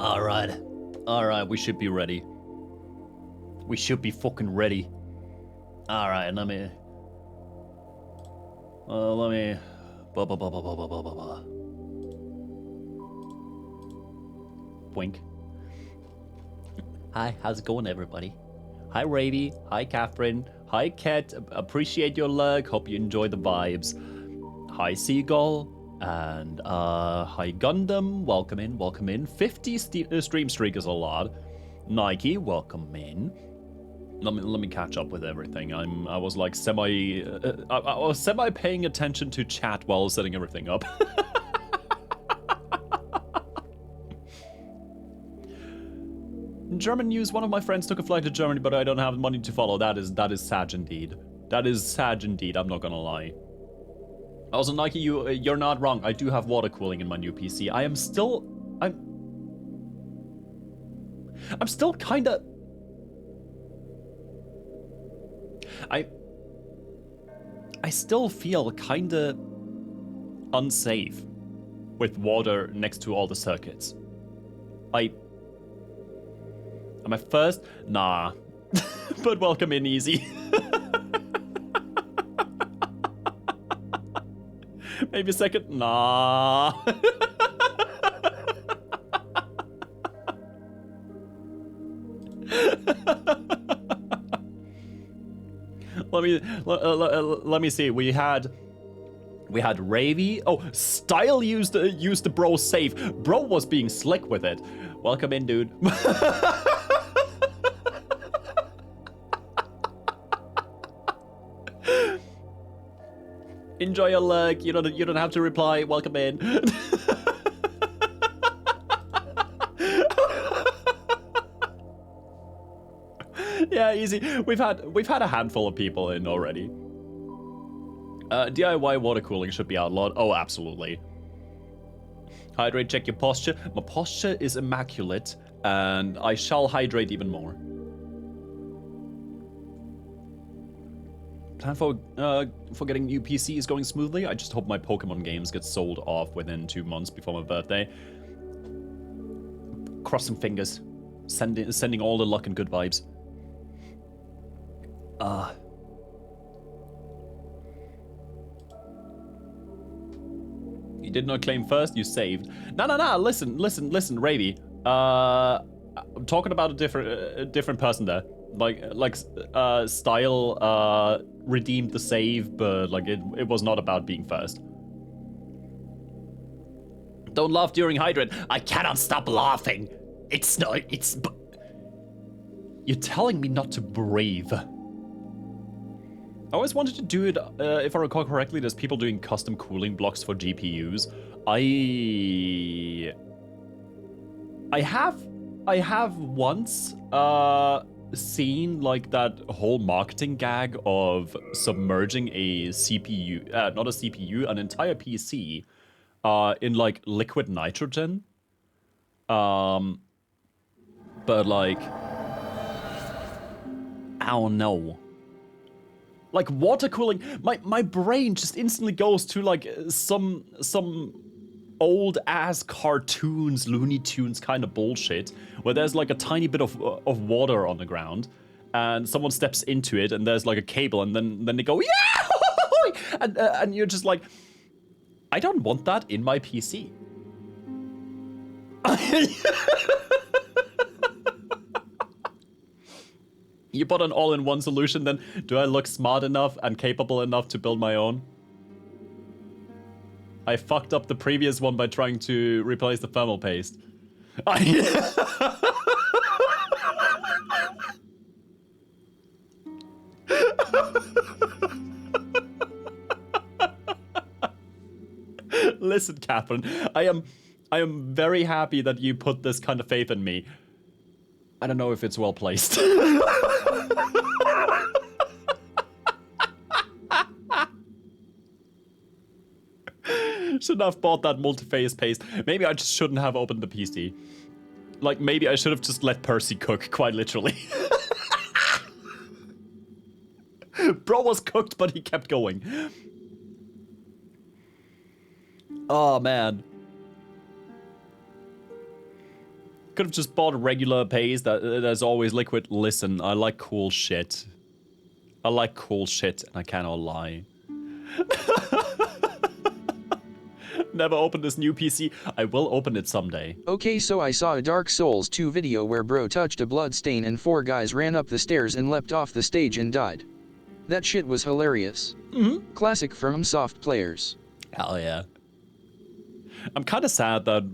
Alright. Alright, we should be ready. We should be fucking ready. Alright, let me... Wink. Hi, how's it going, everybody? Hi, Ravi. Hi, Catherine. Hi, Kat. Appreciate your luck. Hope you enjoy the vibes. Hi, Seagull. And, hi, Gundam. Welcome in, welcome in. 50 stream streak is a lot. Nike, welcome in. Let me catch up with everything. I was like I was semi paying attention to chat while setting everything up. German news, one of my friends took a flight to Germany, but I don't have money to follow. That is sad indeed. That is sad indeed, I'm not gonna lie. Also, Nike, you're not wrong. I do have water cooling in my new PC. I'm still kinda... I still feel kinda unsafe with water next to all the circuits. Am I first? Nah. But welcome in, Easy. Maybe a second? Nah. Let me see. We had Ravy. Oh, Style used the bro safe. Bro was being slick with it. Welcome in, dude. Enjoy your luck. You don't have to reply. Welcome in. Yeah, easy. We've had a handful of people in already. DIY water cooling should be outlawed. Oh, absolutely. Hydrate, check your posture. My posture is immaculate, and I shall hydrate even more. Plan for getting new PC is going smoothly. I just hope my Pokemon games get sold off within 2 months before my birthday. Crossing fingers. Sending all the luck and good vibes. You did not claim first, you saved. No, listen, Ravy. I'm talking about a different person there. Like Style redeemed the save, but like it was not about being first. Don't laugh during hydrate. I cannot stop laughing. It's not. You're telling me not to breathe. I always wanted to do it. If I recall correctly, there's people doing custom cooling blocks for GPUs. I have once seen like that whole marketing gag of submerging a CPU, not a CPU, an entire PC, in like liquid nitrogen. But like, I don't know. Like water cooling, my brain just instantly goes to like some old ass cartoons, Looney Tunes kind of bullshit, where there's like a tiny bit of water on the ground, and someone steps into it, and there's like a cable, and then they go yeah, and you're just like, I don't want that in my PC. You bought an all-in-one solution, then do I look smart enough and capable enough to build my own? I fucked up the previous one by trying to replace the thermal paste. Listen, Catherine, I am very happy that you put this kind of faith in me. I don't know if it's well placed. Shouldn't have bought that multi-phase paste. Maybe I just shouldn't have opened the PC. Like, maybe I should have just let Percy cook, quite literally. Bro was cooked, but he kept going. Oh, man. could have just bought regular paste that's always liquid. Listen, I like cool shit. I like cool shit, and I cannot lie. Never opened this new PC. I will open it someday. Okay, so I saw a Dark Souls 2 video where bro touched a blood stain and 4 guys ran up the stairs and leapt off the stage and died. That shit was hilarious. Classic from soft players. Hell yeah. I'm kind of sad that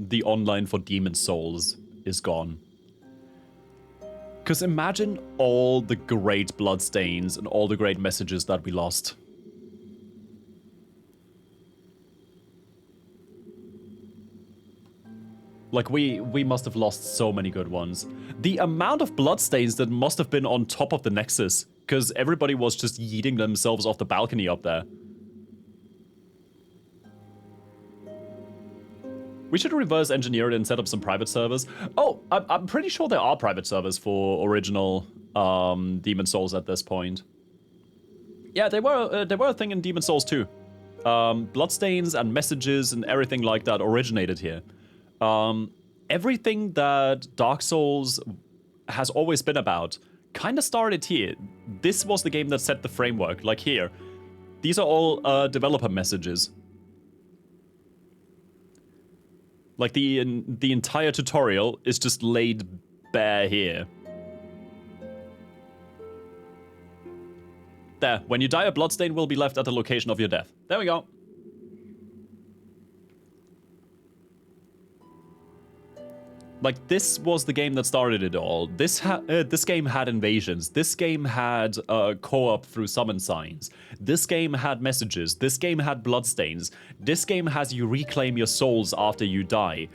the online for Demon Souls is gone. Because imagine all the great bloodstains and all the great messages that we lost. Like, we must have lost so many good ones. The amount of bloodstains that must have been on top of the Nexus, because everybody was just yeeting themselves off the balcony up there. We should reverse engineer it and set up some private servers. Oh, I'm pretty sure there are private servers for original Demon Souls at this point. Yeah, they were a thing in Demon Souls too. Bloodstains and messages and everything like that originated here. Everything that Dark Souls has always been about kind of started here. This was the game that set the framework, like here. These are all developer messages. Like the entire tutorial is just laid bare here. There, when you die, a bloodstain will be left at the location of your death. There we go. Like, this was the game that started it all. This game had invasions. This game had co-op through summon signs. This game had messages. This game had bloodstains. This game has you reclaim your souls after you die.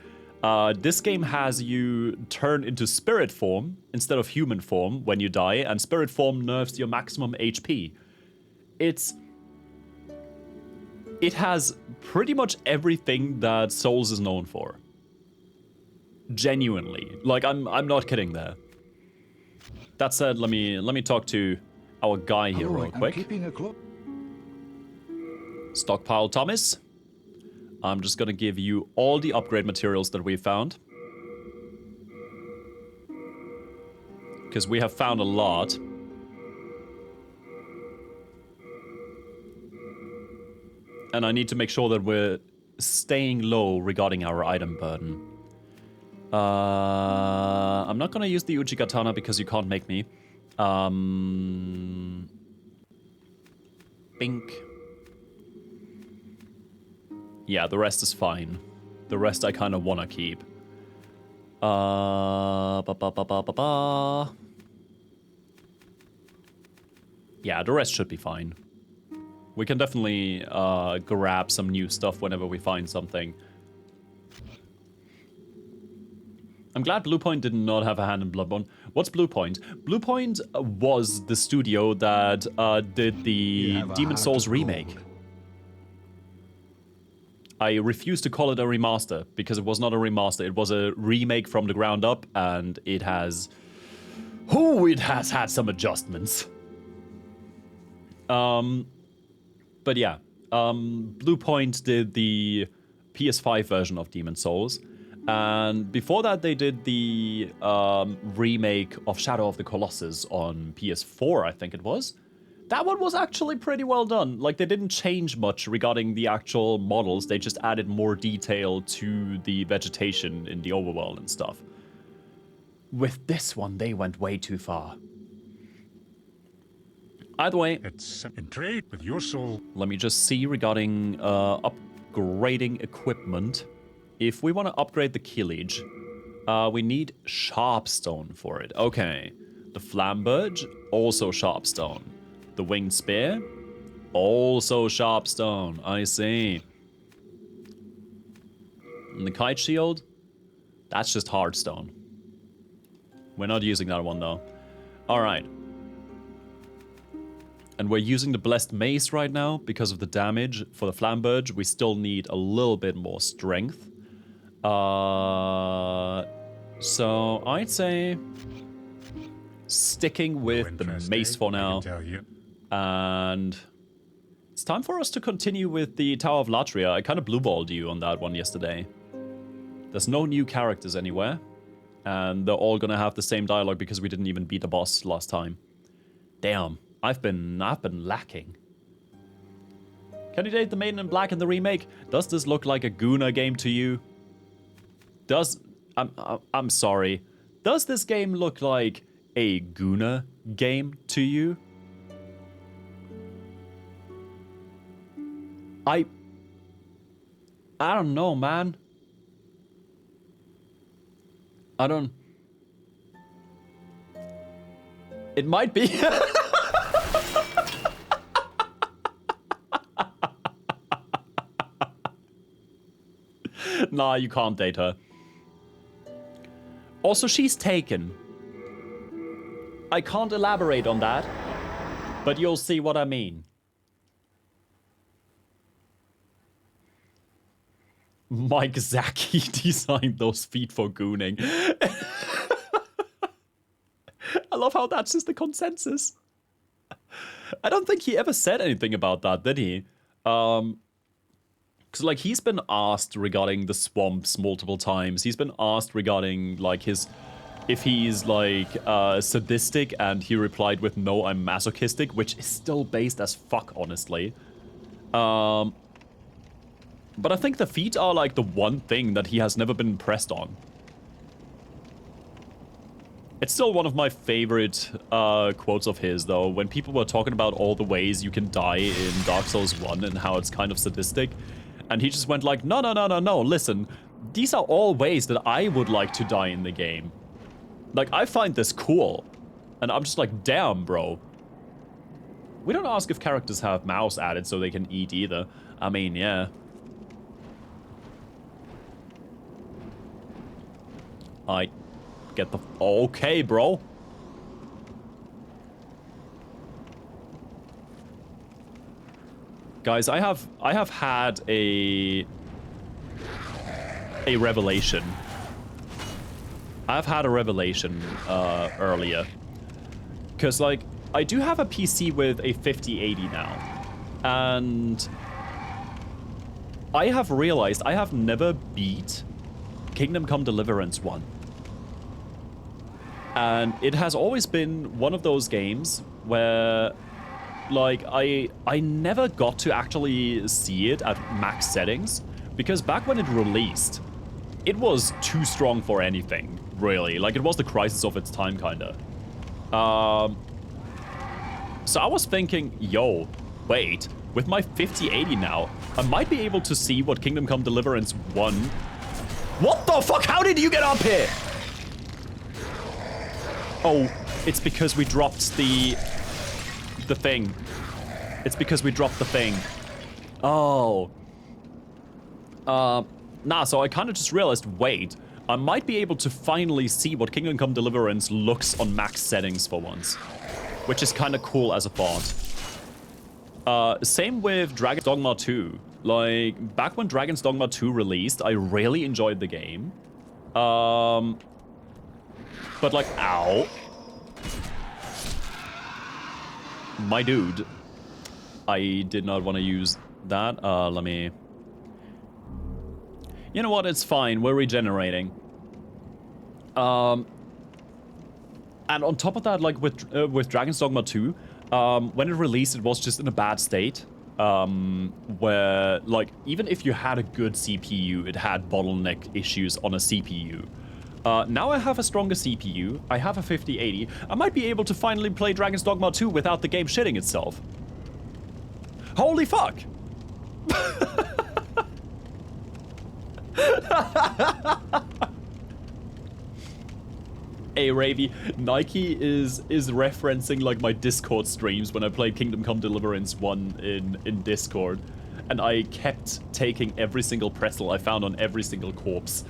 This game has you turn into spirit form instead of human form when you die, and spirit form nerfs your maximum HP. It has pretty much everything that Souls is known for. Genuinely. Like, I'm not kidding there. That said, let me talk to our guy here real quick. Stockpile Thomas. I'm just gonna give you all the upgrade materials that we found. Because we have found a lot. And I need to make sure that we're staying low regarding our item burden. I'm not gonna use the Uchi Katana because you can't make me. Bink. Yeah, the rest is fine. The rest I kind of wanna keep. Yeah, the rest should be fine. We can definitely grab some new stuff whenever we find something. I'm glad Bluepoint did not have a hand in Bloodborne. What's Bluepoint? Bluepoint was the studio that did the Demon Souls remake. I refuse to call it a remaster, because it was not a remaster. It was a remake from the ground up, and it has... Oh, it has had some adjustments. But yeah, Bluepoint did the PS5 version of Demon Souls. And before that, they did the remake of Shadow of the Colossus on PS4, I think it was. That one was actually pretty well done. Like, they didn't change much regarding the actual models. They just added more detail to the vegetation in the overworld and stuff. With this one, they went way too far. Either way, it's in trade with your soul. Let me just see regarding upgrading equipment. If we want to upgrade the Killage, we need Sharpstone for it. Okay. The Flamberge, also Sharpstone. The Winged Spear, also Sharpstone. I see. And the Kite Shield, that's just Hardstone. We're not using that one, though. Alright. And we're using the Blessed Mace right now because of the damage. For the Flamberge, we still need a little bit more strength. So I'd say sticking with the mace for now. And it's time for us to continue with the Tower of Latria. I kind of blueballed you on that one yesterday. There's no new characters anywhere. And they're all gonna have the same dialogue because we didn't even beat the boss last time. Damn, I've been lacking. Can you date the Maiden in Black in the remake? Does this look like a Guna game to you? I'm sorry. Does this game look like a Guna game to you? I don't know, man. I don't... It might be. Nah, you can't date her. Also, she's taken. I can't elaborate on that, but you'll see what I mean. Mike Zaki designed those feet for gooning. I love how that's just the consensus. I don't think he ever said anything about that, did he? Because, like, he's been asked regarding the swamps multiple times. He's been asked regarding, like, if he's, like, sadistic, and he replied with, no, I'm masochistic, which is still based as fuck, honestly. But I think the feet are, like, the one thing that he has never been impressed on. It's still one of my favorite quotes of his, though, when people were talking about all the ways you can die in Dark Souls 1 and how it's kind of sadistic. And he just went like, no, listen, these are all ways that I would like to die in the game. Like, I find this cool. And I'm just like, damn, bro. We don't ask if characters have mouse added so they can eat either. I mean, yeah. I get the... Okay, bro. Guys, I have had a revelation. I've had a revelation earlier. Because, like, I do have a PC with a 5080 now. And I have realized I have never beat Kingdom Come Deliverance 1. And it has always been one of those games where, like, I never got to actually see it at max settings, because back when it released, it was too strong for anything, really. Like, it was the crisis of its time, kinda. So I was thinking, yo, wait, with my 5080 now, I might be able to see what Kingdom Come Deliverance 1... What the fuck? How did you get up here? Oh, it's because we dropped the thing. It's because we dropped the thing. Oh. Nah, so I kind of just realized, wait, I might be able to finally see what Kingdom Come Deliverance looks on max settings for once. Which is kind of cool as a thought. Same with Dragon's Dogma 2. Like, back when Dragon's Dogma 2 released, I really enjoyed the game. But like, ow. My dude. I did not want to use that. Let me... You know what? It's fine. We're regenerating. And on top of that, like with Dragon's Dogma 2, when it released, it was just in a bad state. Where, like, even if you had a good CPU, it had bottleneck issues on a CPU. Now I have a stronger CPU, I have a 5080, I might be able to finally play Dragon's Dogma 2 without the game shitting itself. Holy fuck! Hey Ravy, Nike is referencing like my Discord streams when I played Kingdom Come Deliverance 1 in Discord. And I kept taking every single pretzel I found on every single corpse.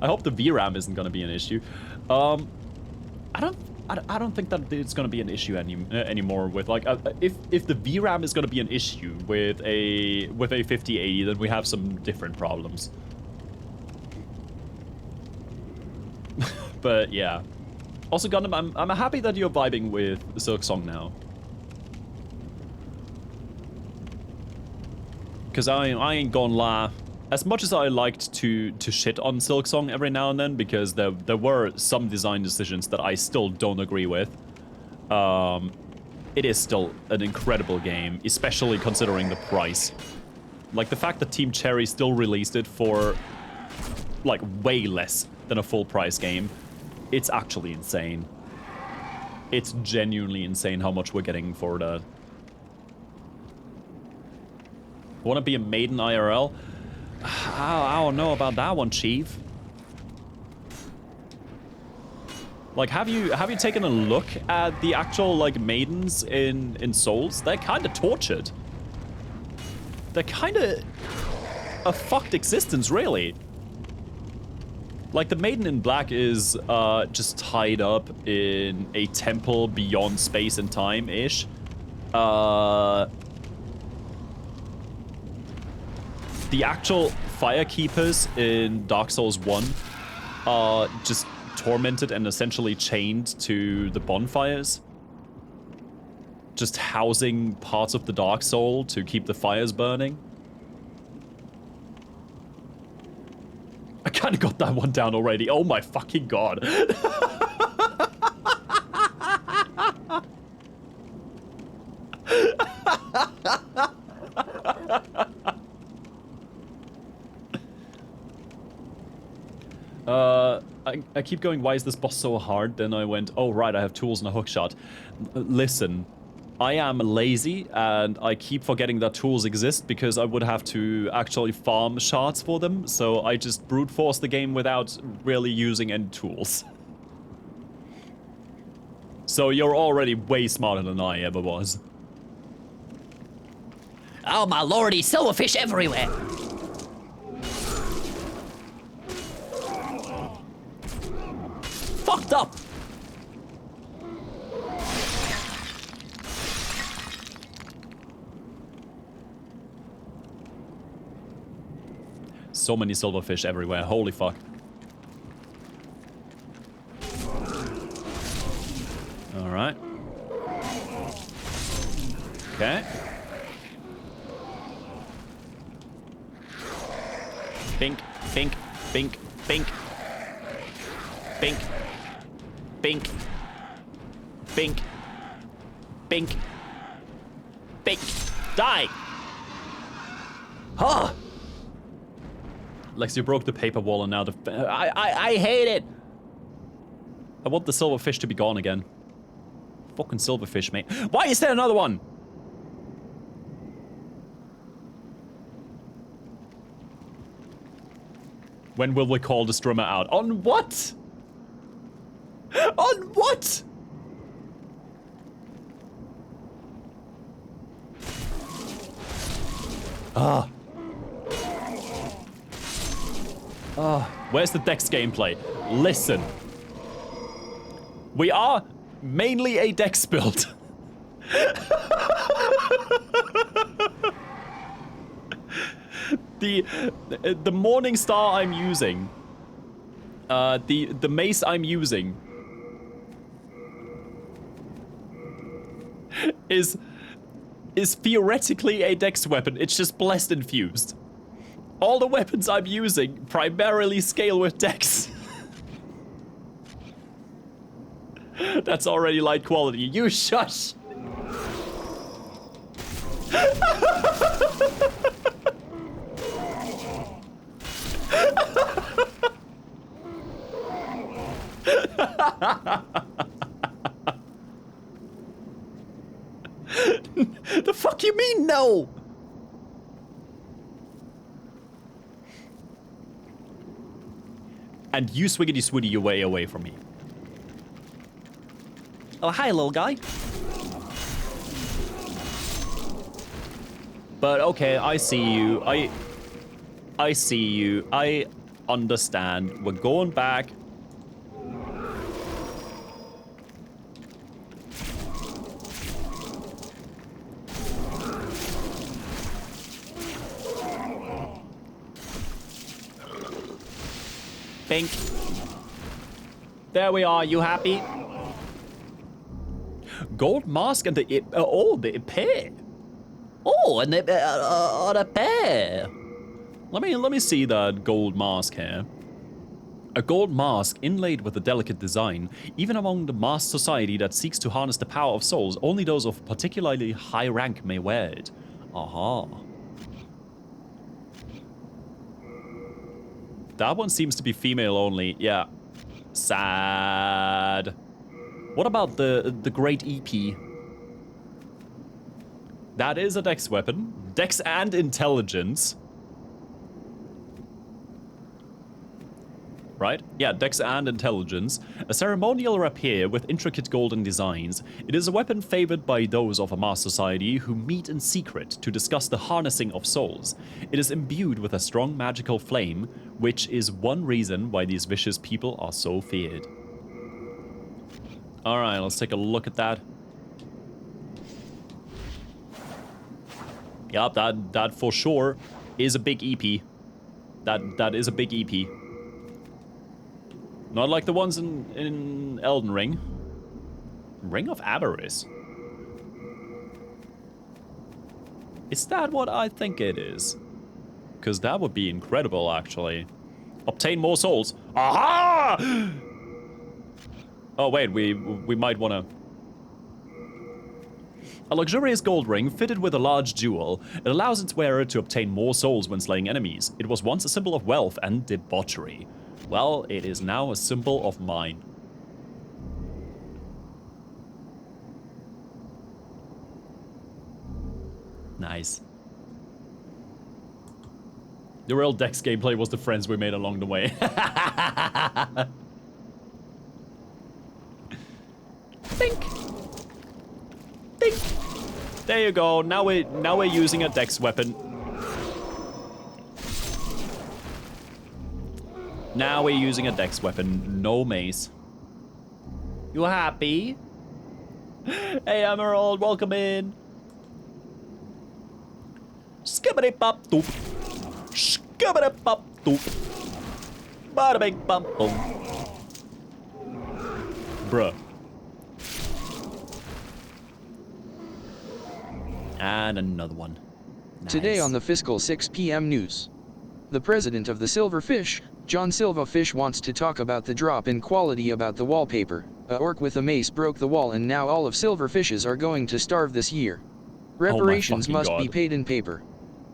I hope the VRAM isn't going to be an issue. I don't think that it's going to be an issue anymore with like if the VRAM is going to be an issue with a 5080, then we have some different problems. But yeah. Also, Gundam, I'm happy that you're vibing with Silk Song now. Because I ain't gonna lie. As much as I liked to shit on Silksong every now and then, because there were some design decisions that I still don't agree with, it is still an incredible game, especially considering the price. Like, the fact that Team Cherry still released it for, like, way less than a full-price game, it's actually insane. It's genuinely insane how much we're getting for that. Want to be a maiden IRL? I don't know about that one, Chief. Like, have you taken a look at the actual, like, maidens in Souls? They're kind of tortured. They're kind of a fucked existence, really. Like, the maiden in black is just tied up in a temple beyond space and time-ish. The actual Firekeepers in Dark Souls 1 are just tormented and essentially chained to the bonfires. Just housing parts of the Dark Soul to keep the fires burning. I kind of got that one down already. Oh my fucking god. I keep going, why is this boss so hard? Then I went, oh right, I have tools and a hookshot. Listen, I am lazy and I keep forgetting that tools exist because I would have to actually farm shards for them, so I just brute force the game without really using any tools. So you're already way smarter than I ever was. Oh my lordy, silverfish everywhere! Fucked up! So many silverfish everywhere, holy fuck. Alright. Okay. Bink, bink, bink, bink. Bink. Bink. Bink. Bink. Bink. Die! Huh! Lex, you broke the paper wall and now the... I hate it! I want the silverfish to be gone again. Fucking silverfish, mate. Why is there another one? When will we call the streamer out? On what? On what? Ah. Ah. Where's the Dex gameplay? Listen. We are mainly a Dex build. The Morning Star I'm using, the mace I'm using is theoretically a Dex weapon. It's just blessed infused. All the weapons I'm using primarily scale with Dex. That's already light quality. You shush. The fuck you mean no? And you swiggity switty your way away from me. Oh, hi, little guy. But okay, I see you. I see you. I understand. We're going back. Pink. There we are. You happy? Gold mask and the the pair. Oh, and on a bear. Let me see that gold mask here. A gold mask inlaid with a delicate design. Even among the masked society that seeks to harness the power of souls, only those of particularly high rank may wear it. Aha. That one seems to be female only. Yeah. Sad. What about the great EP? That is a dex weapon. Dex and intelligence. Right? Yeah, dex and intelligence. A ceremonial rapier with intricate golden designs. It is a weapon favored by those of a mass society who meet in secret to discuss the harnessing of souls. It is imbued with a strong magical flame, which is one reason why these vicious people are so feared. Alright, let's take a look at that. Yup, that for sure is a big EP. That is a big EP. Not like the ones in Elden Ring. Ring of Avarice. Is that what I think it is? Because that would be incredible, actually. Obtain more souls. Aha! Oh, wait, we might want to... A luxurious gold ring fitted with a large jewel. It allows its wearer to obtain more souls when slaying enemies. It was once a symbol of wealth and debauchery. Well, it is now a symbol of mine. Nice. The real Dex gameplay was the friends we made along the way. Think. Think. There you go. Now we're using a Dex weapon. Now we're using a Dex weapon. No mace. You happy? Hey, Emerald, welcome in. Skibbity pop doop. Skibbity pop doop. Bada bing bum boom. Bruh. And another one. Nice. Today on the fiscal 6 p.m. news. The president of the Silverfish, John Silverfish, wants to talk about the drop in quality about the wallpaper. A orc with a mace broke the wall and now all of Silverfishes are going to starve this year. Reparations must be paid in paper.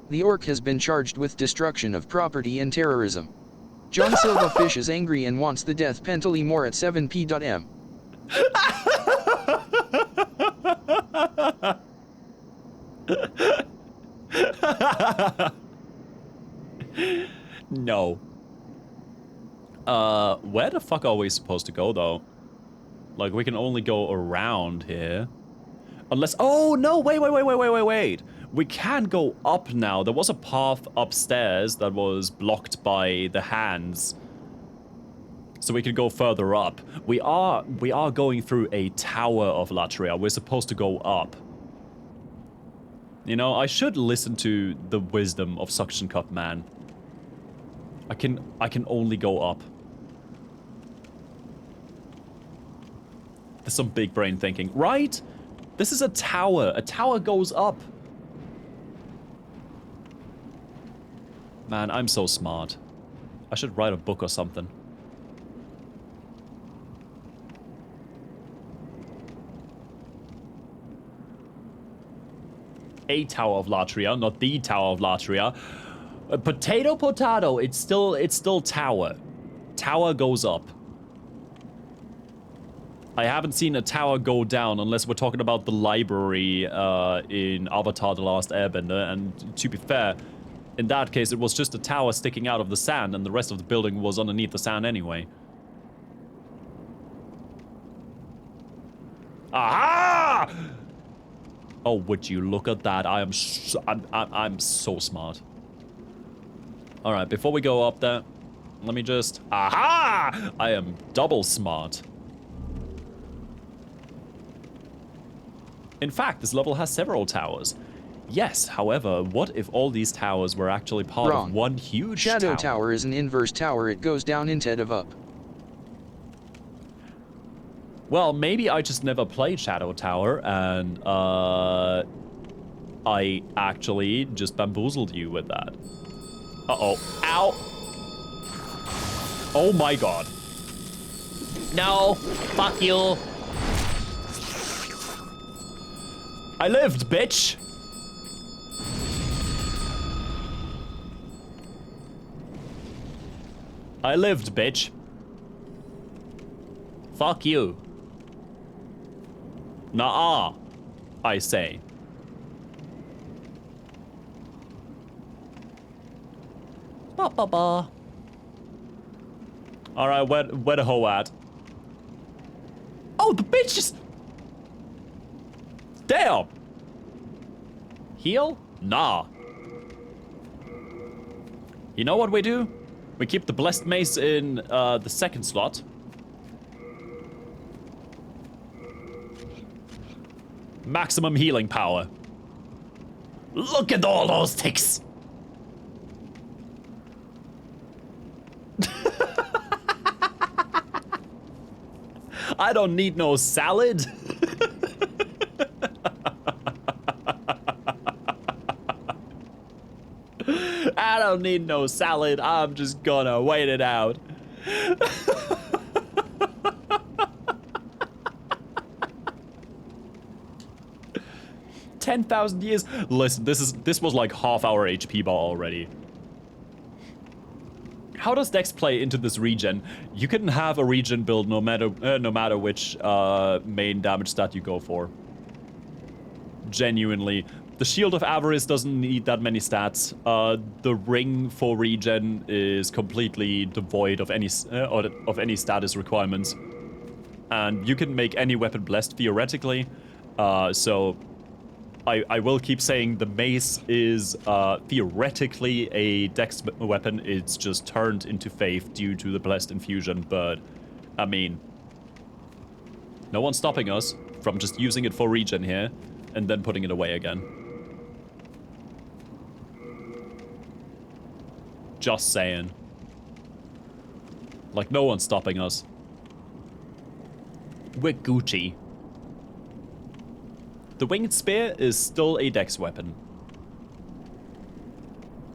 The orc has been charged with destruction of property and terrorism. John Silverfish is angry and wants the death penalty more at 7p.m. No. Where the fuck are we supposed to go, though? Like, we can only go around here. Unless... Oh, no! Wait. We can go up now. There was a path upstairs that was blocked by the hands. So we could go further up. We are going through a tower of Latria. We're supposed to go up. You know, I should listen to the wisdom of Suction Cup Man. I can only go up. There's some big brain thinking. Right? This is a tower. A tower goes up. Man, I'm so smart. I should write a book or something. A Tower of Latria, not the Tower of Latria. Potato, it's still tower. Tower goes up. I haven't seen a tower go down unless we're talking about the library in Avatar: The Last Airbender, and to be fair, in that case it was just a tower sticking out of the sand and the rest of the building was underneath the sand anyway. Aha! Oh, would you look at that? I'm so smart. All right, before we go up there, let me just... Aha! I am double smart. In fact, this level has several towers. Yes, however, what if all these towers were actually part of one huge tower? Shadow Tower is an inverse tower. It goes down instead of up. Well, maybe I just never played Shadow Tower, and, I actually just bamboozled you with that. Uh-oh. Ow! Oh my god. No, fuck you. I lived, bitch! I lived, bitch. Fuck you. Nuh-uh, I say. Ba-ba-ba. Alright, where the hoe at? Oh, the bitch is... Damn! Heal? Nah. You know what we do? We keep the blessed mace in the second slot. Maximum healing power. Look at all those ticks! I don't need no salad. I don't need no salad. I'm just gonna wait it out. 10,000 years. Listen, this was like half our HP bar already. How does Dex play into this regen? You can have a regen build no matter which main damage stat you go for. Genuinely. The Shield of Avarice doesn't need that many stats. The Ring for regen is completely devoid of any status requirements. And you can make any weapon blessed theoretically. So I will keep saying the mace is theoretically a dex weapon. It's just turned into faith due to the blessed infusion, but I mean, no one's stopping us from just using it for regen here and then putting it away again. Just saying. Like, no one's stopping us. We're Gucci. The Winged Spear is still a dex weapon.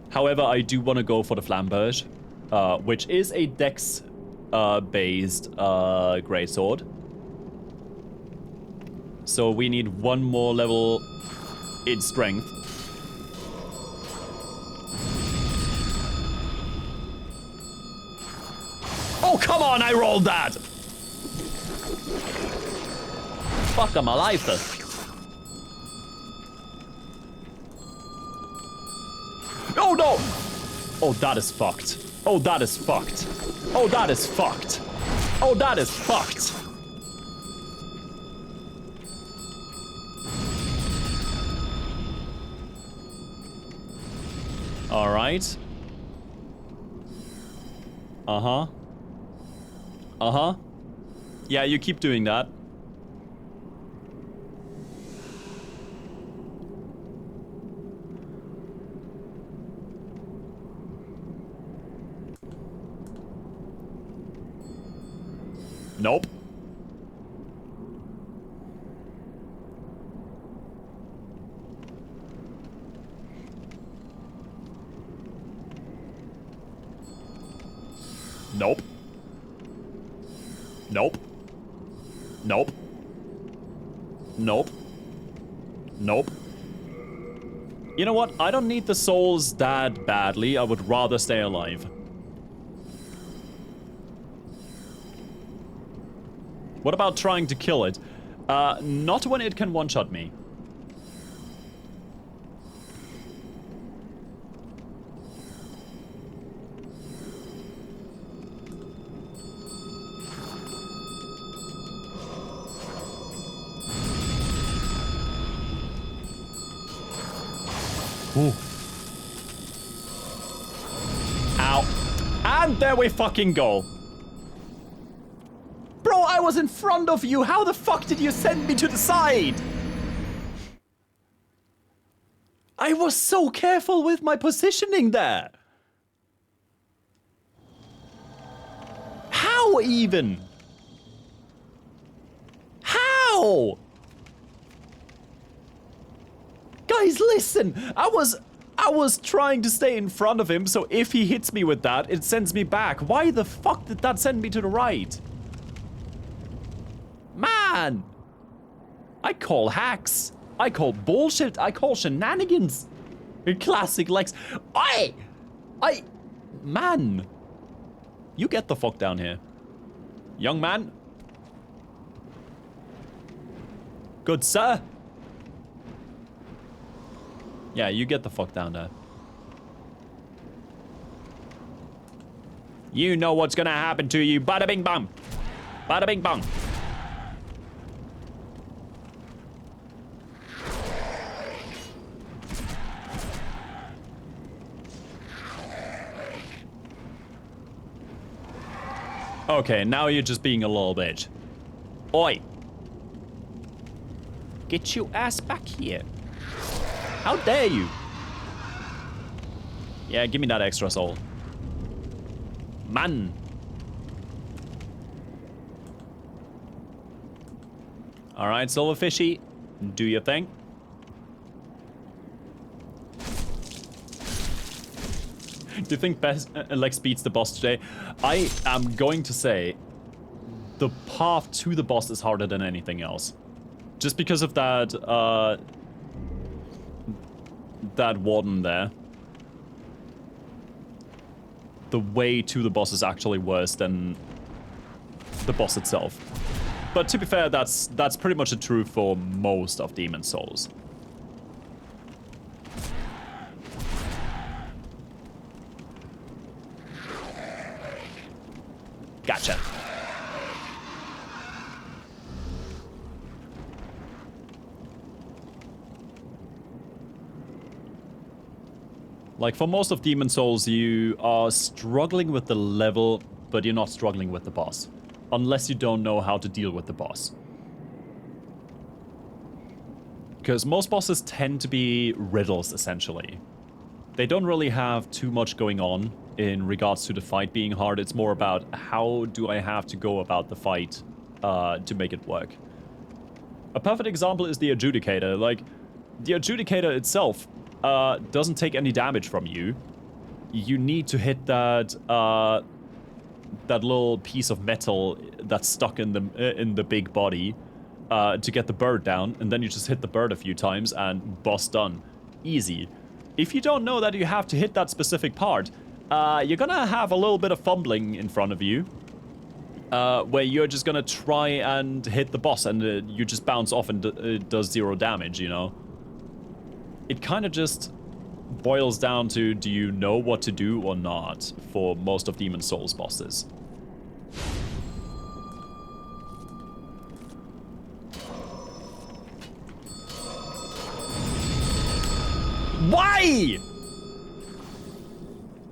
However, I do want to go for the Flamberge, which is a dex based greatsword. So we need one more level in strength. Oh, come on, I rolled that! Fuck, I'm alive though. Oh no! Oh, that is fucked. Oh, that is fucked. Oh, that is fucked. Oh, that is fucked. All right. Uh-huh. Uh-huh. Yeah, you keep doing that. Nope. Nope. Nope. Nope. Nope. Nope. You know what? I don't need the souls that badly. I would rather stay alive. What about trying to kill it? Not when it can one-shot me. Ooh. Ow. And there we fucking go. Bro, I was in front of you. How the fuck did you send me to the side? I was so careful with my positioning there. How even? How? Guys, listen. listen, I was trying to stay in front of him, so if he hits me with that, it sends me back. Why the fuck did that send me to the right? Man! I call hacks. I call bullshit. I call shenanigans. Classic Lex. Man. You get the fuck down here. Young man. Good sir. Yeah, you get the fuck down there. You know what's gonna happen to you. Bada bing bong. Bada bing bong. Okay, now you're just being a little bitch. Oi. Get your ass back here. How dare you? Yeah, give me that extra soul. Man. Alright, Silverfishy. Do your thing. Do you think Lex beats the boss today? I am going to say the path to the boss is harder than anything else. Just because of that, that warden there. The way to the boss is actually worse than the boss itself. But to be fair, that's pretty much the truth for most of Demon Souls. Gotcha. Like, for most of Demon Souls, you are struggling with the level, but you're not struggling with the boss. Unless you don't know how to deal with the boss. Because most bosses tend to be riddles, essentially. They don't really have too much going on in regards to the fight being hard. It's more about how do I have to go about the fight to make it work. A perfect example is the Adjudicator. Like, the Adjudicator itself doesn't take any damage from you. You need to hit that that little piece of metal that's stuck in the big body to get the bird down, and then you just hit the bird a few times and boss done. Easy. If you don't know that you have to hit that specific part, you're gonna have a little bit of fumbling in front of you, where you're just gonna try and hit the boss and you just bounce off and it does 0 damage, you know? It kind of just boils down to, do you know what to do or not for most of Demon Souls bosses. Why?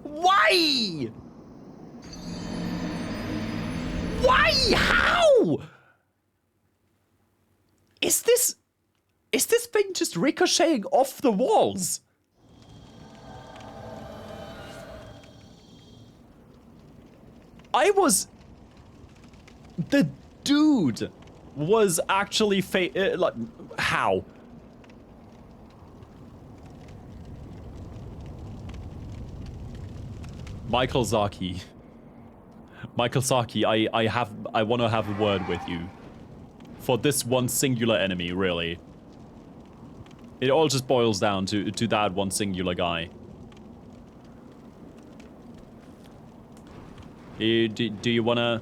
Why? Why? How? Is this thing just ricocheting off the walls? The dude was actually like, how? Michael Zaki, I want to have a word with you. For this one singular enemy, really. It all just boils down to that one singular guy. Do you wanna...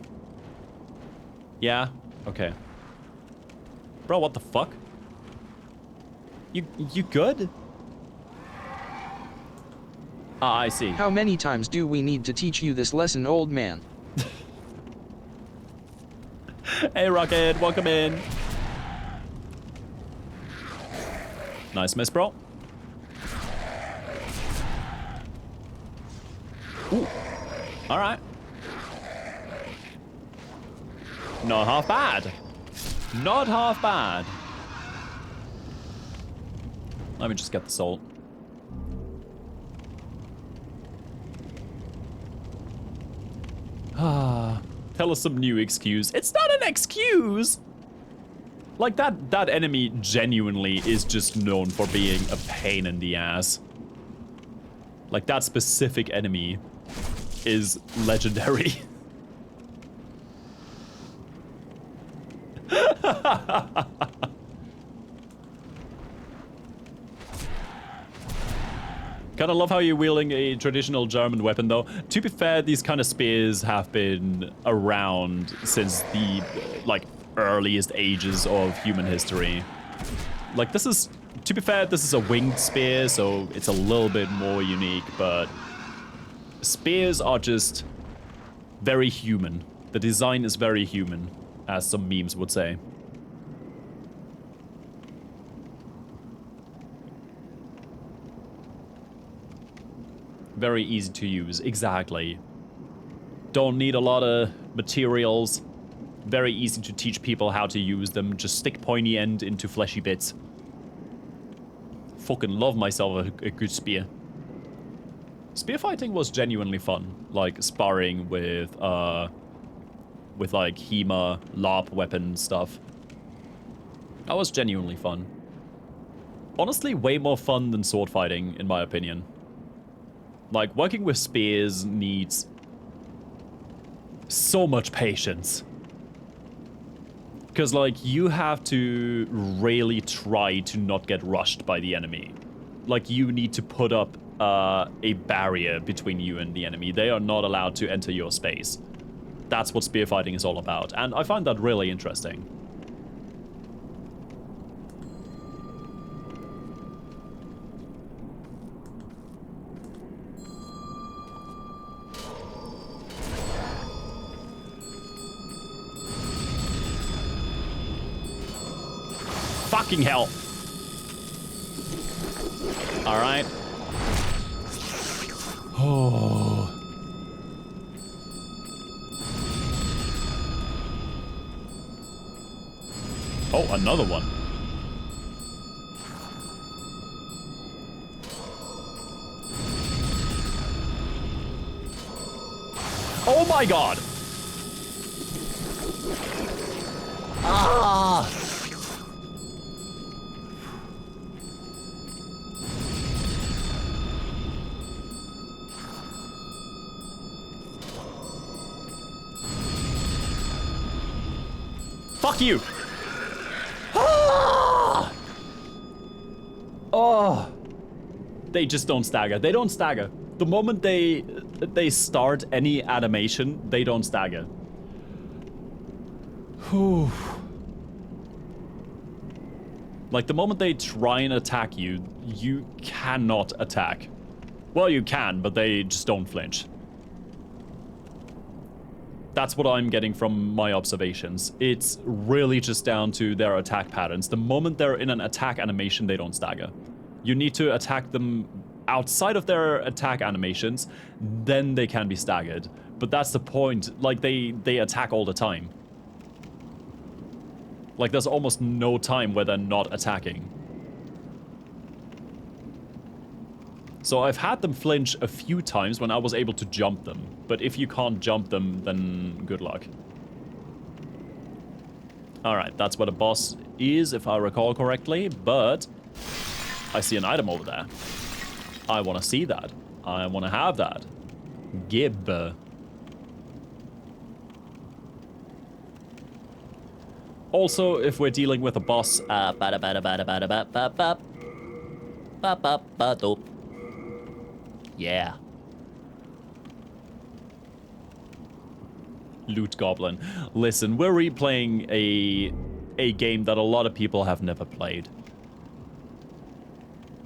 Yeah? Okay. Bro, what the fuck? You good? Ah, I see. How many times do we need to teach you this lesson, old man? Hey, Rocket, welcome in. Nice miss, bro. Ooh. Alright. Not half bad. Not half bad. Let me just get the soul. Ah, tell us some new excuse. It's not an excuse! Like, that enemy genuinely is just known for being a pain in the ass. Like, that specific enemy is legendary. Kinda love how you're wielding a traditional German weapon, though. To be fair, these kind of spears have been around since the, like, earliest ages of human history. Like, this is, to be fair, this is a winged spear, so it's a little bit more unique, but spears are just very human. The design is very human, as some memes would say. Very easy to use, exactly. Don't need a lot of materials. Very easy to teach people how to use them. Just stick pointy end into fleshy bits. Fucking love myself a good spear. Spear fighting was genuinely fun. Like, sparring with like, HEMA, LARP weapon stuff. That was genuinely fun. Honestly, way more fun than sword fighting, in my opinion. Like, working with spears needs so much patience. Because, like, you have to really try to not get rushed by the enemy. Like, you need to put up a barrier between you and the enemy. They are not allowed to enter your space. That's what spear fighting is all about, and I find that really interesting. Fucking hell. Alright. Oh. Oh, another one. Oh my god. Ah. Fuck you! Ah! Oh! They just don't stagger. They don't stagger. The moment they start any animation, they don't stagger. Whew. Like, the moment they try and attack you, you cannot attack. Well, you can, but they just don't flinch. That's what I'm getting from my observations. It's really just down to their attack patterns. The moment they're in an attack animation, they don't stagger. You need to attack them outside of their attack animations, then they can be staggered. But that's the point. Like, they attack all the time. Like, there's almost no time where they're not attacking. So I've had them flinch a few times when I was able to jump them. But if you can't jump them, then good luck. Alright, that's where the boss is, if I recall correctly. But I see an item over there. I want to see that. I want to have that. Gib. Also, if we're dealing with a boss... Yeah. Loot Goblin. Listen, we're replaying a game that a lot of people have never played.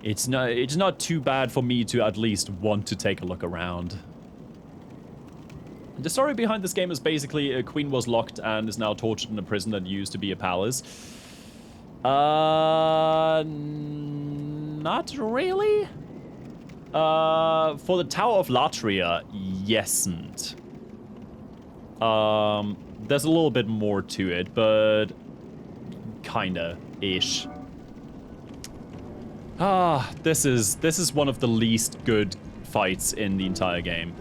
It's not too bad for me to at least want to take a look around. The story behind this game is basically a queen was locked and is now tortured in a prison that used to be a palace. Not really? For the Tower of Latria, yesn't. There's a little bit more to it, but kinda-ish. This is one of the least good fights in the entire game.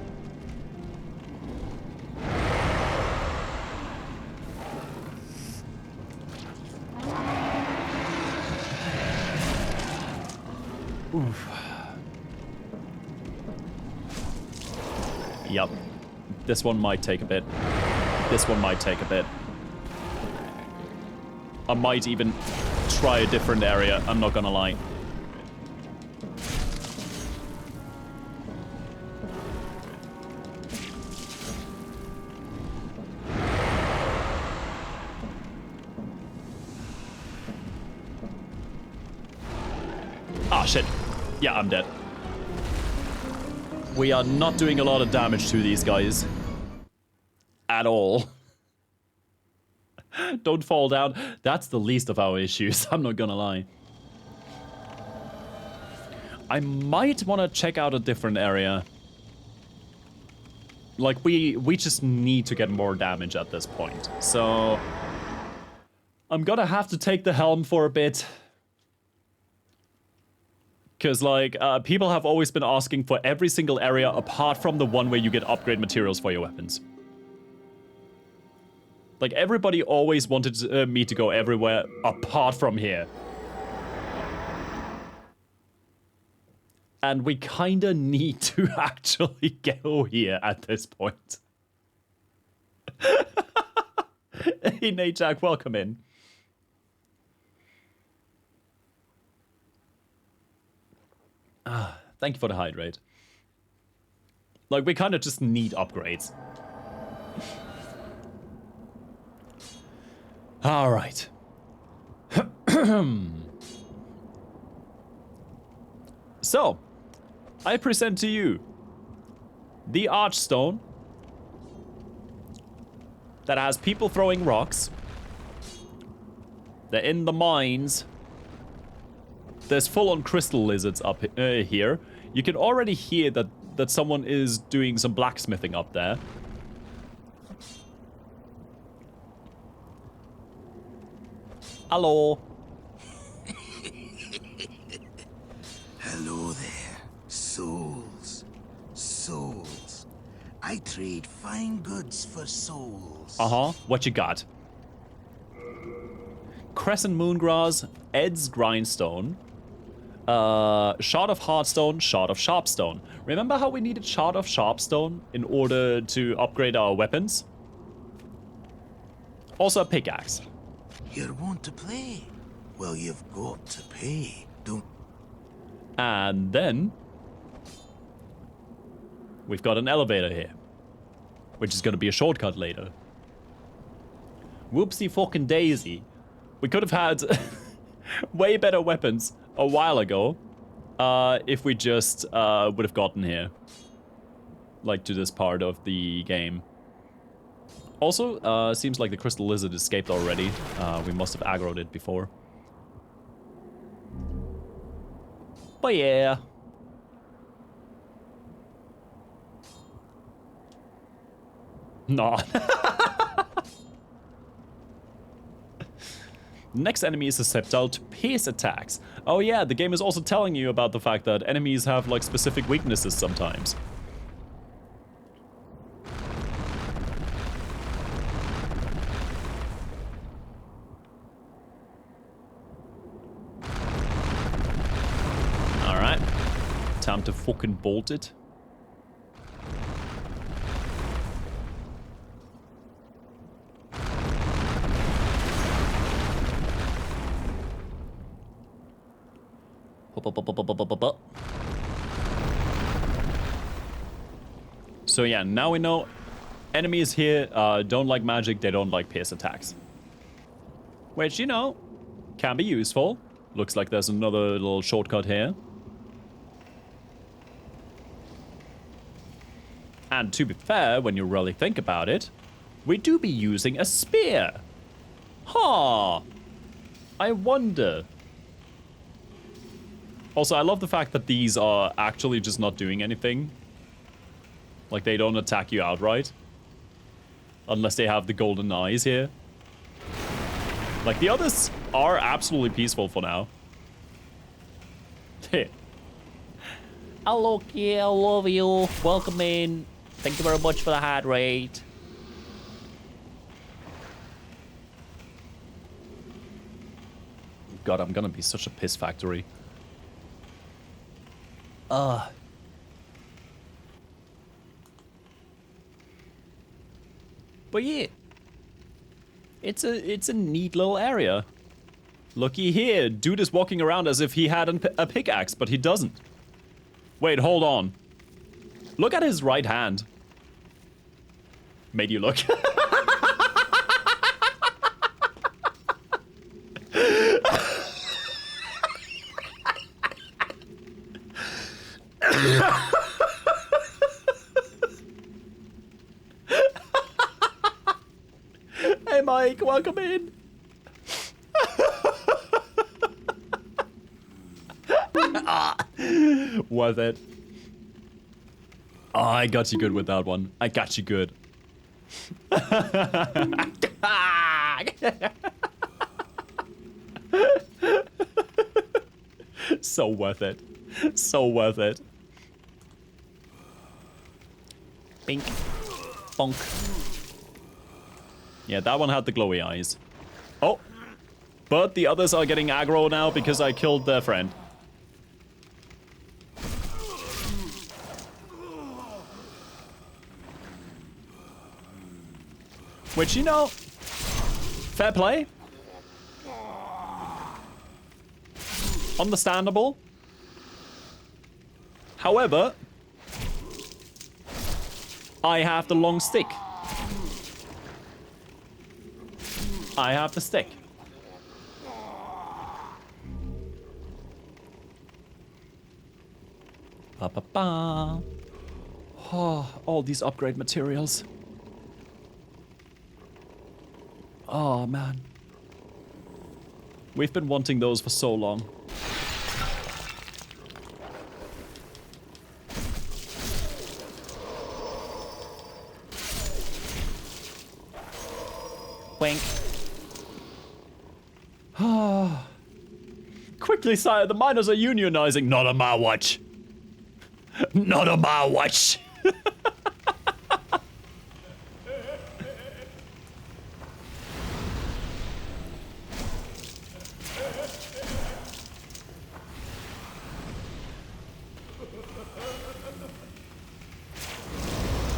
Yep. This one might take a bit. This one might take a bit. I might even try a different area, I'm not gonna lie. Ah, shit. Yeah, I'm dead. We are not doing a lot of damage to these guys. At all. Don't fall down. That's the least of our issues, I'm not gonna lie. I might want to check out a different area. Like, we just need to get more damage at this point. So, I'm gonna have to take the helm for a bit. Because, like, people have always been asking for every single area apart from the one where you get upgrade materials for your weapons. Like, everybody always wanted me to go everywhere apart from here. And we kinda need to actually go here at this point. Hey, Nate Jack, welcome in. Thank you for the hydrate. Like, we kind of just need upgrades. All right. So, I present to you the Archstone that has people throwing rocks. They're in the mines. There's full-on crystal lizards up here. You can already hear that someone is doing some blacksmithing up there. Hello. Hello there, souls. Souls. I trade fine goods for souls. Uh-huh. What you got? Crescent Moongrass, Ed's Grindstone, Shard of Heartstone, Shard of Sharpstone. Remember how we needed Shard of Sharpstone in order to upgrade our weapons? Also a pickaxe. You want to play? Well, you've got to pay, don't... And then we've got an elevator here, which is going to be a shortcut later. Whoopsie fucking daisy. We could have had way better weapons a while ago if we just would have gotten here. Like, to this part of the game. Also, seems like the crystal lizard escaped already. We must have aggroed it before. But yeah. Nah. Next enemy is susceptible to pierce attacks. Oh yeah, the game is also telling you about the fact that enemies have, like, specific weaknesses sometimes. Alright. Time to fucking bolt it. So yeah, now we know enemies here don't like magic, they don't like pierce attacks. Which, you know, can be useful. Looks like there's another little shortcut here. And to be fair, when you really think about it, we do be using a spear. Huh. I wonder. Also, I love the fact that these are actually just not doing anything. Like, they don't attack you outright. Unless they have the golden eyes here. Like, the others are absolutely peaceful for now. Hello, kid, I love you. Welcome in. Thank you very much for the heart rate. God, I'm gonna be such a piss factory. But yeah, it's a neat little area. Looky here, dude is walking around as if he had a pickaxe, but he doesn't. Wait, hold on. Look at his right hand. Made you look. Hey Mike, welcome in. Worth it. Oh, I got you good with that one. I got you good. So worth it. So worth it. Bink. Bonk. Yeah, that one had the glowy eyes. Oh. But the others are getting aggro now because I killed their friend. Which, you know, fair play. Understandable. However, I have the long stick. I have the stick. Ba ba ba. Oh, all these upgrade materials. Oh, man. We've been wanting those for so long. Wink. Quickly, sire, the miners are unionizing. Not on my watch. Not on my watch.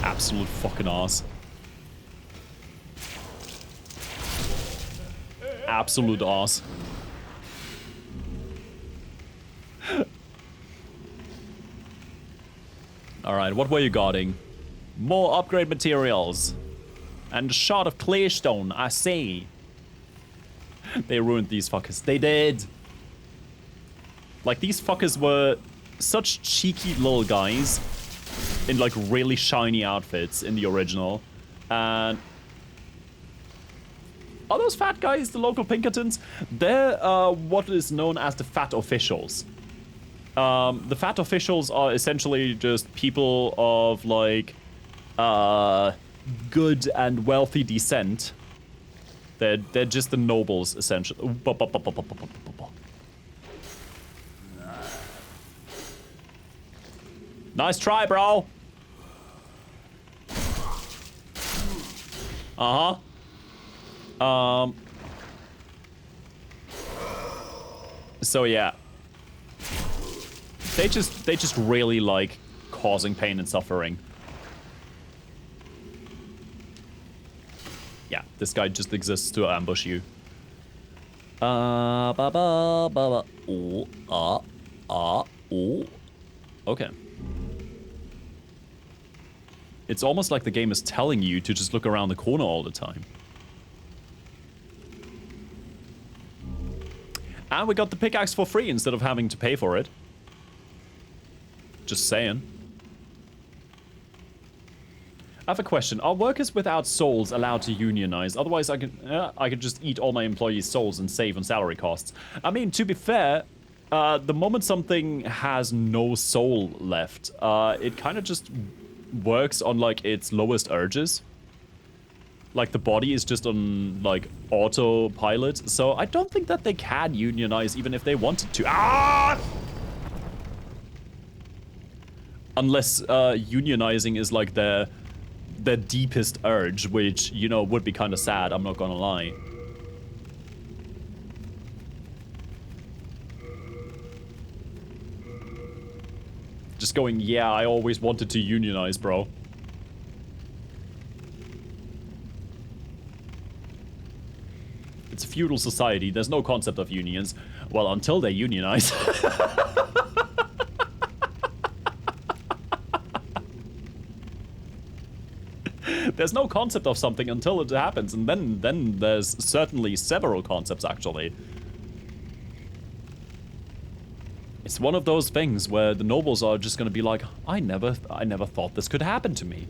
Absolute fucking arse. Absolute arse. Alright, what were you guarding? More upgrade materials. And a shot of clearstone, I see. They ruined these fuckers. They did. Like, these fuckers were such cheeky little guys in, like, really shiny outfits in the original. And are those fat guys the local Pinkertons? They're what is known as the fat officials. The fat officials are essentially just people of, like, good and wealthy descent. They're just the nobles, essentially. Nice try, bro. So yeah. They just really like causing pain and suffering. Yeah, this guy just exists to ambush you. Okay. It's almost like the game is telling you to just look around the corner all the time. And we got the pickaxe for free instead of having to pay for it. Just saying. I have a question. Are workers without souls allowed to unionize? Otherwise, I could just eat all my employees' souls and save on salary costs. I mean, to be fair, the moment something has no soul left, it kind of just works on, like, its lowest urges. Like, the body is just on, like, autopilot. So I don't think that they can unionize even if they wanted to. Ah! Unless unionizing is, like, their deepest urge, which, you know, would be kind of sad, I'm not gonna lie. Just going, yeah, I always wanted to unionize, bro. It's a feudal society. There's no concept of unions. Well, until they unionize. There's no concept of something until it happens, and then there's certainly several concepts, actually. It's one of those things where the nobles are just gonna be like, I never thought this could happen to me.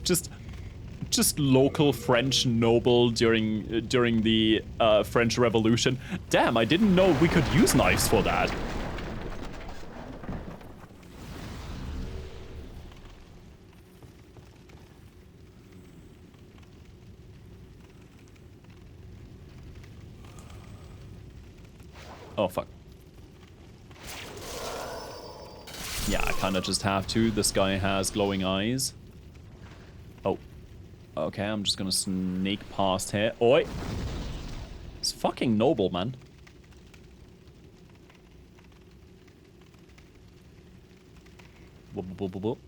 Just local French noble during the French Revolution. Damn, I didn't know we could use knives for that. Oh, fuck. Yeah, I kinda just have to. This guy has glowing eyes. Oh. Okay, I'm just gonna sneak past here. Oi! It's fucking noble, man. Whoop, whoop, whoop, whoop.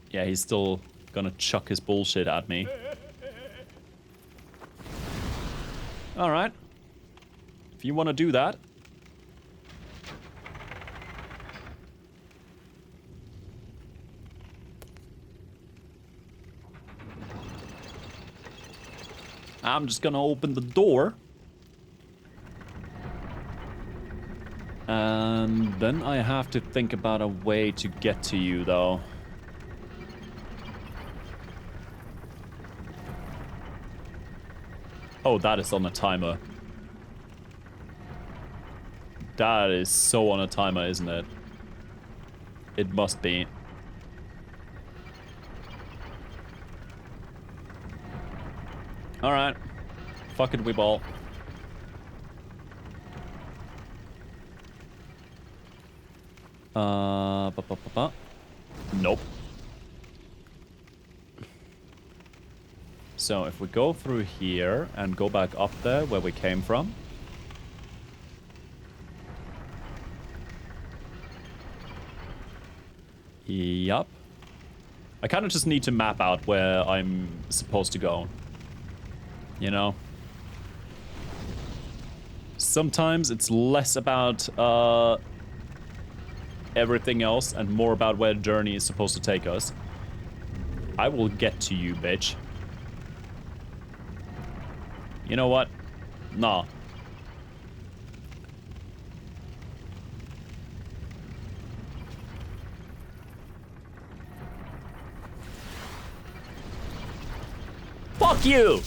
Yeah, he's still gonna chuck his bullshit at me. Alright. If you want to do that. I'm just gonna open the door. And then I have to think about a way to get to you, though. Oh, that is on a timer. That is so on a timer, isn't it? It must be. Alright. Fuck it, we ball. Nope. So if we go through here and go back up there where we came from. Yup. I kind of just need to map out where I'm supposed to go. You know? Sometimes it's less about everything else and more about where the journey is supposed to take us. I will get to you, bitch. You know what? Nah. Fuck you!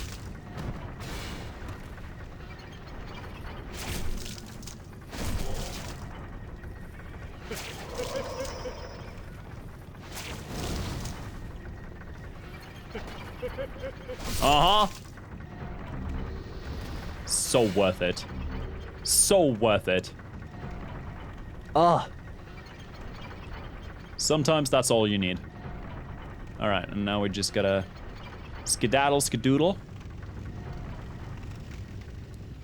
Uh-huh. So worth it. So worth it. Ugh. Sometimes that's all you need. Alright, and now we just gotta skedaddle, skedoodle.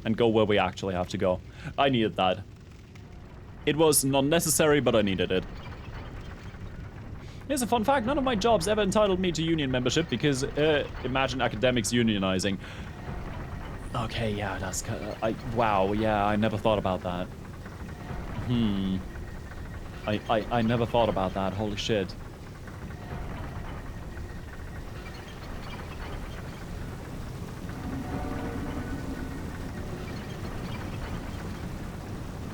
And go where we actually have to go. I needed that. It was not necessary, but I needed it. Here's a fun fact, none of my jobs ever entitled me to union membership because, imagine academics unionizing. Okay, yeah, that's wow, yeah, I never thought about that. I never thought about that, holy shit.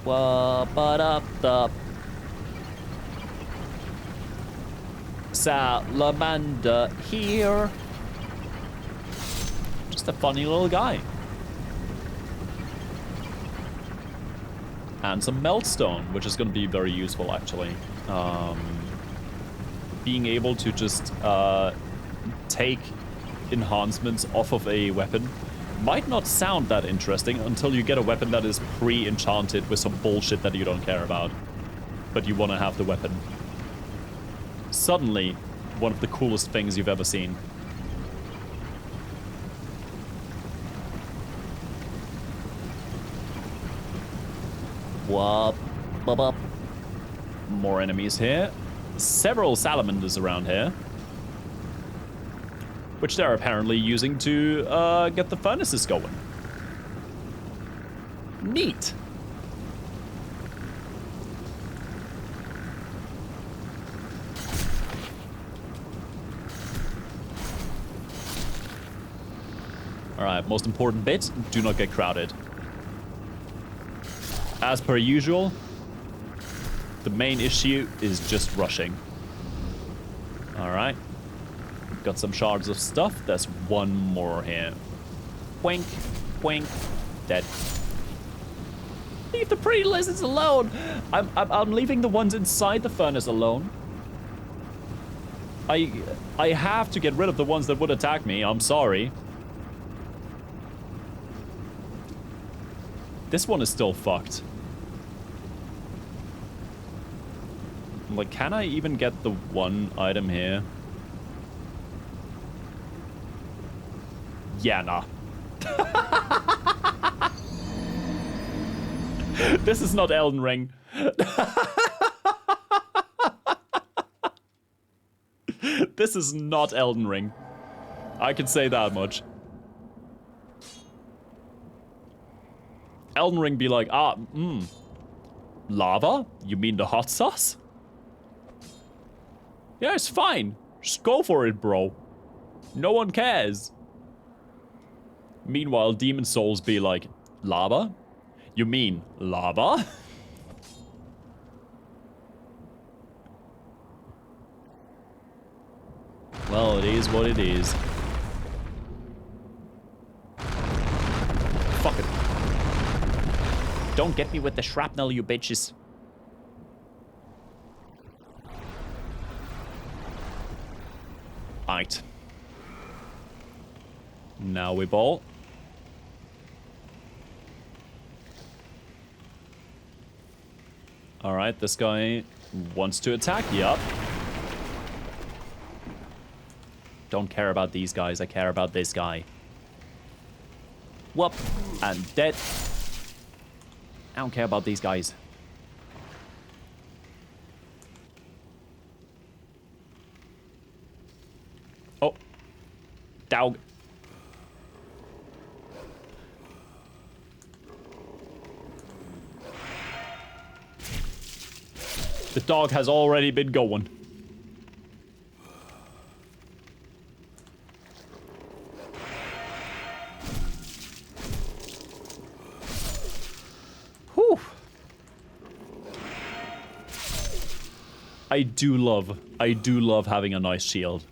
Wha-ba-da-da. Salamander here. Just a funny little guy. And some meltstone, which is going to be very useful, actually. Being able to just take enhancements off of a weapon might not sound that interesting until you get a weapon that is pre-enchanted with some bullshit that you don't care about. But you want to have the weapon. Suddenly, one of the coolest things you've ever seen. Whoop. Bup, bup. More enemies here. Several salamanders around here. Which they're apparently using to get the furnaces going. Neat. Alright, most important bit, do not get crowded. As per usual, the main issue is just rushing. Alright. Got some shards of stuff. There's one more here. Wink, wink, dead. Leave the pretty lizards alone! I'm leaving the ones inside the furnace alone. I have to get rid of the ones that would attack me, I'm sorry. This one is still fucked. Like, can I even get the one item here? Yeah, nah. This is not Elden Ring. This is not Elden Ring. I can say that much. Elden Ring be like, lava? You mean the hot sauce? Yeah, it's fine. Just go for it, bro. No one cares. Meanwhile, Demon Souls be like, lava? You mean lava? Well, it is what it is. Fuck it. Don't get me with the shrapnel, you bitches. Right. Now we ball. Alright, this guy wants to attack. Yup. Don't care about these guys, I care about this guy. Whoop. And dead. I don't care about these guys. Oh. Dog. The dog has already been going. Whew. I do love having a nice shield.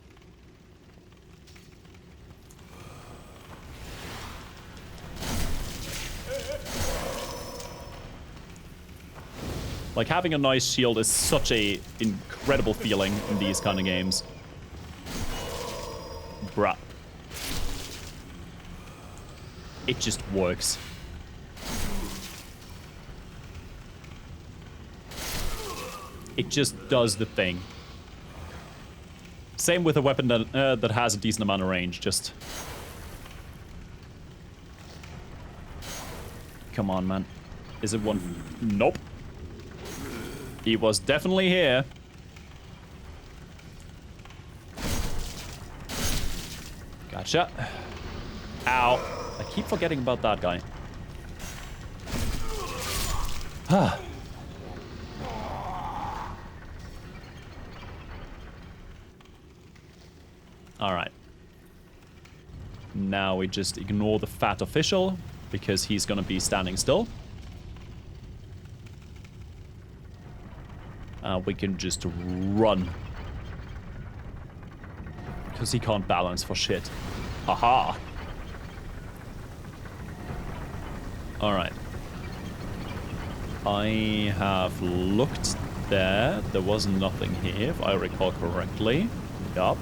Like, having a nice shield is such a incredible feeling in these kind of games. Bruh. It just works. It just does the thing. Same with a weapon that, that has a decent amount of range, just... Come on, man. Is it one? Nope. He was definitely here. Gotcha. Ow. I keep forgetting about that guy. Ah. Alright. Now we just ignore the fat official, because he's gonna be standing still. We can just run. Because he can't balance for shit. Aha! Alright. I have looked there. There was nothing here, if I recall correctly. Yup.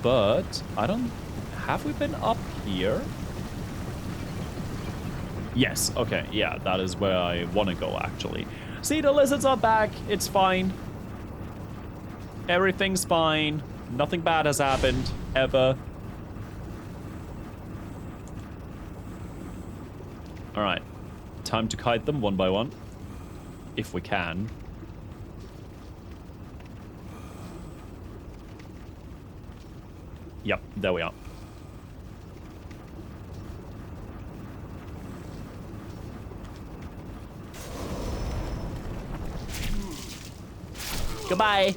But, I don't... Have we been up here? Yes, okay, yeah, that is where I want to go, actually. See, the lizards are back. It's fine. Everything's fine. Nothing bad has happened, ever. Alright. Time to kite them one by one. If we can. Yep, there we are. Goodbye.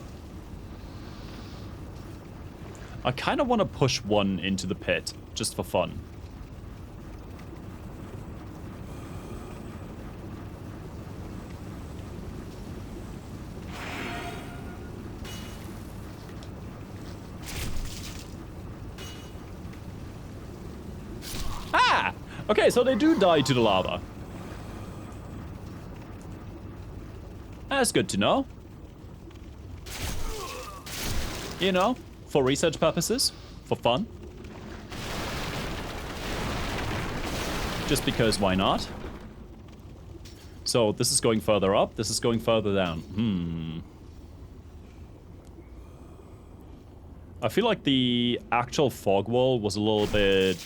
I kind of want to push one into the pit, just for fun. Ah! Okay, so they do die to the lava. That's good to know. You know, for research purposes, for fun. Just because why not? So this is going further up, this is going further down. I feel like the actual fog wall was a little bit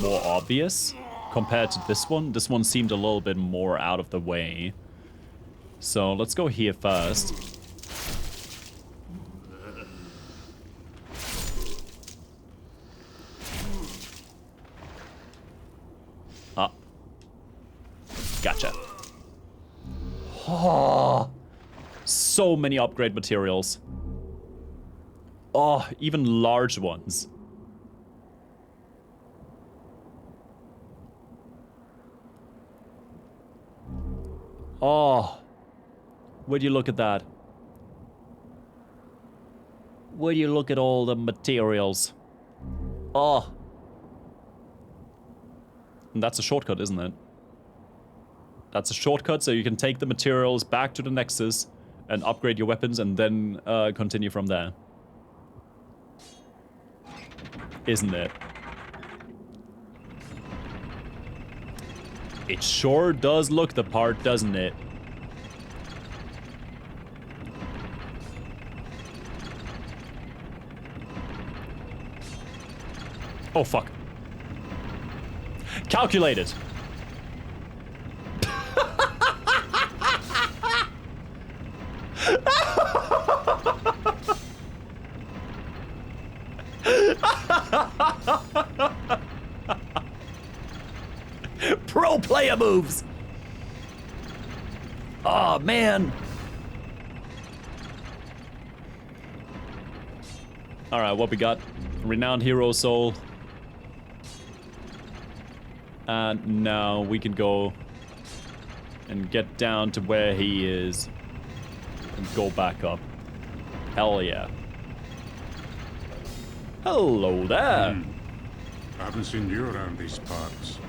more obvious compared to this one. This one seemed a little bit more out of the way. So let's go here first. Ah. Gotcha. Oh, so many upgrade materials. Oh, even large ones. Oh, would you look at that? Would you look at all the materials? Oh. And that's a shortcut, isn't it? That's a shortcut, so you can take the materials back to the Nexus and upgrade your weapons and then continue from there. Isn't it? It sure does look the part, doesn't it? Oh, fuck. Calculated. Pro player moves. Oh, man. All right, what we got? Renowned hero soul. And now we can go and get down to where he is and go back up. Hell yeah. Hello there. I haven't seen you around these parts.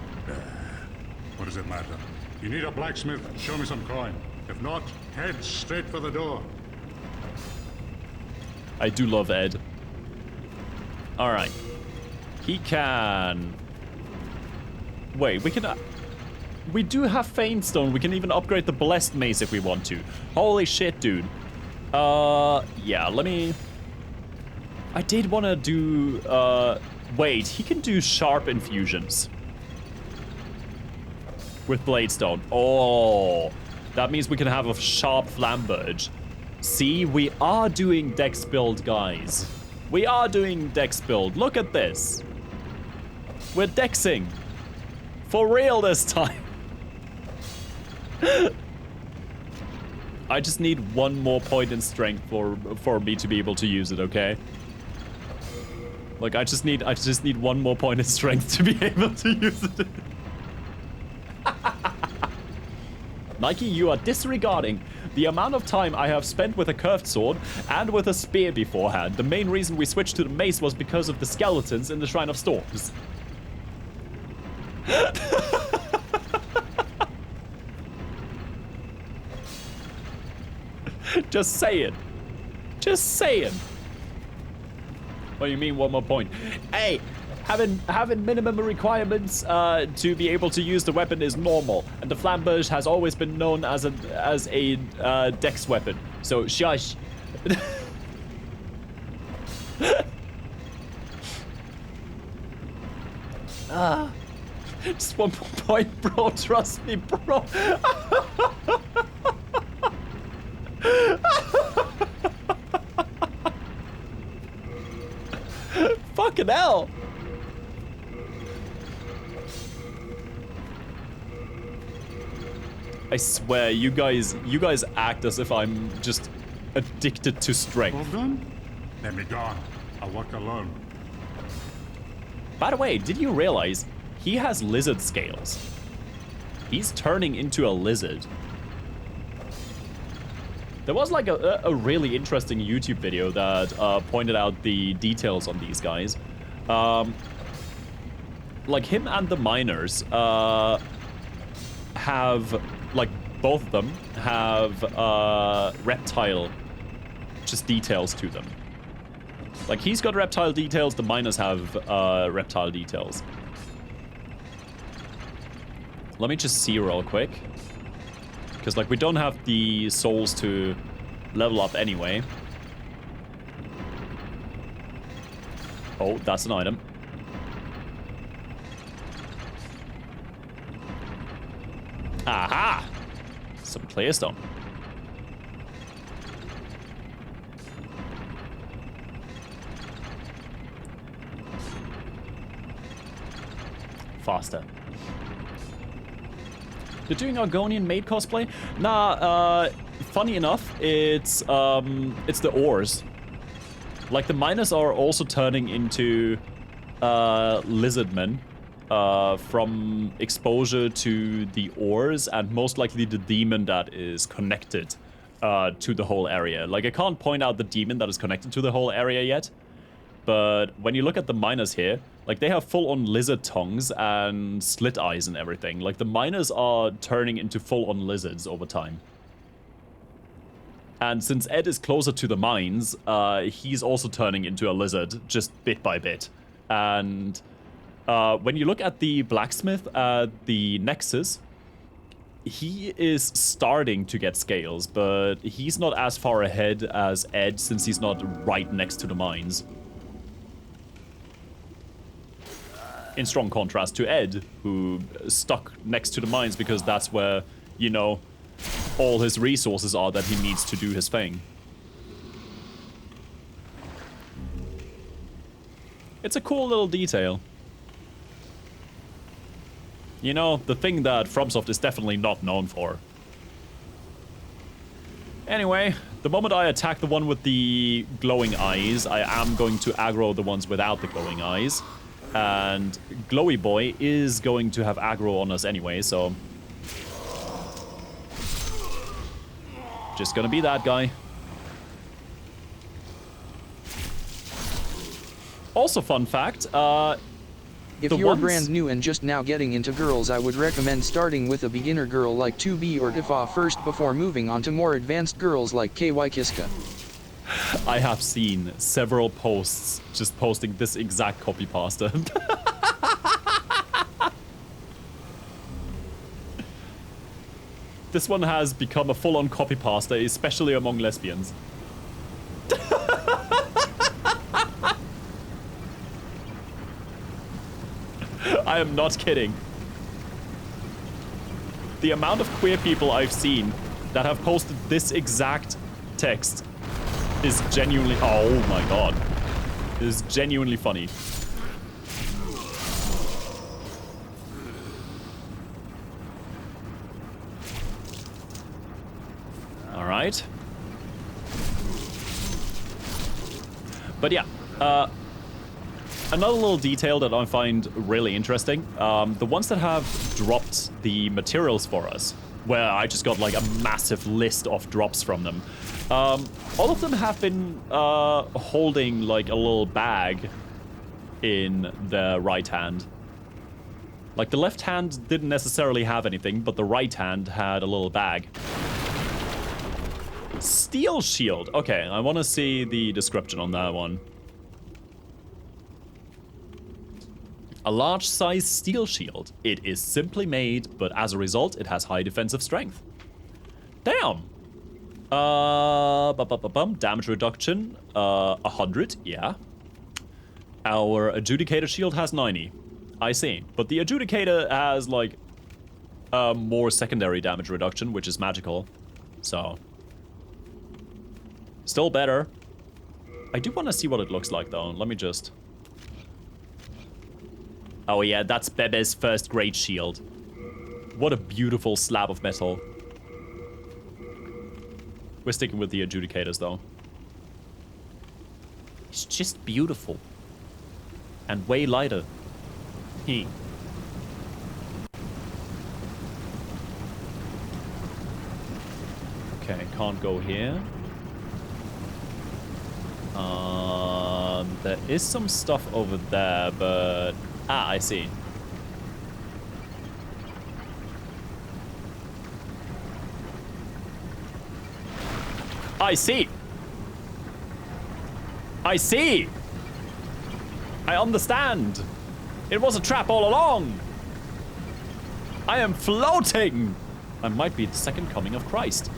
What does it matter? You need a blacksmith? Show me some coin. If not, head straight for the door. I do love Ed. Alright. He can... Wait, we can... we do have Faintstone. We can even upgrade the Blessed Mace if we want to. Holy shit, dude. Yeah, let me... I did want to do... wait, he can do Sharp Infusions. With Bladestone. Oh, that means we can have a Sharp Flamberge. See, we are doing Dex build, guys. We are doing Dex build. Look at this. We're Dexing. For real this time. I just need one more point in strength for me to be able to use it, okay? Like, I just need one more point in strength to be able to use it. Nike, you are disregarding the amount of time I have spent with a curved sword and with a spear beforehand. The main reason we switched to the mace was because of the skeletons in the Shrine of Storms. Just saying. Just saying. What do you mean one more point? Hey, having minimum requirements to be able to use the weapon is normal, and the flamberge has always been known as a dex weapon. So shush. Just 1 point, bro. Trust me, bro. Fucking hell. I swear, you guys act as if I'm just addicted to All strength. done? Let me gone. I'll work alone. By the way, did you realize he has lizard scales? He's turning into a lizard. There was like a really interesting YouTube video that pointed out the details on these guys. Like him and the miners have, like both of them have reptile just details to them. Like he's got reptile details, the miners have reptile details. Let me just see real quick. Because, like, we don't have the souls to level up anyway. Oh, that's an item. Aha! Some clearstone. Faster. You're doing Argonian maid cosplay? Nah, funny enough, it's the ores. Like, the miners are also turning into, lizardmen, from exposure to the ores, and most likely the demon that is connected, to the whole area. Like, I can't point out the demon that is connected to the whole area yet, but when you look at the miners here, like, they have full-on lizard tongues and slit eyes and everything. Like, the miners are turning into full-on lizards over time. And since Ed is closer to the mines, he's also turning into a lizard, just bit by bit. And when you look at the blacksmith at the Nexus, he is starting to get scales, but he's not as far ahead as Ed since he's not right next to the mines. In strong contrast to Ed, who is stuck next to the mines because that's where, you know, all his resources are that he needs to do his thing. It's a cool little detail. You know, the thing that FromSoft is definitely not known for. Anyway, the moment I attack the one with the glowing eyes, I am going to aggro the ones without the glowing eyes. And Glowy Boy is going to have aggro on us anyway, so... just gonna be that guy. Also, fun fact, if you're brand new and just now getting into girls, I would recommend starting with a beginner girl like 2B or Tifa first before moving on to more advanced girls like KY Kiska. I have seen several posts just posting this exact copy pasta. This one has become a full-on copy pasta, especially among lesbians. I am not kidding. The amount of queer people I've seen that have posted this exact text is genuinely... oh my god. Is genuinely funny. Alright. But yeah, another little detail that I find really interesting, the ones that have dropped the materials for us, where I just got like a massive list of drops from them, all of them have been holding like a little bag in the right hand. Like the left hand didn't necessarily have anything, but the right hand had a little bag. Steel shield. Okay, I want to see the description on that one. A large-sized steel shield. It is simply made, but as a result, it has high defensive strength. Damn. Damage reduction, 100, yeah. Our adjudicator shield has 90. I see. But the Adjudicator has, like, more secondary damage reduction, which is magical. So. Still better. I do want to see what it looks like, though. Let me just... Oh, yeah, that's Bebe's first great shield. What a beautiful slab of metal. We're sticking with the Adjudicators, though. It's just beautiful. And way lighter. Okay, can't go here. There is some stuff over there, but... Ah, I see. I see! I see! I understand! It was a trap all along! I am floating! I might be the second coming of Christ.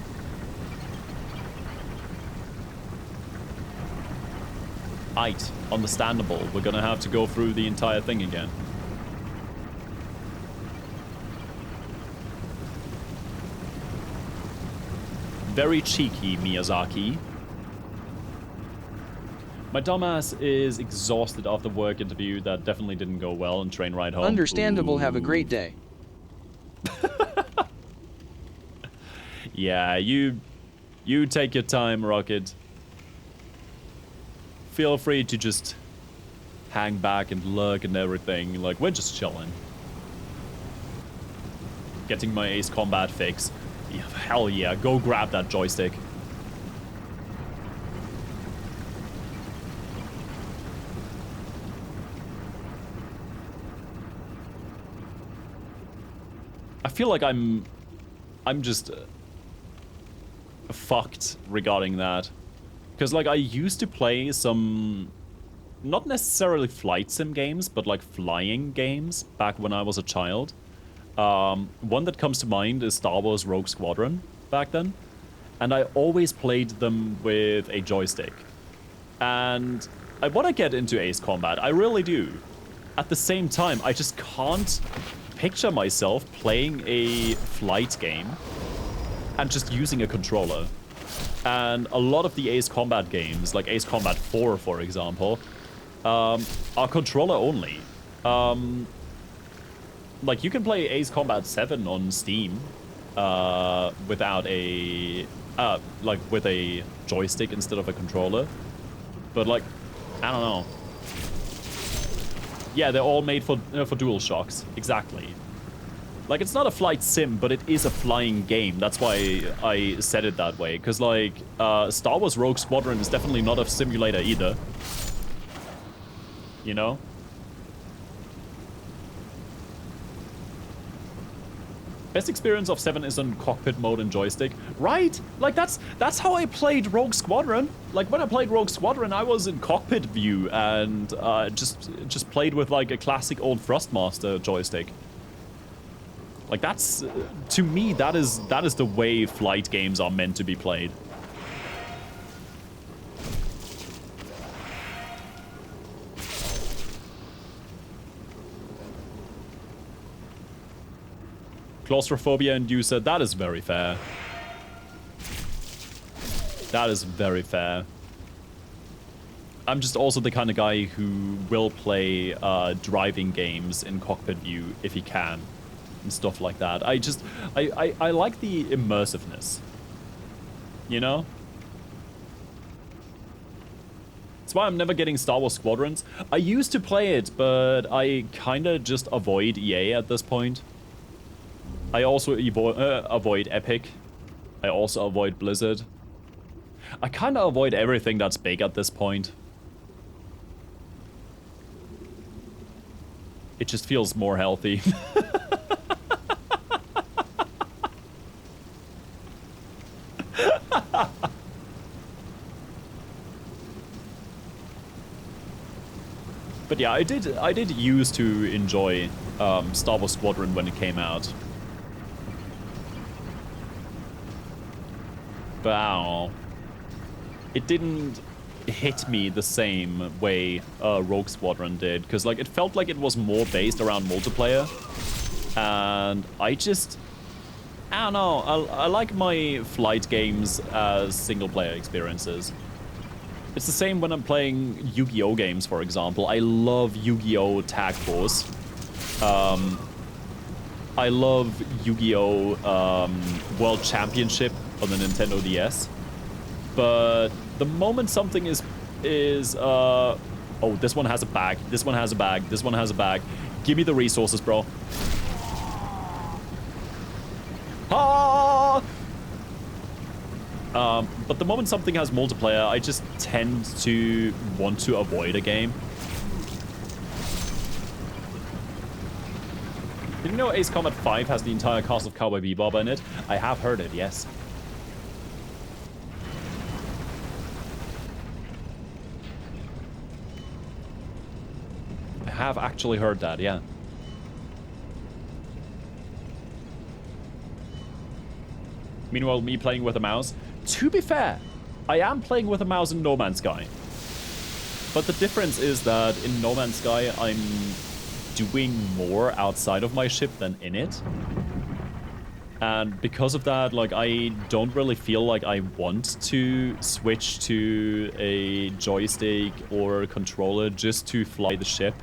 Right, understandable. We're gonna have to go through the entire thing again. Very cheeky, Miyazaki. My dumbass is exhausted after work interview that definitely didn't go well and train ride home. Understandable. Ooh. Have a great day. Yeah, you take your time, Rocket. Feel free to just hang back and lurk and everything. Like, we're just chilling. Getting my Ace Combat fix. Yeah, hell yeah, go grab that joystick. I feel like I'm just fucked regarding that. Because, like, I used to play some, not necessarily flight sim games, but, like, flying games back when I was a child. One that comes to mind is Star Wars Rogue Squadron back then. And I always played them with a joystick. And I want to get into Ace Combat, I really do. At the same time, I just can't picture myself playing a flight game and just using a controller. And a lot of the Ace Combat games, like Ace Combat 4, for example, are controller only. Like, you can play Ace Combat 7 on Steam without a... like, with a joystick instead of a controller. But, like, I don't know. Yeah, they're all made for DualShocks. Exactly. Like, it's not a flight sim, but it is a flying game. That's why I said it that way. Because, like, Star Wars Rogue Squadron is definitely not a simulator either. You know? Best experience of 7 is on cockpit mode and joystick. Right? Like, that's how I played Rogue Squadron. Like, when I played Rogue Squadron, I was in cockpit view and just played with, like, a classic old Thrustmaster joystick. Like, that's, to me, that is the way flight games are meant to be played. Claustrophobia inducer, that is very fair. That is very fair. I'm just also the kind of guy who will play driving games in cockpit view if he can. And stuff like that. I like the immersiveness. You know? That's why I'm never getting Star Wars Squadrons. I used to play it, but I kinda just avoid EA at this point. I also avoid Epic. I also avoid Blizzard. I kinda avoid everything that's big at this point. It just feels more healthy. But yeah, I did used to enjoy Star Wars Squadron when it came out. But it didn't hit me the same way Rogue Squadron did, because like it felt like it was more based around multiplayer, and I don't know. I like my flight games as single-player experiences. It's the same when I'm playing Yu-Gi-Oh games, for example. I love Yu-Gi-Oh Tag Force. I love Yu-Gi-Oh World Championship on the Nintendo DS. But the moment something is oh, this one has a bag. This one has a bag. This one has a bag. Give me the resources, bro. Ah! But the moment something has multiplayer, I just tend to want to avoid a game. Did you know Ace Combat 5 has the entire cast of Cowboy Bebop in it? I have heard it, yes. I have actually heard that, yeah. Meanwhile, me playing with a mouse. To be fair, I am playing with a mouse in No Man's Sky. But the difference is that in No Man's Sky, I'm doing more outside of my ship than in it. And because of that, like, I don't really feel like I want to switch to a joystick or a controller just to fly the ship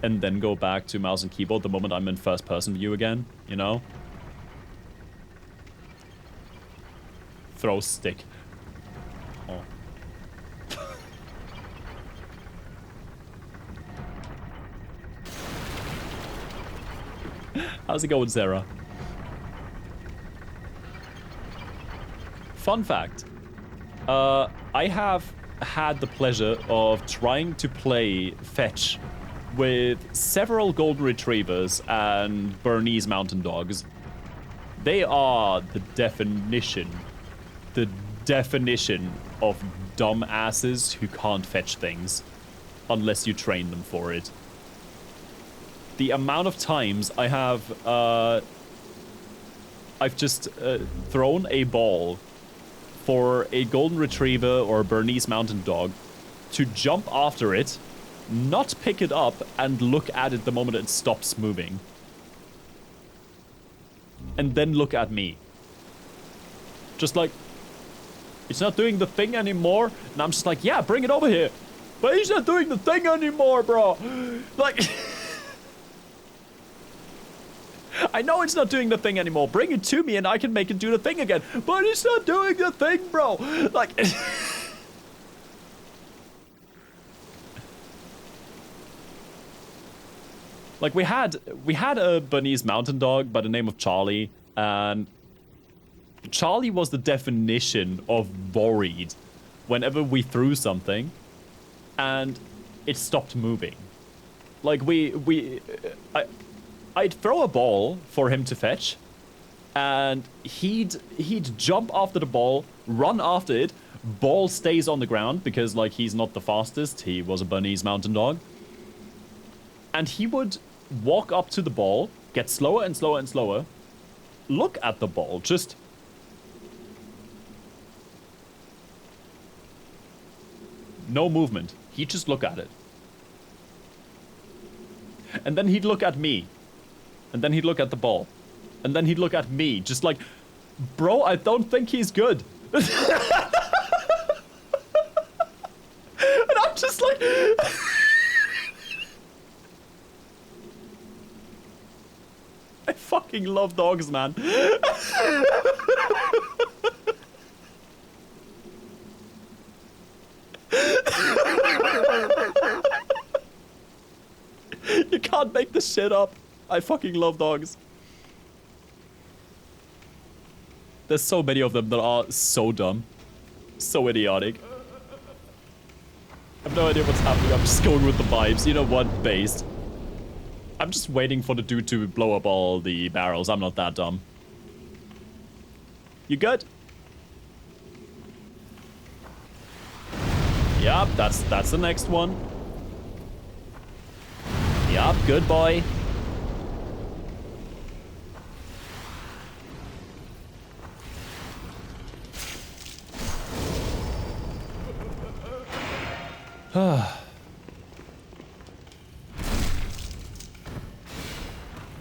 and then go back to mouse and keyboard the moment I'm in first-person view again, you know? Throw stick. Oh. How's it going, Sarah? Fun fact. I have had the pleasure of trying to play fetch with several golden retrievers and Bernese mountain dogs. They are the definition of dumb asses who can't fetch things unless you train them for it. The amount of times I have I've just thrown a ball for a golden retriever or a Bernese mountain dog to jump after it, not pick it up, and look at it the moment it stops moving. And then look at me. Just like, it's not doing the thing anymore. And I'm just like, yeah, bring it over here. But he's not doing the thing anymore, bro. Like, I know it's not doing the thing anymore. Bring it to me and I can make it do the thing again. But it's not doing the thing, bro. Like, like we had a Bernese mountain dog by the name of Charlie, and Charlie was the definition of worried whenever we threw something and it stopped moving. Like I'd throw a ball for him to fetch and he'd jump after the ball, run after it, ball stays on the ground because like he's not the fastest, he was a Bernese mountain dog. And he would walk up to the ball, get slower and slower and slower, look at the ball, just no movement. He'd just look at it. And then he'd look at me. And then he'd look at the ball. And then he'd look at me. Just like, bro, I don't think he's good. And I'm just like... I fucking love dogs, man. You can't make this shit up. I fucking love dogs. There's so many of them that are so dumb. So idiotic. I have no idea what's happening. I'm just going with the vibes. You know what? Based. I'm just waiting for the dude to blow up all the barrels. I'm not that dumb. You good? Yup, that's the next one. Yup, good boy.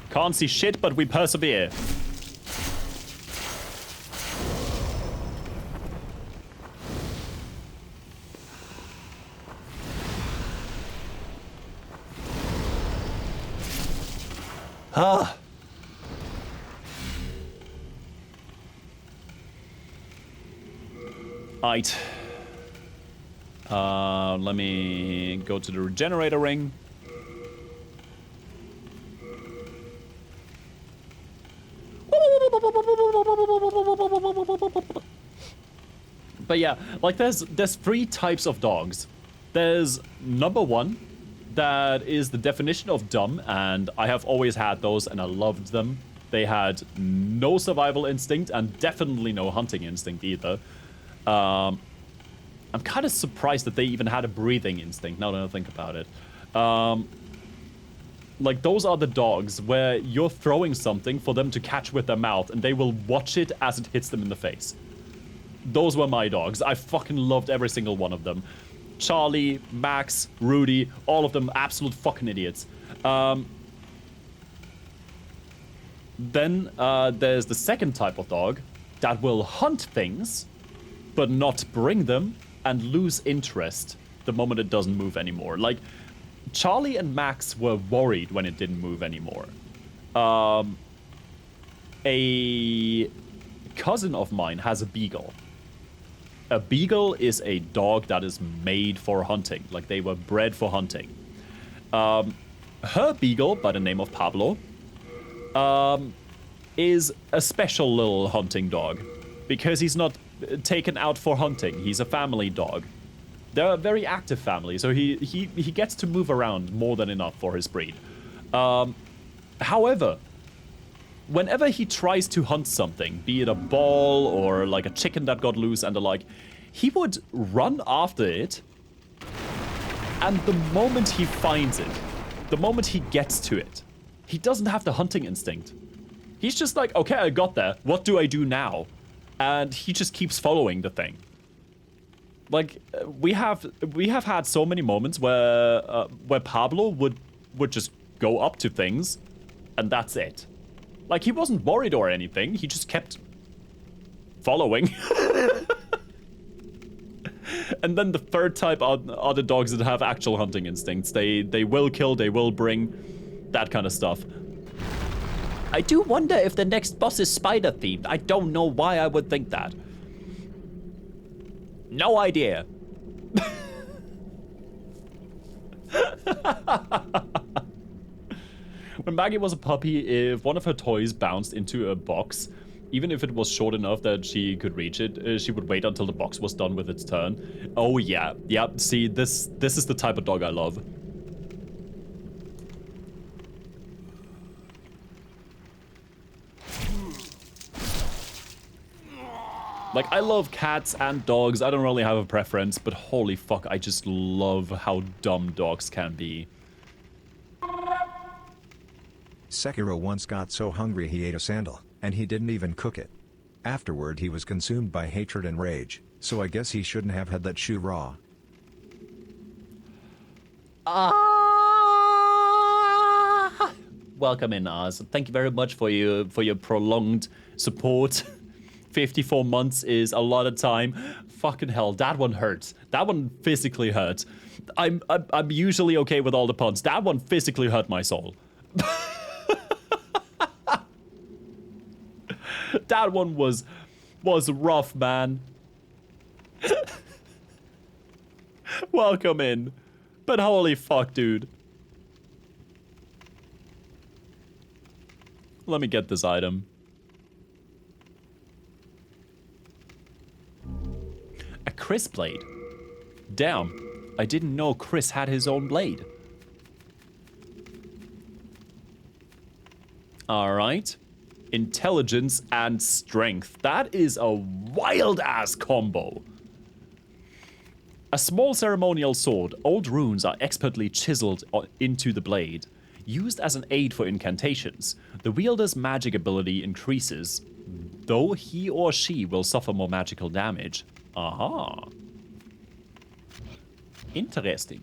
Can't see shit, but we persevere. Ah. Right. Let me go to the regenerator ring. But yeah, like there's 3 types of dogs. There's number 1, that is the definition of dumb, and I have always had those and I loved them. They had no survival instinct and definitely no hunting instinct either. I'm kind of surprised that they even had a breathing instinct, now that I think about it. Like, those are the dogs where you're throwing something for them to catch with their mouth, and they will watch it as it hits them in the face. Those were my dogs. I fucking loved every single one of them. Charlie, Max, Rudy, all of them absolute fucking idiots. Then there's the second type of dog that will hunt things, but not bring them, and lose interest the moment it doesn't move anymore. Like, Charlie and Max were worried when it didn't move anymore. A cousin of mine has a beagle. A beagle is a dog that is made for hunting. Like, they were bred for hunting. Her beagle, by the name of Pablo, is a special little hunting dog. Because he's not taken out for hunting. He's a family dog. They're a very active family, so he gets to move around more than enough for his breed. However, whenever he tries to hunt something, be it a ball or like a chicken that got loose and the like, he would run after it, and the moment he finds it, the moment he gets to it, he doesn't have the hunting instinct. He's just like, okay, I got there, what do I do now? And he just keeps following the thing. Like, we have had so many moments where Pablo would just go up to things, and that's it. Like, he wasn't worried or anything. He just kept following. And then the third type are the dogs that have actual hunting instincts. They will kill, they will bring, that kind of stuff. I do wonder if the next boss is spider-themed. I don't know why I would think that. No idea. When Maggie was a puppy, if one of her toys bounced into a box, even if it was short enough that she could reach it, she would wait until the box was done with its turn. Oh yeah, see, this is the type of dog I love. Like, I love cats and dogs. I don't really have a preference, but holy fuck, I just love how dumb dogs can be. Sekiro once got so hungry he ate a sandal, and he didn't even cook it. Afterward he was consumed by hatred and rage, so I guess he shouldn't have had that shoe raw. Welcome in, Oz. Thank you very much for your prolonged support. 54 months is a lot of time. Fucking hell, that one hurts. That one physically hurt. I'm usually okay with all the puns. That one physically hurt my soul. That one was rough, man. Welcome in. But holy fuck, dude. Let me get this item. A Chris blade. Damn, I didn't know Chris had his own blade. Alright. Intelligence and strength. That is a wild-ass combo. A small ceremonial sword. Old runes are expertly chiseled into the blade. Used as an aid for incantations, the wielder's magic ability increases, though he or she will suffer more magical damage. Aha. Interesting.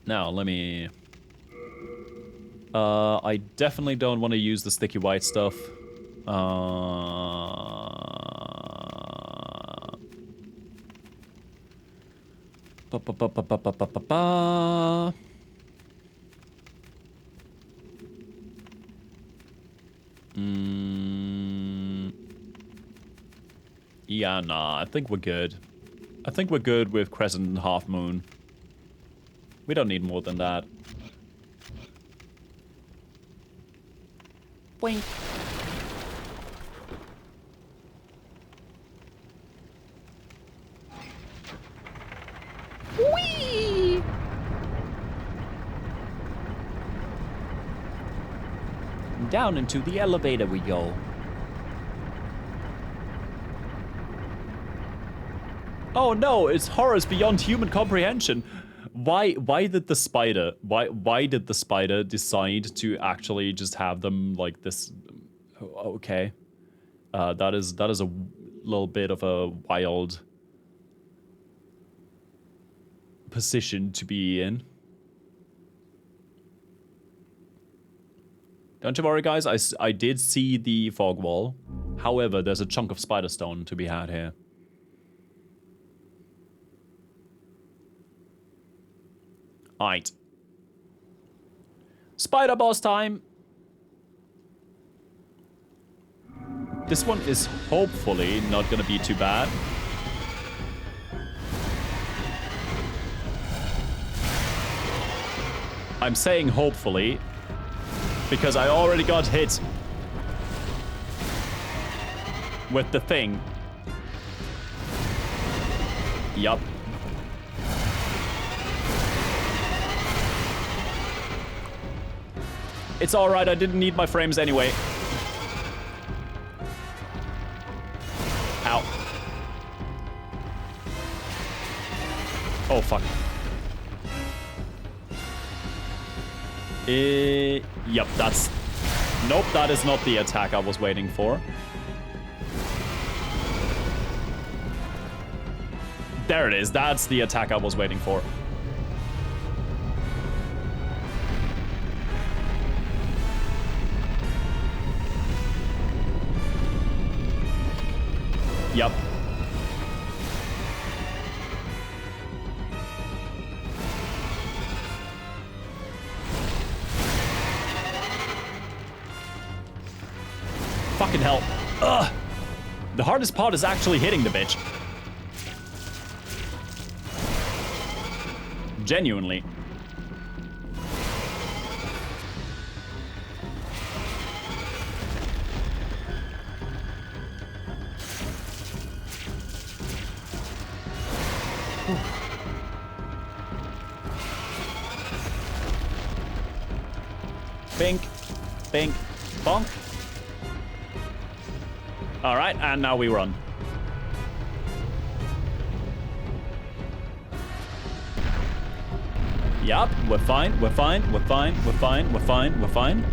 Now, let me... I definitely don't want to use the sticky white stuff. Ba ba ba ba ba ba ba ba ba. Yeah, nah, I think we're good. I think we're good with Crescent and Half Moon. We don't need more than that. Wink. Whee! Down into the elevator we go. Oh no, it's horrors beyond human comprehension. Why did the spider decide to actually just have them like this? Okay. That is a little bit of a wild position to be in. Don't you worry, guys. I did see the fog wall. However, there's a chunk of spider stone to be had here. Alright. Spider boss time! This one is hopefully not gonna be too bad. I'm saying hopefully, because I already got hit with the thing. Yup. It's alright, I didn't need my frames anyway. Ow. Oh, fuck. Yep, that's... Nope, that is not the attack I was waiting for. There it is, that's the attack I was waiting for. Yep. Fucking hell. Ugh. The hardest part is actually hitting the bitch. Genuinely. Bink, bink, bonk. All right, and now we run. Yup, we're fine, we're fine, we're fine, we're fine, we're fine, we're fine.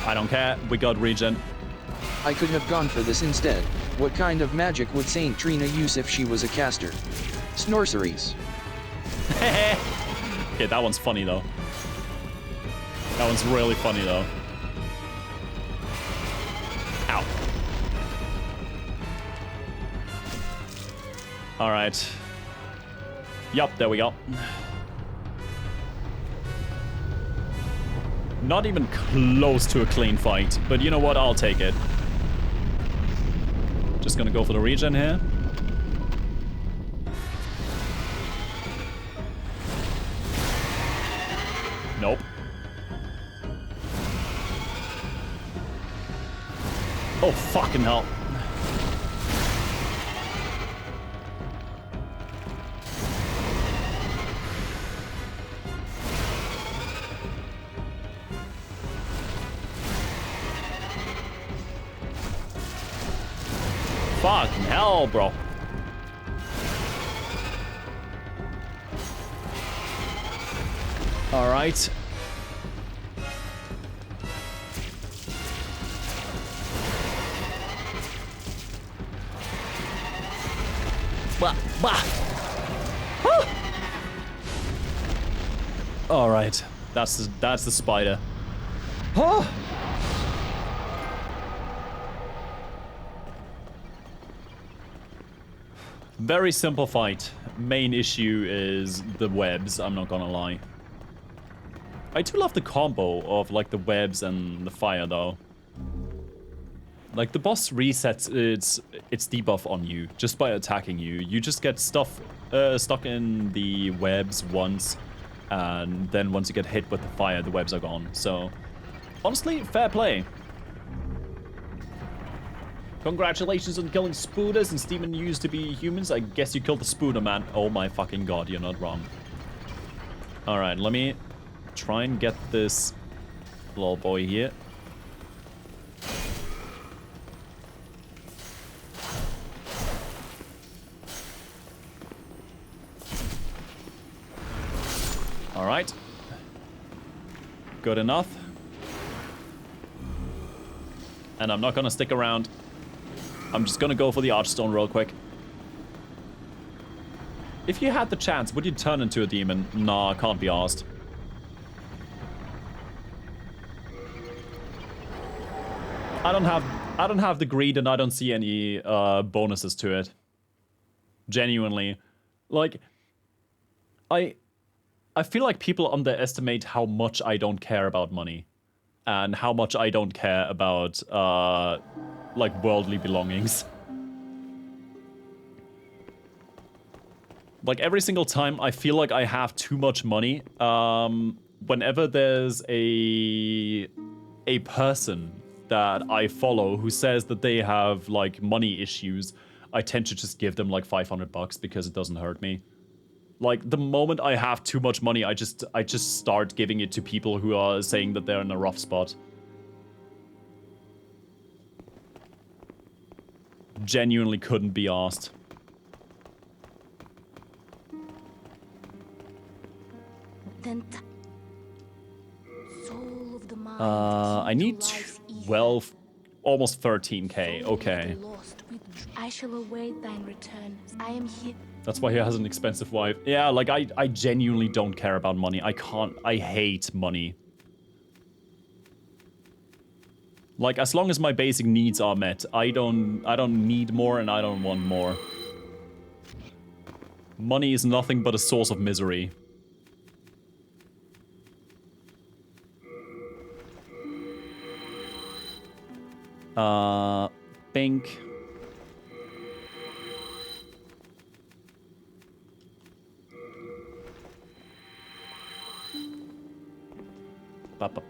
I don't care, we got regen. I could have gone for this instead. What kind of magic would Saint Trina use if she was a caster? Snorceries. Okay, that one's funny though. That one's really funny though. Ow. Alright. Yup, there we go. Not even close to a clean fight, but you know what? I'll take it. Just gonna go for the regen here. Nope. Oh, fucking hell. Fucking hell, bro. All right. Bah, bah. All right. That's the spider. Oh! Very simple fight. Main issue is the webs, I'm not gonna lie. I do love the combo of like the webs and the fire though. Like the boss resets its debuff on you just by attacking you. You just get stuck in the webs once, and then once you get hit with the fire, the webs are gone. So honestly, fair play. Congratulations on killing spooders and Steven used to be humans. I guess you killed the spooder man. Oh my fucking god, you're not wrong. Alright, let me try and get this little boy here. Alright. Good enough. And I'm not gonna stick around. I'm just gonna go for the Archstone real quick. If you had the chance, would you turn into a demon? Nah, can't be asked. I don't have the greed, and I don't see any bonuses to it. Genuinely. Like, I feel like people underestimate how much I don't care about money. And how much I don't care about like worldly belongings. Like every single time I feel like I have too much money, whenever there's a person that I follow who says that they have like money issues, I tend to just give them like $500 because it doesn't hurt me. Like the moment I have too much money, I just start giving it to people who are saying that they're in a rough spot. Genuinely couldn't be asked. I need 12, almost 13k. Okay. I shall await thine return. I am here. That's why he has an expensive wife. Yeah, like I genuinely don't care about money. I hate money. Like as long as my basic needs are met, I don't need more and I don't want more. Money is nothing but a source of misery. Bink.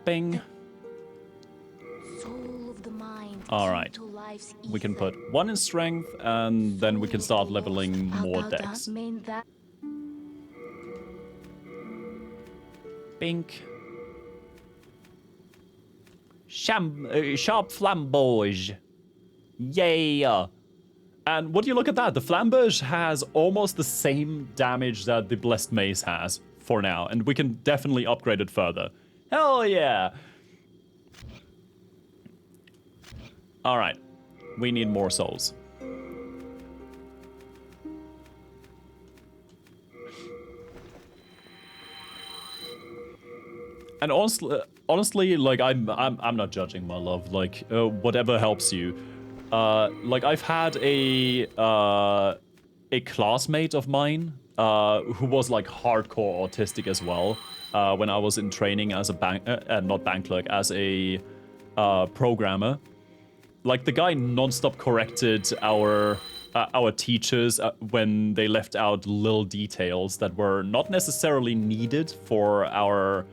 Bing. Alright. We can put 1 in strength, and then we can start leveling more decks. Bink. Sharp flamboge. Yeah. And would you look at that? The flamboge has almost the same damage that the blessed mace has for now, and we can definitely upgrade it further. Hell yeah! Alright. We need more souls. And honestly, like I'm not judging, my love. Like whatever helps you. Like I've had a classmate of mine who was like hardcore autistic as well. When I was in training as a not bank clerk, as a programmer. Like the guy non-stop corrected our teachers when they left out little details that were not necessarily needed for our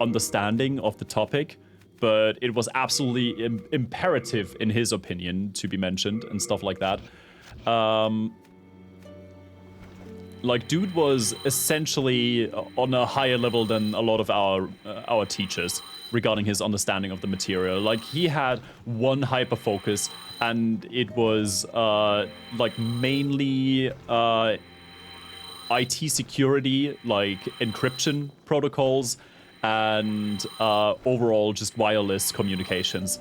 understanding of the topic, but it was absolutely imperative in his opinion to be mentioned and stuff like that. Like, dude was essentially on a higher level than a lot of our teachers regarding his understanding of the material. Like, he had one hyper focus, and it was like mainly IT security, like encryption protocols, and overall just wireless communications.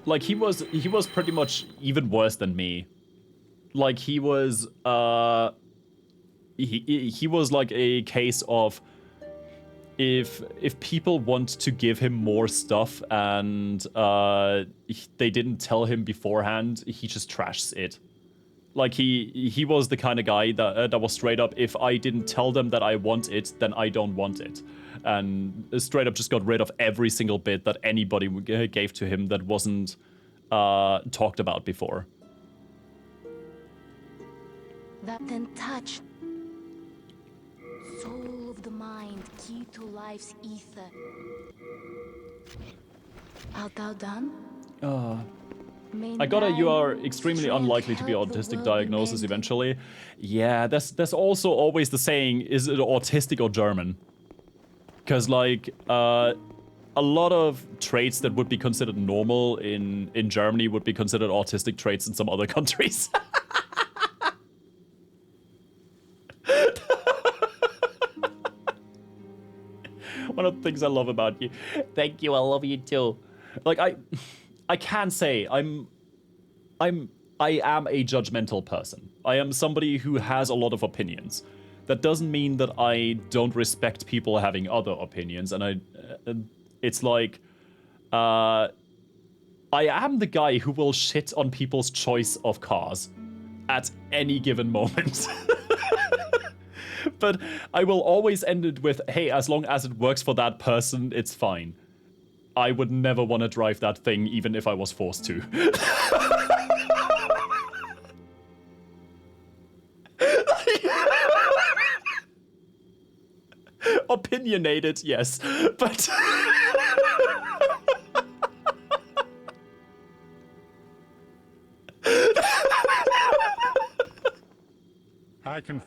Like he was pretty much even worse than me. Like he was he was like a case of if people want to give him more stuff and they didn't tell him beforehand, he just trashes it. Like he was the kind of guy that was straight up, if I didn't tell them that I want it, then I don't want it. And straight up just got rid of every single bit that anybody gave to him that wasn't talked about before. That then touch. Soul of the mind, key to life's ether. Art thou done? I got it, you are extremely unlikely to be autistic diagnosis eventually. Yeah, that's also always the saying, is it autistic or German? Because, like, a lot of traits that would be considered normal in Germany would be considered autistic traits in some other countries. One of the things I love about you. Thank you, I love you too. Like, I can say I am a judgmental person. I am somebody who has a lot of opinions. That doesn't mean that I don't respect people having other opinions, and it's like, I am the guy who will shit on people's choice of cars at any given moment. But I will always end it with, hey, as long as it works for that person, it's fine. I would never want to drive that thing, even if I was forced to. Opinionated, yes, but... I can...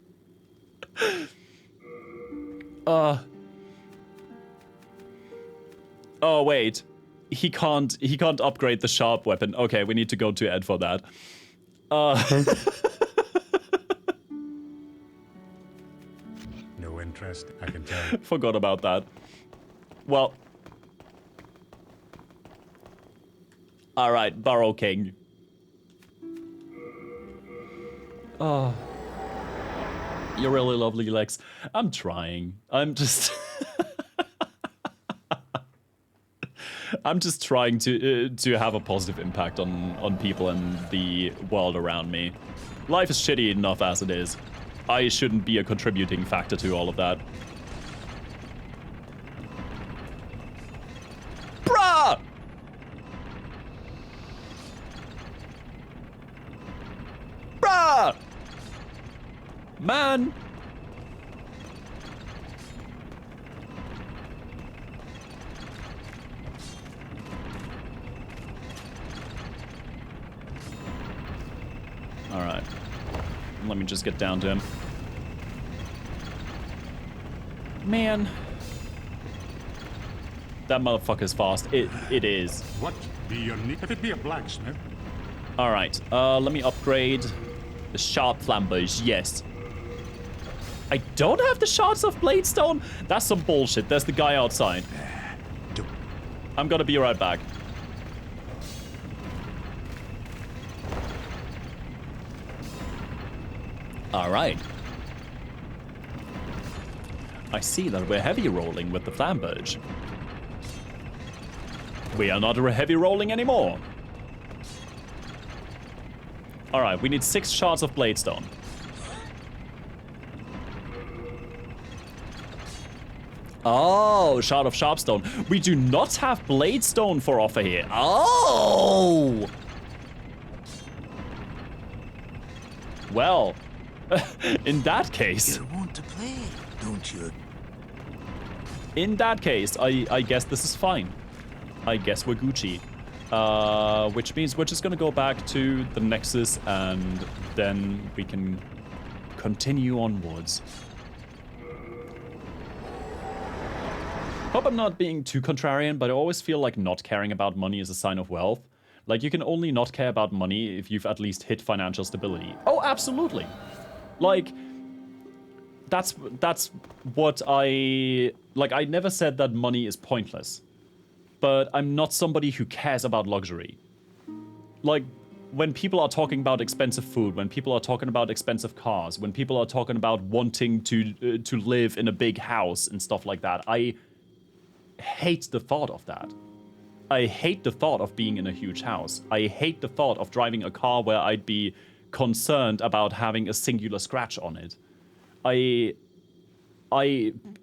Oh, wait. He can't upgrade the sharp weapon. Okay, we need to go to Ed for that. No interest, I can tell. Forgot about that. Well. Alright, Burrow King. Oh. You're really lovely, Lex. I'm trying. I'm just... I'm just trying to have a positive impact on people and the world around me. Life is shitty enough as it is. I shouldn't be a contributing factor to all of that. Bruh! Bruh! Man! Alright. Let me just get down to him. Man. That motherfucker's fast. It is. What be your need? If it be a blacksmith, Alright, let me upgrade the sharp flambers, yes. I don't have the shards of bladestone? That's some bullshit. There's the guy outside. I'm gonna be right back. Alright. I see that we're heavy rolling with the flamberge. We are not heavy rolling anymore. Alright, we need 6 shards of bladestone. Oh, shard of sharpstone. We do not have bladestone for offer here. Oh! Well, in that case... You want to play, don't you? In that case, I guess this is fine. I guess we're Gucci. Which means we're just gonna go back to the Nexus and then we can continue onwards. Hope I'm not being too contrarian, but I always feel like not caring about money is a sign of wealth. Like, you can only not care about money if you've at least hit financial stability. Oh, absolutely. Like, that's what I like. I never said that money is pointless, but I'm not somebody who cares about luxury. Like, when people are talking about expensive food, when people are talking about expensive cars, when people are talking about wanting to live in a big house and stuff like that, I hate the thought of that. I hate the thought of being in a huge house. I hate the thought of driving a car where I'd be concerned about having a singular scratch on it. I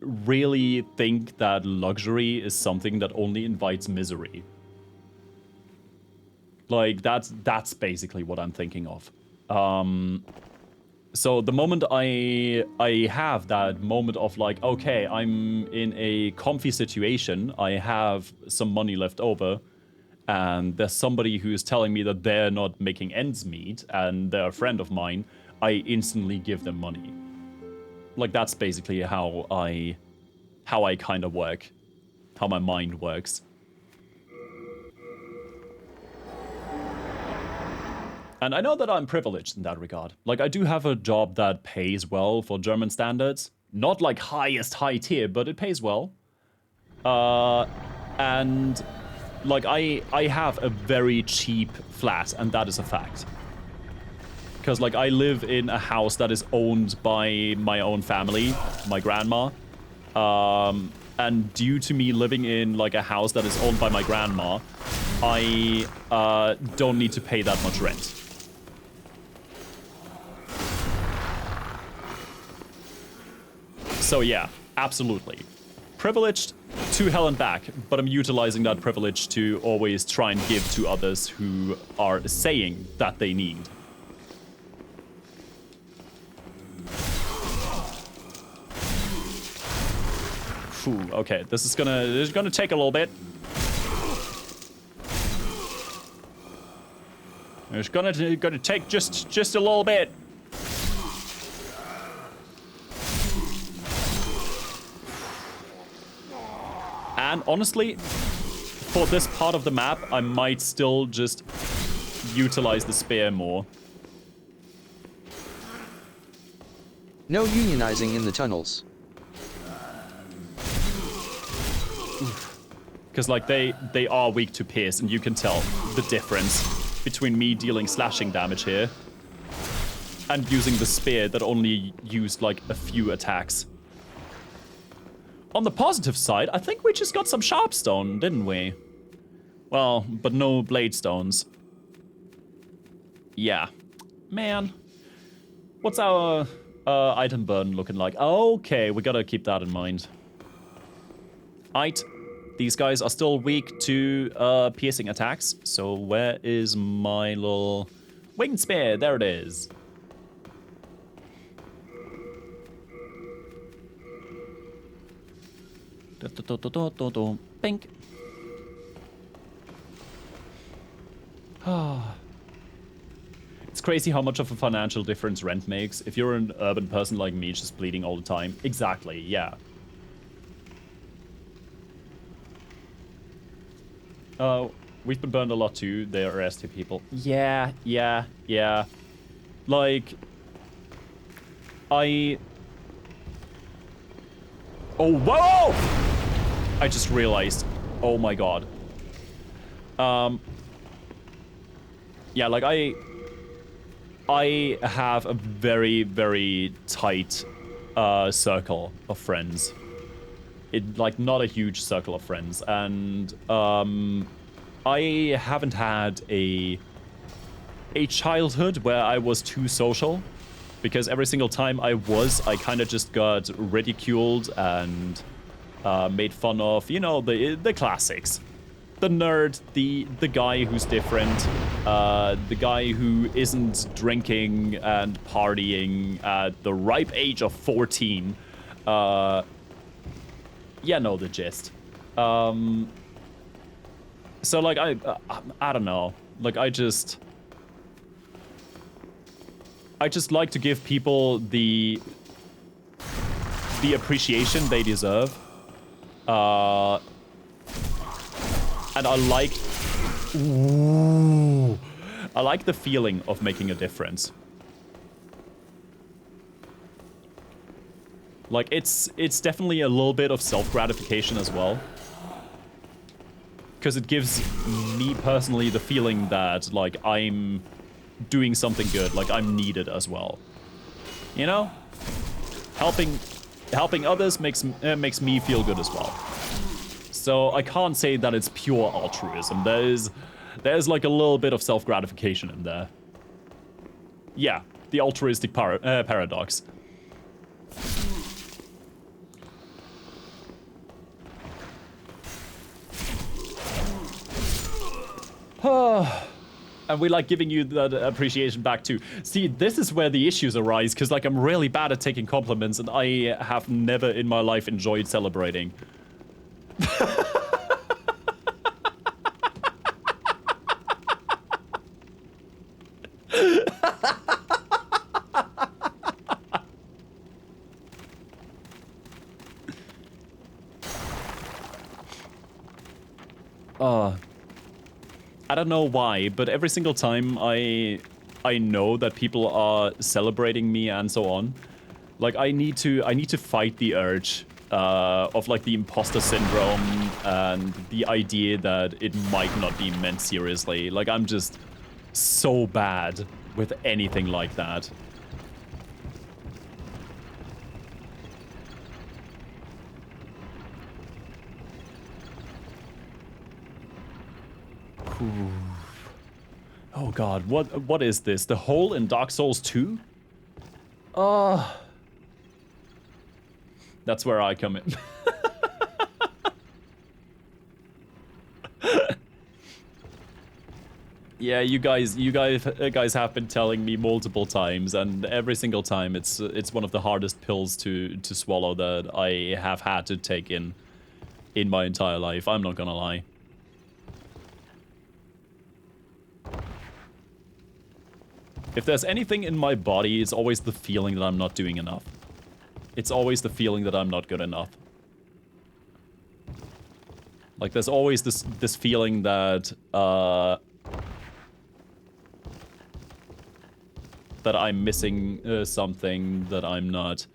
really think that luxury is something that only invites misery. Like, that's basically what I'm thinking of. So the moment I have that moment of like, okay, I'm in a comfy situation, I have some money left over, and there's somebody who's telling me that they're not making ends meet, and they're a friend of mine, I instantly give them money. Like, that's basically how I kind of work, how my mind works. And I know that I'm privileged in that regard. Like, I do have a job that pays well for German standards. Not like highest high tier, but it pays well. And like, I have a very cheap flat, and that is a fact. Because like, I live in a house that is owned by my own family, my grandma. And due to me living in like a house that is owned by my grandma, I don't need to pay that much rent. So yeah, absolutely. Privileged to hell and back, but I'm utilizing that privilege to always try and give to others who are saying that they need. Phew, okay, this is gonna take a little bit. It's gonna take just a little bit. And honestly, for this part of the map, I might still just utilize the spear more. No unionizing in the tunnels. Because like they are weak to pierce, and you can tell the difference between me dealing slashing damage here and using the spear that only used like a few attacks. On the positive side, I think we just got some sharpstone, didn't we? Well, but no blade stones. Yeah. Man. What's our item burn looking like? Okay, we gotta keep that in mind. Aight. These guys are still weak to piercing attacks. So where is my little winged spear? There it is. Bink. It's crazy how much of a financial difference rent makes. If you're an urban person like me, just bleeding all the time. Exactly, yeah. We've been burned a lot too. They are ST people. Yeah. Like, Oh, whoa! I just realized. Oh my god. Yeah, like I have a very, very tight circle of friends. Like, not a huge circle of friends, and I haven't had a childhood where I was too social, because every single time I kind of just got ridiculed and made fun of, you know, the classics. The nerd, the guy who's different, the guy who isn't drinking and partying at the ripe age of 14. Yeah, no, the gist. So, like, I don't know. Like, I just like to give people the appreciation they deserve. And I like the feeling of making a difference. Like, it's definitely a little bit of self-gratification as well. Because it gives me personally the feeling that, like, I'm doing something good. Like, I'm needed as well. You know? Helping others makes me feel good as well. So I can't say that it's pure altruism. There's like a little bit of self-gratification in there. Yeah, the altruistic paradox. And we like giving you that appreciation back too. See, this is where the issues arise, because like I'm really bad at taking compliments, and I have never in my life enjoyed celebrating. I don't know why, but every single time I know that people are celebrating me and so on, like I need to fight the urge of like the imposter syndrome and the idea that it might not be meant seriously. Like I'm just so bad with anything like that. Oh god, what is this? The hole in Dark Souls 2? That's where I come in. Yeah, you guys have been telling me multiple times, and every single time it's one of the hardest pills to swallow that I have had to take in my entire life. I'm not gonna lie. If there's anything in my body, it's always the feeling that I'm not doing enough. It's always the feeling that I'm not good enough. Like, there's always this feeling that, that I'm missing something, that I'm not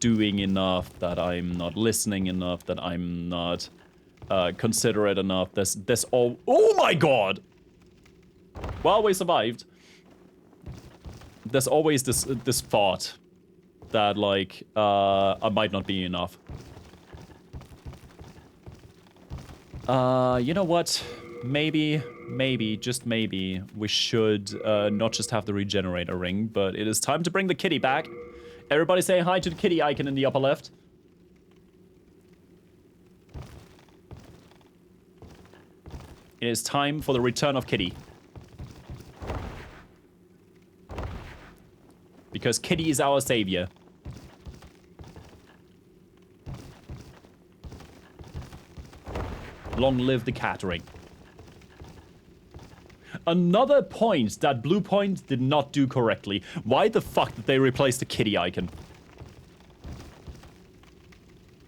doing enough, that I'm not listening enough, that I'm not considerate enough. There's all... Oh my god! Well, we survived. There's always this thought that, like, I might not be enough. You know what? Maybe, just maybe, we should not just have the regenerator ring, but it is time to bring the kitty back. Everybody say hi to the kitty icon in the upper left. It is time for the return of Kitty. Because Kitty is our savior. Long live the cat ring. Another point that Blue Point did not do correctly. Why the fuck did they replace the kitty icon?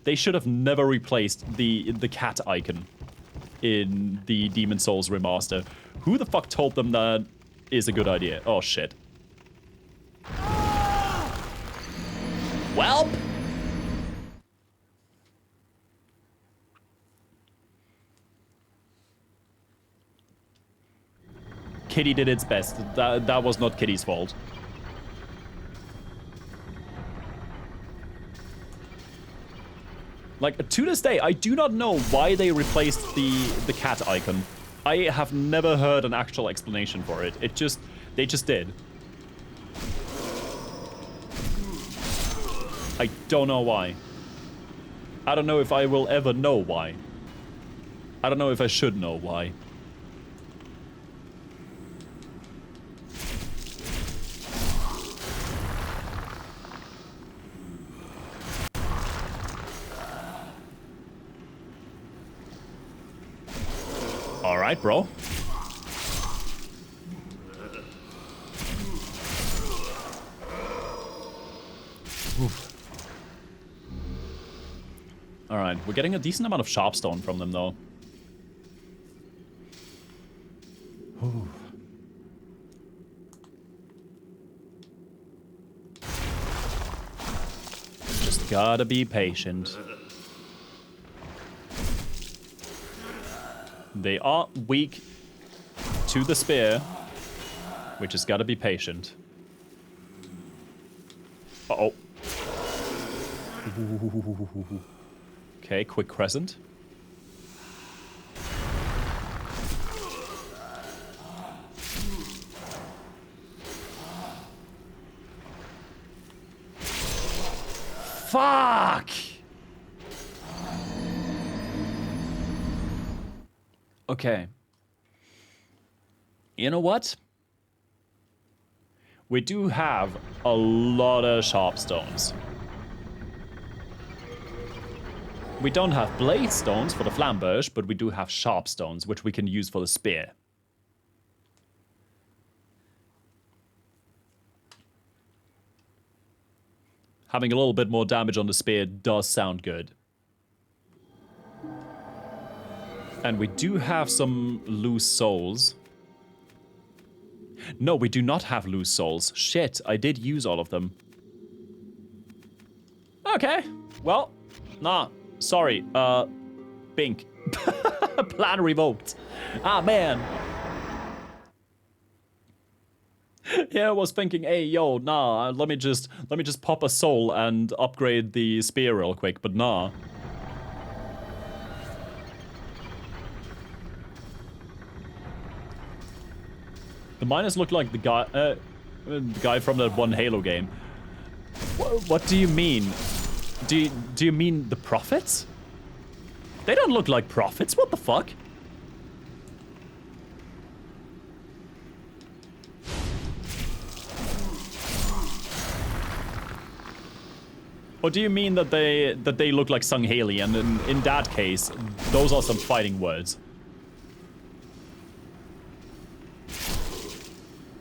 They should have never replaced the cat icon in the Demon Souls remaster. Who the fuck told them that is a good idea? Oh shit. Welp. Kitty did its best. That was not Kitty's fault. Like, to this day, I do not know why they replaced the cat icon. I have never heard an actual explanation for it. They just did. I don't know why. I don't know if I will ever know why. I don't know if I should know why. All right, bro. Oof. All right, we're getting a decent amount of sharpstone from them, though. Ooh. Just Gotta be patient. They are weak to the spear, which has gotta be patient. Uh-oh. Okay, quick crescent. Fuck! Okay. You know what? We do have a lot of sharp stones. We don't have blade stones for the flamberge, but we do have sharp stones, which we can use for the spear. Having a little bit more damage on the spear does sound good. And we do have some loose souls. No, we do not have loose souls. Shit, I did use all of them. Okay, well, nah, sorry, Bink. Plan revoked. Ah, man. Yeah, I was thinking, hey, yo, nah, let me just pop a soul and upgrade the spear real quick, but nah. The miners look like the guy from that one Halo game. What do you mean? Do you mean the prophets? They don't look like prophets. What the fuck? Or do you mean that they look like Sangheili, and in that case, those are some fighting words?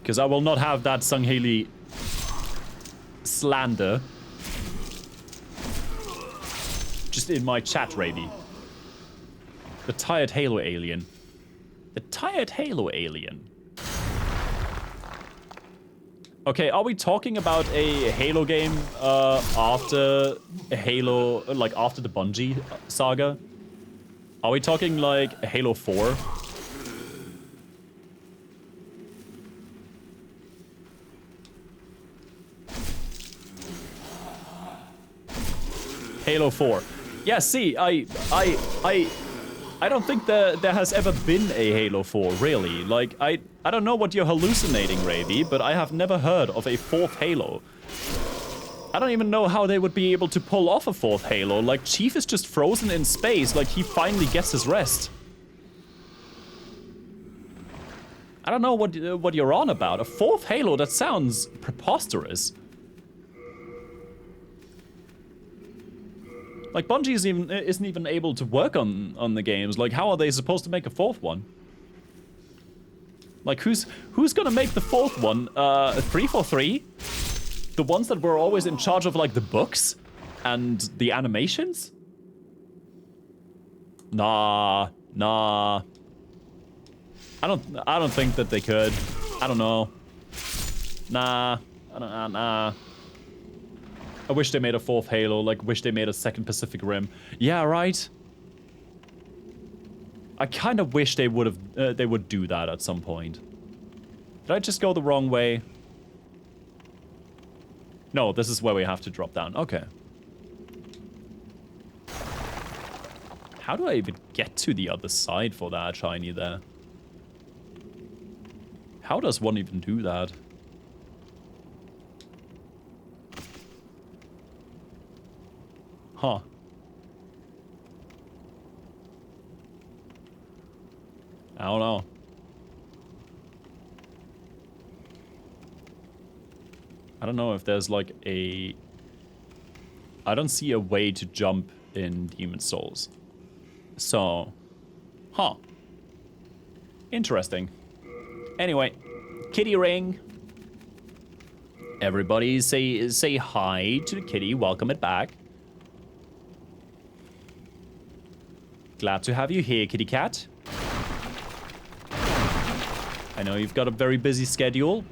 Because I will not have that Sangheili slander just in my chat, Raby. The tired Halo alien. The tired Halo alien. Okay, are we talking about a Halo game after Halo, like after the Bungie saga? Are we talking like Halo 4? Halo 4. Yeah, see, I don't think there has ever been a Halo 4, really. Like, I don't know what you're hallucinating, Ravy, but I have never heard of a fourth Halo. I don't even know how they would be able to pull off a fourth Halo. Like, Chief is just frozen in space, like he finally gets his rest. I don't know what you're on about. A fourth Halo, that sounds preposterous. Like, Bungie isn't even able to work on the games. Like, how are they supposed to make a fourth one? Like, who's gonna make the fourth one? 343? The ones that were always in charge of, like, the books and the animations? Nah. I don't think that they could. I don't know. Nah. I wish they made a fourth Halo, like, wish they made a second Pacific Rim. Yeah, right? I kind of wish they would do that at some point. Did I just go the wrong way? No, this is where we have to drop down. Okay. How do I even get to the other side for that shiny there? How does one even do that? Huh. I don't know. I don't know if there's like a... I don't see a way to jump in Demon Souls. So... Huh. Interesting. Anyway, kitty ring. Everybody say hi to the kitty. Welcome it back. Glad to have you here, kitty cat. I know you've got a very busy schedule,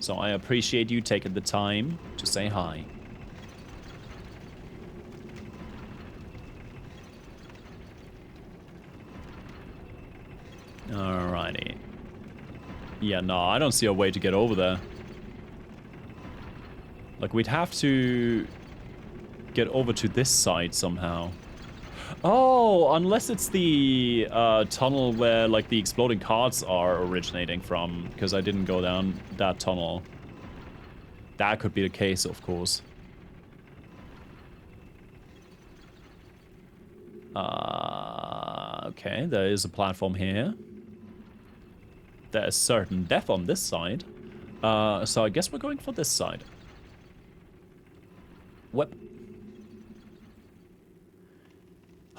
so I appreciate you taking the time to say hi. Alrighty. Yeah, no, I don't see a way to get over there. Like, we'd have to get over to this side somehow. Oh, unless it's the tunnel where, like, the exploding carts are originating from, because I didn't go down that tunnel. That could be the case, of course. Okay, there is a platform here. There is certain death on this side. So I guess we're going for this side. Whip.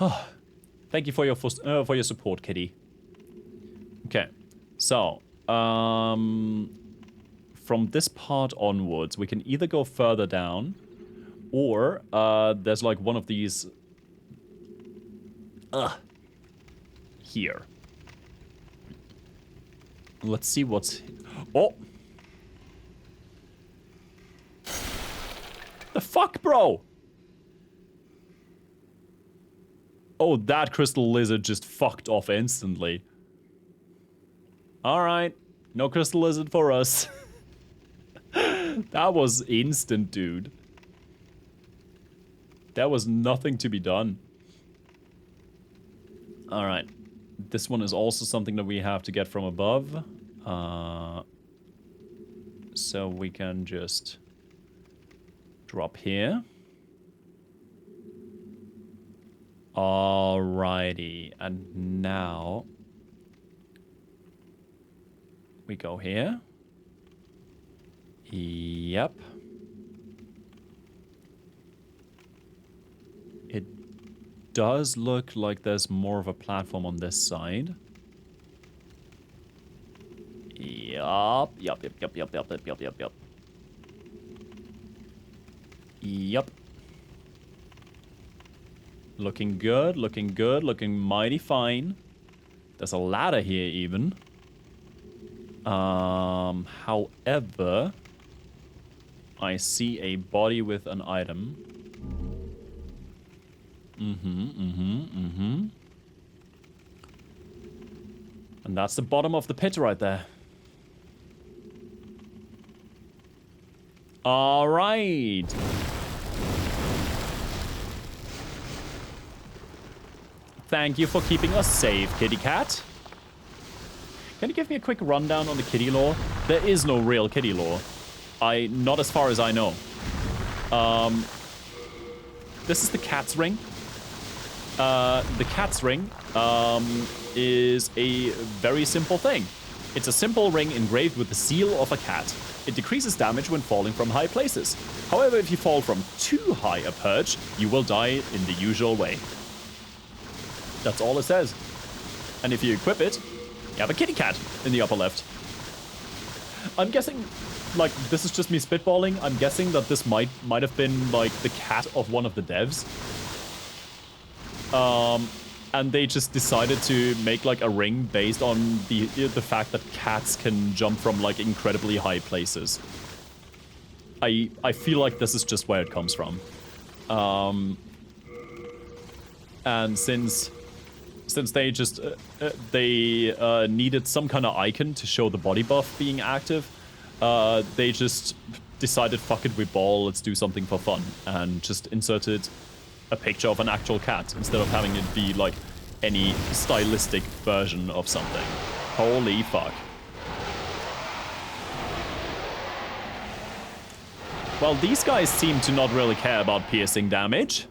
Oh, thank you for your support, kitty. Okay, so from this part onwards, we can either go further down, or there's like one of these. Here. Let's see what's. Oh. The fuck, bro? Oh, that crystal lizard just fucked off instantly. Alright. No crystal lizard for us. That was instant, dude. There was nothing to be done. Alright. This one is also something that we have to get from above. So we can just drop here. Alrighty, and now we go here. Yep. It does look like there's more of a platform on this side. Yup. Yep. Looking good, looking mighty fine. There's a ladder here even. However, I see a body with an item. And that's the bottom of the pit right there. All right. Thank you for keeping us safe, kitty cat. Can you give me a quick rundown on the kitty lore? There is no real kitty lore. Not as far as I know. This is the cat's ring. The cat's ring is a very simple thing. It's a simple ring engraved with the seal of a cat. It decreases damage when falling from high places. However, if you fall from too high a perch, you will die in the usual way. That's all it says. And if you equip it, you have a kitty cat in the upper left. I'm guessing, like, this is just me spitballing. I'm guessing that this might have been, like, the cat of one of the devs. And they just decided to make, like, a ring based on the fact that cats can jump from, like, incredibly high places. I feel like this is just where it comes from. And since they just needed some kind of icon to show the body buff being active, they just decided, fuck it, we ball, let's do something for fun, and just inserted a picture of an actual cat instead of having it be like any stylistic version of something. Holy fuck. Well, these guys seem to not really care about piercing damage.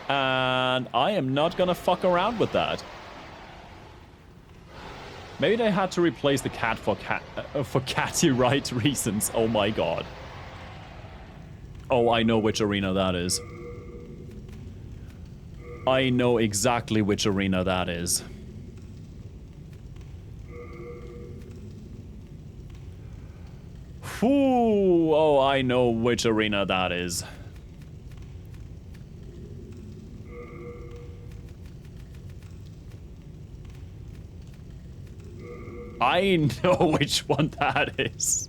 And I am not gonna fuck around with that. Maybe they had to replace the cat for catty right reasons. Oh my god. Oh, I know which arena that is. I know exactly which arena that is. Whew. Oh, I know which arena that is. I know which one that is.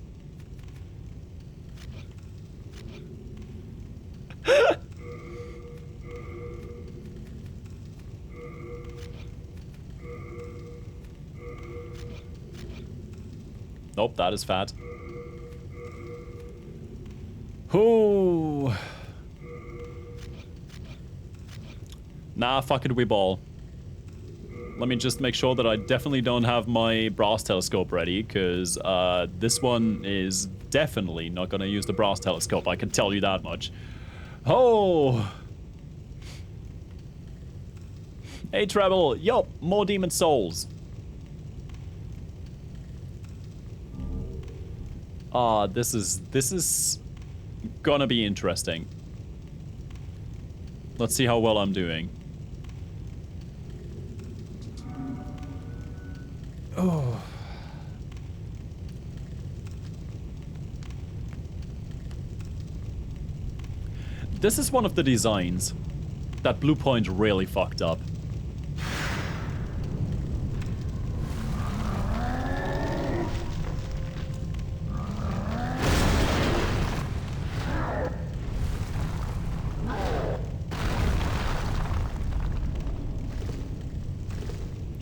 Nope, that is fat. Ooh. Nah, fuck it, we ball. Let me just make sure that I definitely don't have my brass telescope ready, because this one is definitely not gonna use the brass telescope, I can tell you that much. Oh! Hey, Treble. Yup, more demon souls. Ah, this is gonna be interesting. Let's see how well I'm doing. Oh. This is one of the designs that Bluepoint really fucked up.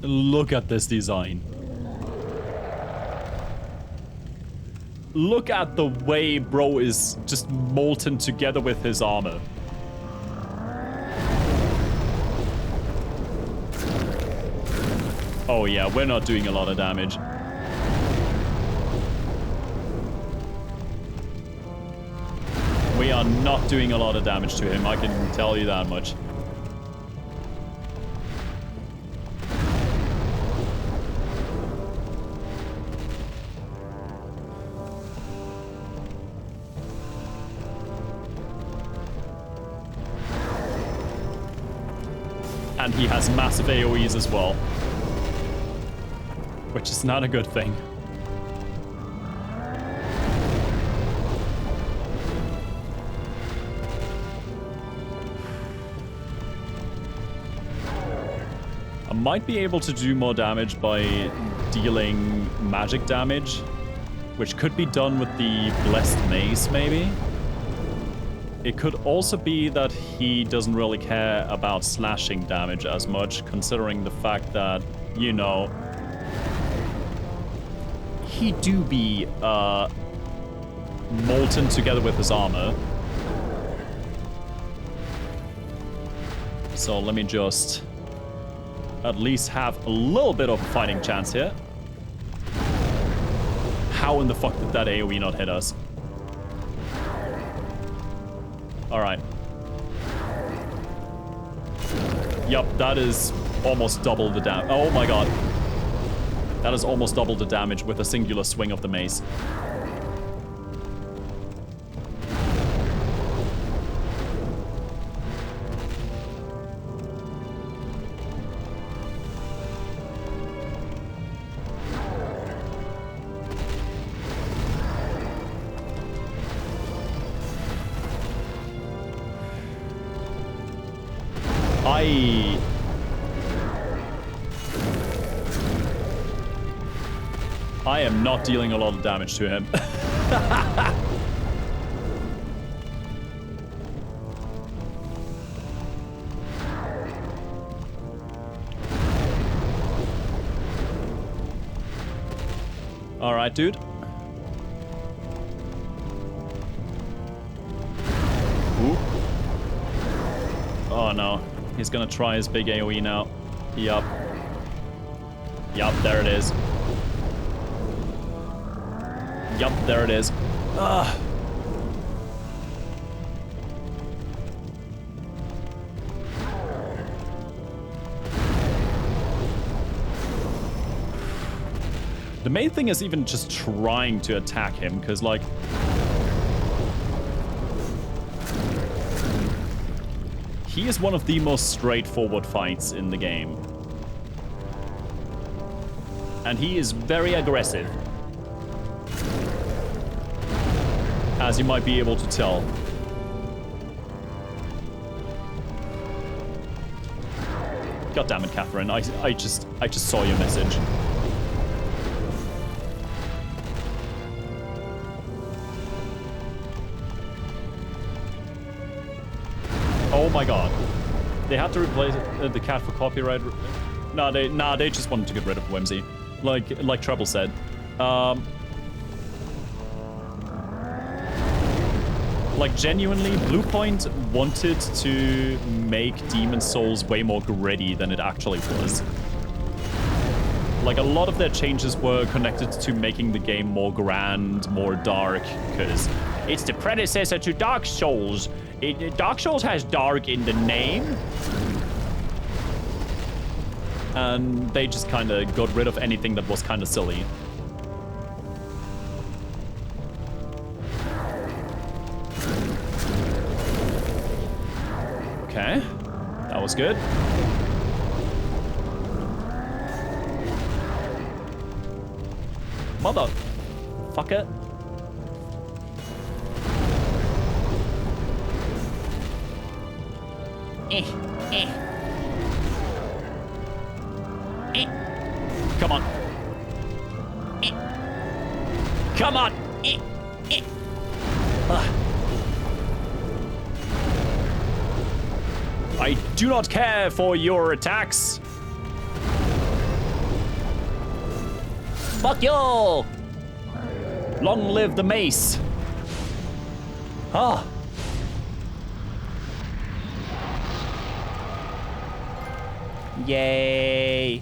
Look at this design. Look at the way bro is just molten together with his armor. Oh yeah, we're not doing a lot of damage. We are not doing a lot of damage to him, I can tell you that much. And he has massive AoEs as well. Which is not a good thing. I might be able to do more damage by dealing magic damage, which could be done with the Blessed Mace, maybe? It could also be that he doesn't really care about slashing damage as much, considering the fact that, you know, he do be molten together with his armor. So let me just at least have a little bit of a fighting chance here. How in the fuck did that AoE not hit us? Alright. Yup, that is almost double the damage. Oh my god. That is almost double the damage with a singular swing of the mace. I am not dealing a lot of damage to him. Alright, dude. Ooh. Oh no. He's gonna try his big AoE now. Yup. Yup, there it is. Yup, there it is. Ugh. The main thing is even just trying to attack him, because, like... he is one of the most straightforward fights in the game. And he is very aggressive. As you might be able to tell. God damn it, Catherine. I just saw your message. Oh my god. They had to replace the cat for copyright. Nah, they just wanted to get rid of Whimsy. Like Treble said. Like, genuinely, Bluepoint wanted to make Demon's Souls way more gritty than it actually was. Like, a lot of their changes were connected to making the game more grand, more dark, because it's the predecessor to Dark Souls. Dark Souls has dark in the name. And they just kind of got rid of anything that was kind of silly. Okay, that was good. Motherfucker. Come on. Come on. I do not care for your attacks. Fuck you! Long live the mace. Ah. Yay.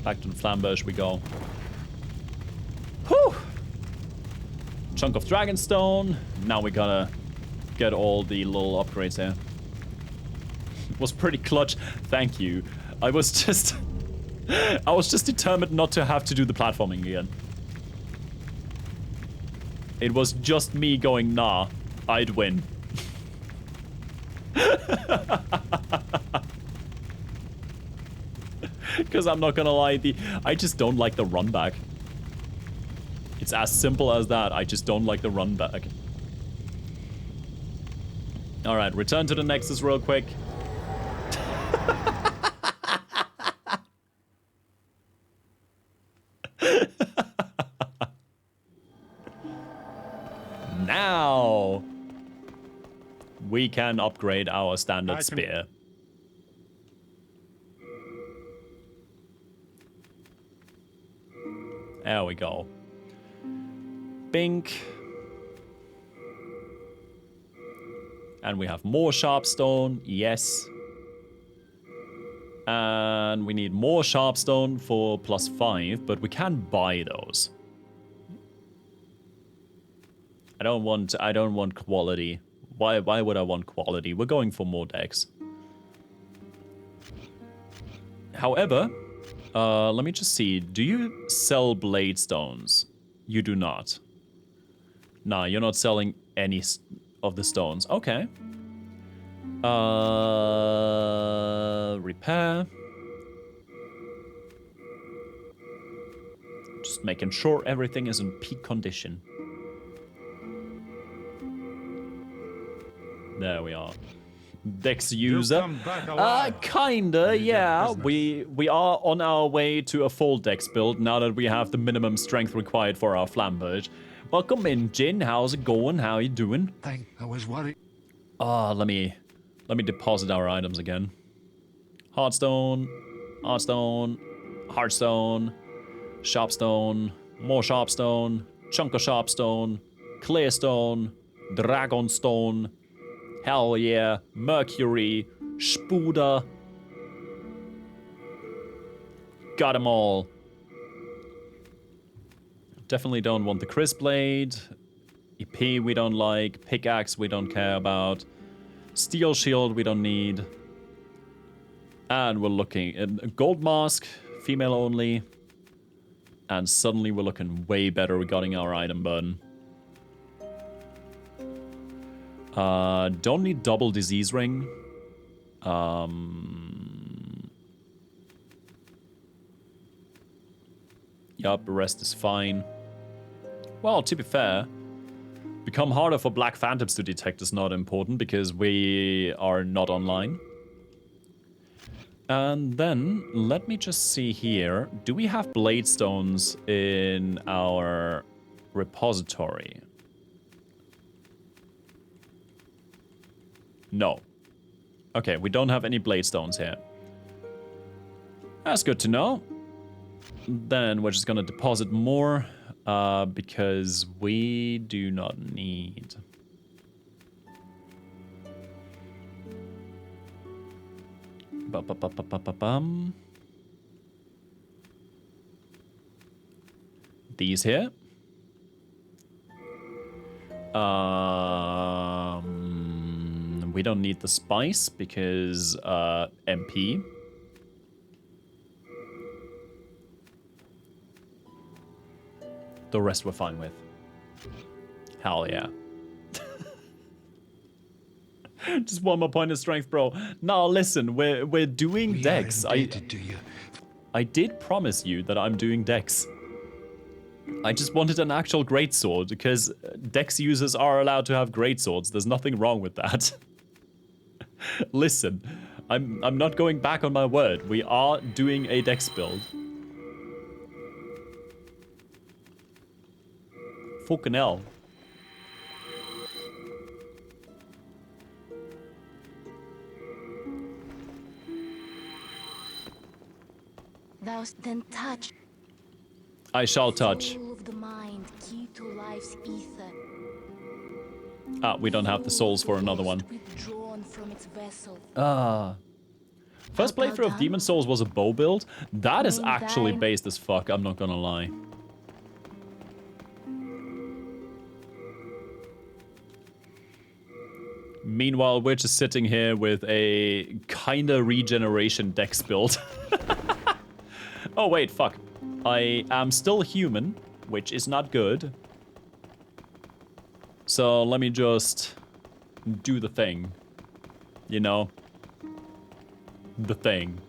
Back to the flamberge we go. Whew! Chunk of Dragonstone. Now we gotta get all the little upgrades there. It was pretty clutch. Thank you. I was just determined not to have to do the platforming again. It was just me going, nah, I'd win. Because I'm not gonna lie, I just don't like the run back. It's as simple as that. I just don't like the run back. Alright, return to the Nexus real quick. Now we can upgrade our standard spear. There we go. Bink. And we have more sharpstone, yes. And we need more sharpstone for +5, but we can buy those. I don't want quality. Why would I want quality? We're going for more decks. However, let me just see. Do you sell blade stones? You do not. Nah, you're not selling any of the stones. Okay. Repair. Just making sure everything is in peak condition. There we are. Dex user. Kinda, yeah. We are on our way to a full Dex build now that we have the minimum strength required for our flamberge. Welcome in, Jin. How's it going? How you doing? I was worried. Let me deposit our items again. Heartstone, Heartstone, Heartstone, Sharpstone, more Sharpstone, chunk of Sharpstone, Clearstone, Dragonstone. Hell yeah, Mercury, Spuda. Got them all. Definitely don't want the Crisp Blade. EP we don't like. Pickaxe we don't care about. Steel Shield we don't need. And we're looking at Gold Mask, female only. And suddenly we're looking way better regarding our item burn. Don't need double disease ring. Yup, the rest is fine. Well, to be fair, become harder for Black Phantoms to detect is not important because we are not online. And then, let me just see here. Do we have blade stones in our repository? No. Okay, we don't have any blade stones here. That's good to know. Then we're just gonna deposit more because we do not need. Ba-ba-ba-ba-ba-bum. These here. We don't need the spice because MP. The rest we're fine with. Hell yeah. Just one more point of strength, bro. Now listen, we're doing Dex. I did promise you that I'm doing Dex. I just wanted an actual greatsword because Dex users are allowed to have greatswords. There's nothing wrong with that. Listen, I'm not going back on my word. We are doing a Dex build. Fucking hell. Thou then touch. I shall touch. Soul of the mind, key to life's ether. Ah, we don't have the souls for another one. Withdrawn from its vessel. Ah. First playthrough of Demon Souls was a bow build. That is actually Meantime- based as fuck, I'm not gonna lie. Meanwhile, we're just sitting here with a kinda regeneration Dex build. Oh wait, fuck. I am still human, which is not good. So let me just do the thing. You know? The thing.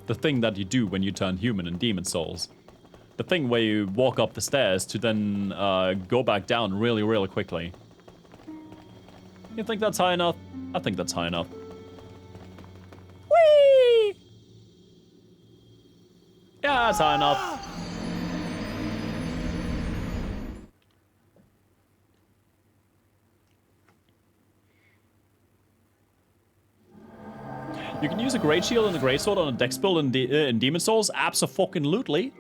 The thing that you do when you turn human in Demon Souls. The thing where you walk up the stairs to then go back down really, really quickly. You think that's high enough? I think that's high enough. Whee! Yeah, that's high enough. You can use a Great Shield and a Great Sword on a Dex build in Demon Souls? Abso-fucking-lutely.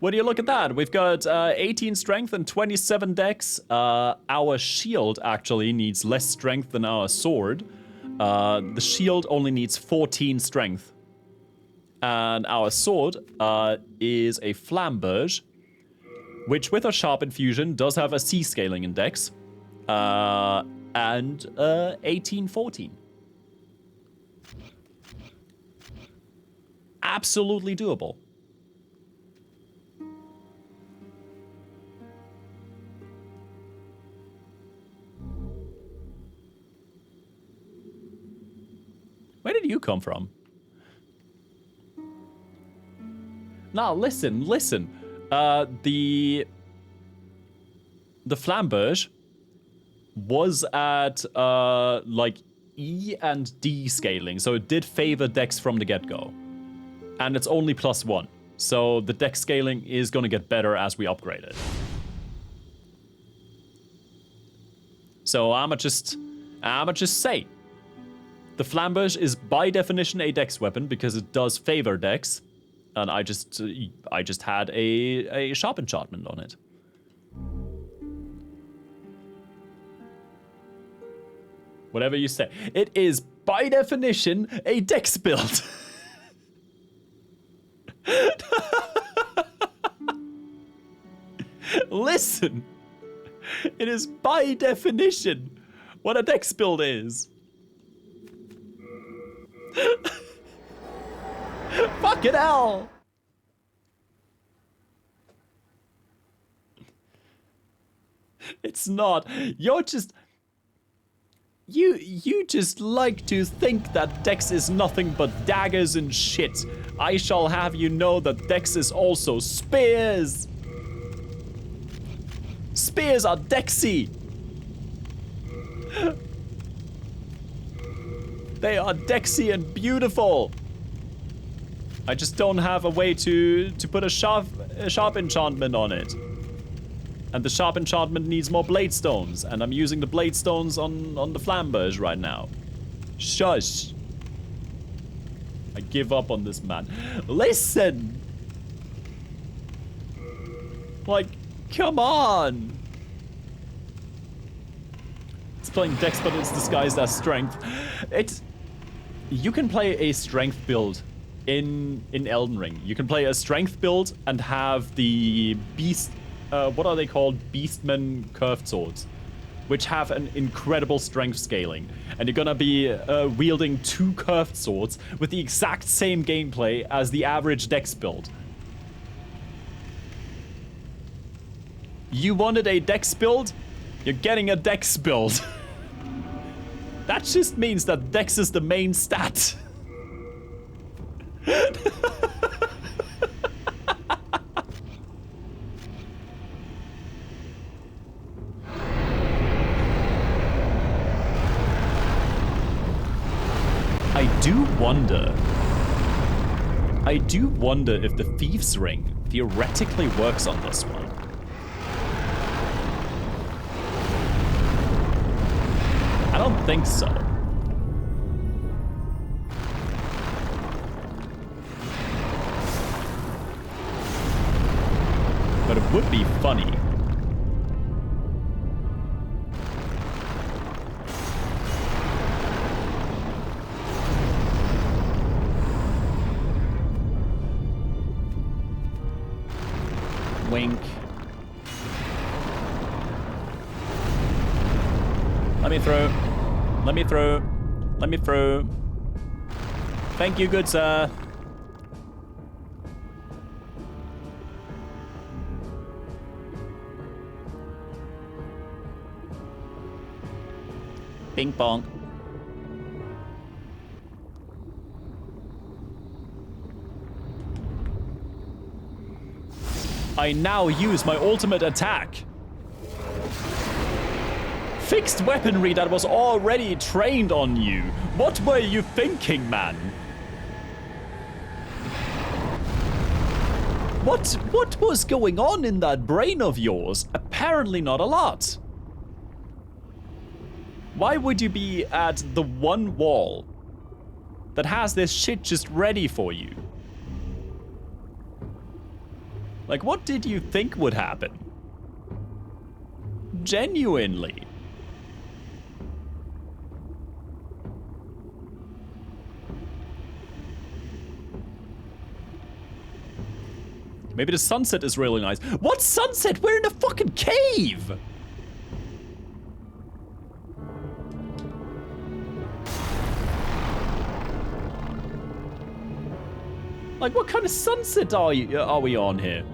What do you look at that? We've got 18 strength and 27 dex. Our shield actually needs less strength than our sword. The shield only needs 14 strength. And our sword is a flamberge, which with a sharp infusion does have a C scaling in dex. And 18-14. Absolutely doable. Where did you come from? Now, listen. The flamberge was at, like, E and D scaling, so it did favor dex from the get-go. And it's only +1, so the dex scaling is gonna get better as we upgrade it. So I'ma just say, the flamberge is by definition a dex weapon because it does favor dex, and I just had a sharp enchantment on it. Whatever you say, it is by definition a dex build. Listen, it is by definition what a dex build is. Fucking hell! It's not. You're just... You just like to think that dex is nothing but daggers and shit. I shall have you know that dex is also spears. Spears are dexy. They are dexy and beautiful. I just don't have a way to put a sharp enchantment on it. And the sharp enchantment needs more blade stones, and I'm using the blade stones on the flamberge right now. Shush. I give up on this man. Listen! Like, come on! It's playing Dex, but it's disguised as strength. You can play a strength build in Elden Ring. You can play a strength build and have the beast... what are they called? Beastmen curved swords. Which have an incredible strength scaling. And you're gonna be wielding 2 curved swords with the exact same gameplay as the average Dex build. You wanted a Dex build? You're getting a Dex build. That just means that Dex is the main stat. I do wonder if the Thief's Ring theoretically works on this one. I don't think so. But it would be funny. Wink. Let me through. Let me through. Let me through. Thank you, good sir. Bing bong. I now use my ultimate attack. Fixed weaponry that was already trained on you. What were you thinking, man? What was going on in that brain of yours? Apparently not a lot. Why would you be at the one wall that has this shit just ready for you? Like, what did you think would happen? Genuinely. Maybe the sunset is really nice. What sunset? We're in a fucking cave! Like, what kind of sunset are we on here?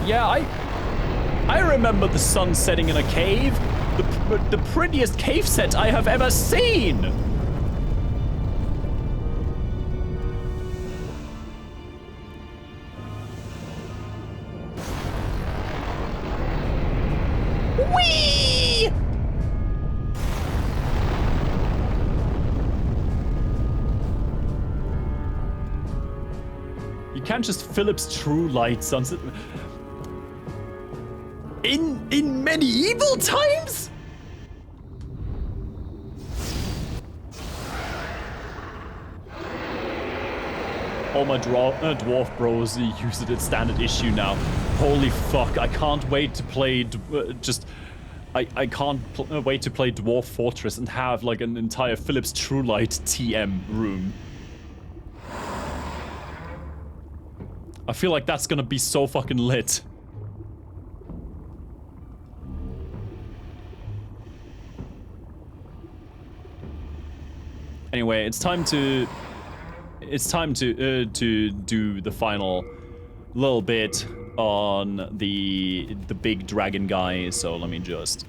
Yeah, I remember the sun setting in a cave. The prettiest cave set I have ever seen. Whee! You can't just Philip's True Light sunset. In medieval times? All my dwarf bros use it at standard issue now. Holy fuck, I can't wait to play I can't wait to play Dwarf Fortress and have like an entire Philips True Light TM room. I feel like that's gonna be so fucking lit. Anyway, it's time to do the final little bit on the big dragon guy. So let me just.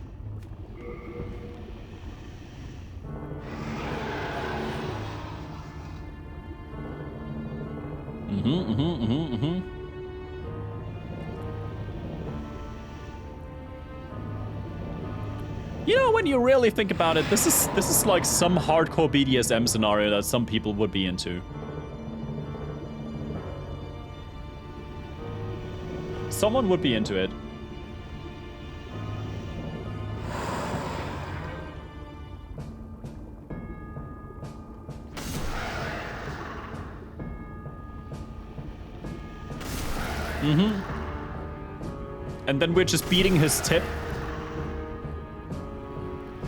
You know, when you really think about it, this is like some hardcore BDSM scenario that some people would be into. Someone would be into it. And then we're just beating his tip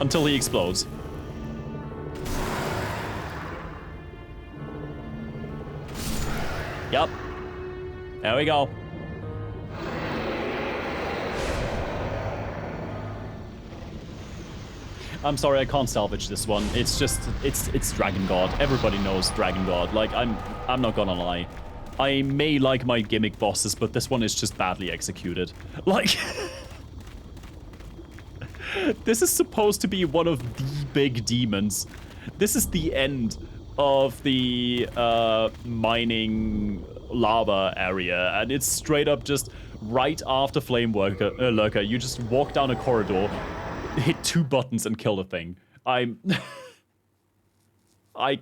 until he explodes. Yup. There we go. I'm sorry, I can't salvage this one. It's just, it's Dragon God. Everybody knows Dragon God. Like, I'm not gonna lie. I may like my gimmick bosses, but this one is just badly executed. Like, this is supposed to be one of the big demons. This is the end of the mining lava area, and it's straight up just right after Flame Lurker. You just walk down a corridor, hit 2 buttons, and kill the thing. I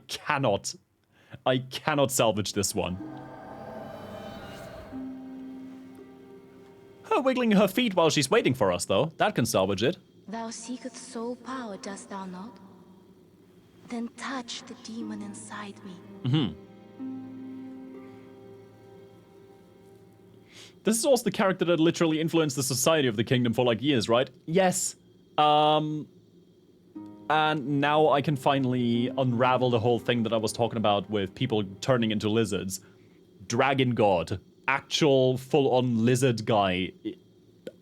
cannot salvage this one. Her wiggling her feet while she's waiting for us, though. That can salvage it. Thou seekest soul power, dost thou not? Then touch the demon inside me. This is also the character that literally influenced the society of the kingdom for like years, right? Yes. And now I can finally unravel the whole thing that I was talking about with people turning into lizards. Dragon God. Actual full-on lizard guy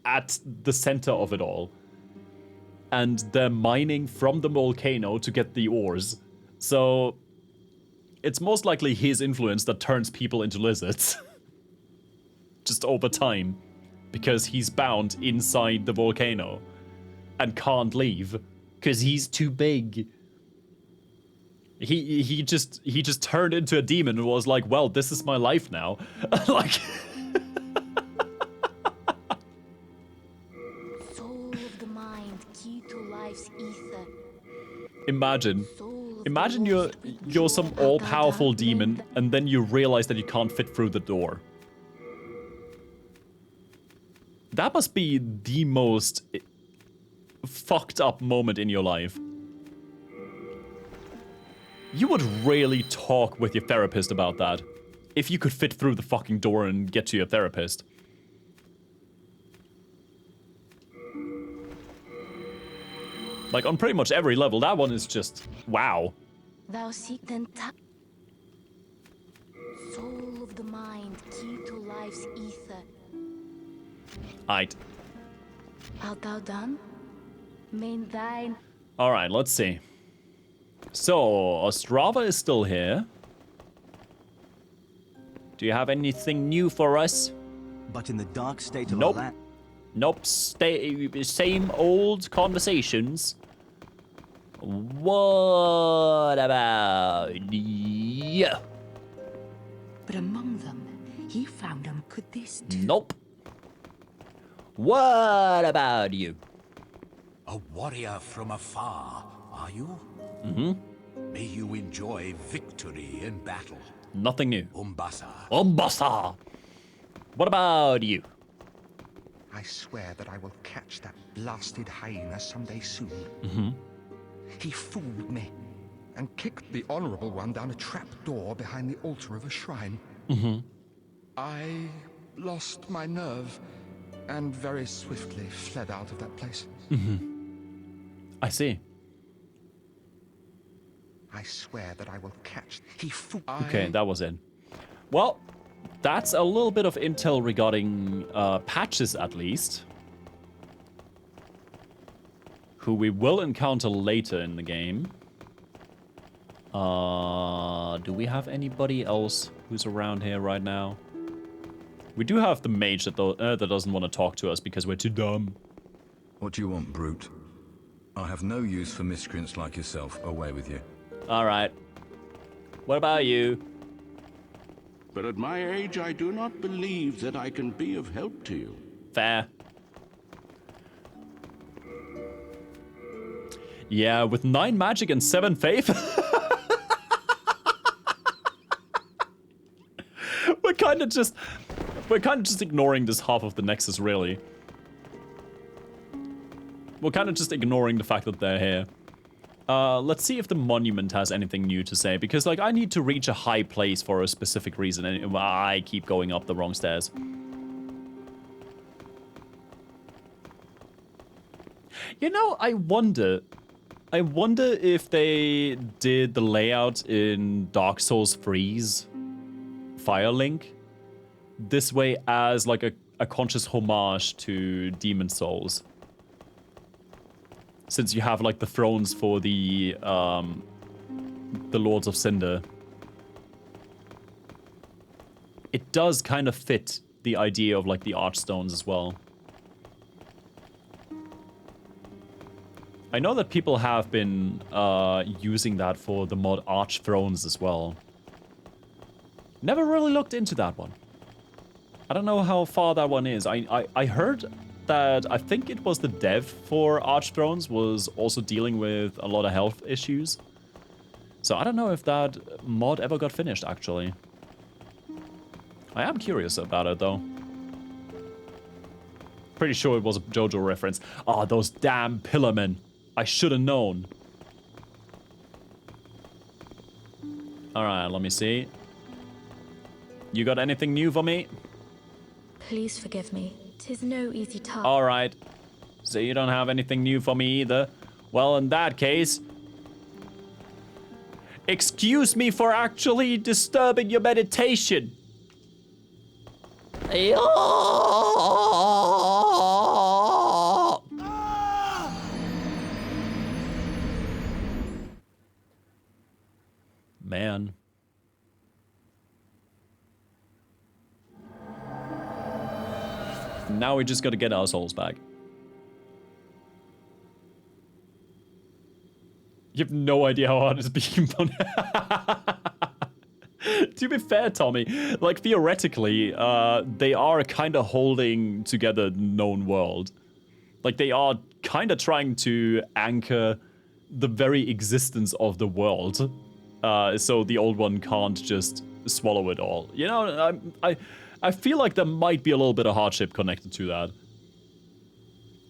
at the center of it all. And they're mining from the volcano to get the ores. So it's most likely his influence that turns people into lizards. Just over time. Because he's bound inside the volcano. And can't leave. Because he's too big. He just turned into a demon and was like, well, this is my life now. Like... Soul of the mind, key to life's ether. Imagine Soul of the wolf, you're some all-powerful demon, and then you realize that you can't fit through the door. That must be the most fucked up moment in your life. You would really talk with your therapist about that. If you could fit through the fucking door and get to your therapist. Like, on pretty much every level, that one is just... wow. Thou seek then touch. Soul of the mind, key to life's ether. Aight. Art thou done? Main thine. Alright, let's see. So, Ostrava is still here. Do you have anything new for us? But in the dark state of Nope. our land... Nope, same old conversations. What about you? But among them, he found could this do? Nope. What about you? A warrior from afar, are you? May you enjoy victory in battle. Nothing new. Umbasa. Umbasa! What about you? I swear that I will catch that blasted hyena someday soon. He fooled me and kicked the Honorable One down a trap door behind the altar of a shrine. I lost my nerve and very swiftly fled out of that place. I see. I swear that I will catch... He fooled... Okay, that was it. Well, that's a little bit of intel regarding Patches, at least. Who we will encounter later in the game. Do we have anybody else who's around here right now? We do have the mage that doesn't want to talk to us because we're too dumb. What do you want, brute? I have no use for miscreants like yourself. Away with you. Alright. What about you? But at my age, I do not believe that I can be of help to you. Fair. Yeah, with 9 magic and 7 faith. We're kind of just ignoring this half of the Nexus, really. We're kind of just ignoring the fact that they're here. Let's see if the monument has anything new to say, because, like, I need to reach a high place for a specific reason, and I keep going up the wrong stairs. You know, I wonder if they did the layout in Dark Souls Freeze Firelink this way as like a conscious homage to Demon Souls. Since you have like the thrones for the Lords of Cinder. It does kind of fit the idea of like the Archstones as well. I know that people have been using that for the mod Arch Thrones as well. Never really looked into that one. I don't know how far that one is. I heard that I think it was the dev for Arch Thrones was also dealing with a lot of health issues. So I don't know if that mod ever got finished, actually. I am curious about it, though. Pretty sure it was a JoJo reference. Ah, those damn pillarmen. I should have known. Alright, let me see. You got anything new for me? Please forgive me. 'Tis no easy task. Alright. So you don't have anything new for me either? Well, in that case... Excuse me for actually disturbing your meditation. Man. Now we just gotta get our souls back. You have no idea how hard it's being done. To be fair, Tommy, like theoretically, they are kind of holding together the known world. Like they are kind of trying to anchor the very existence of the world, so the old one can't just swallow it all. You know, I feel like there might be a little bit of hardship connected to that.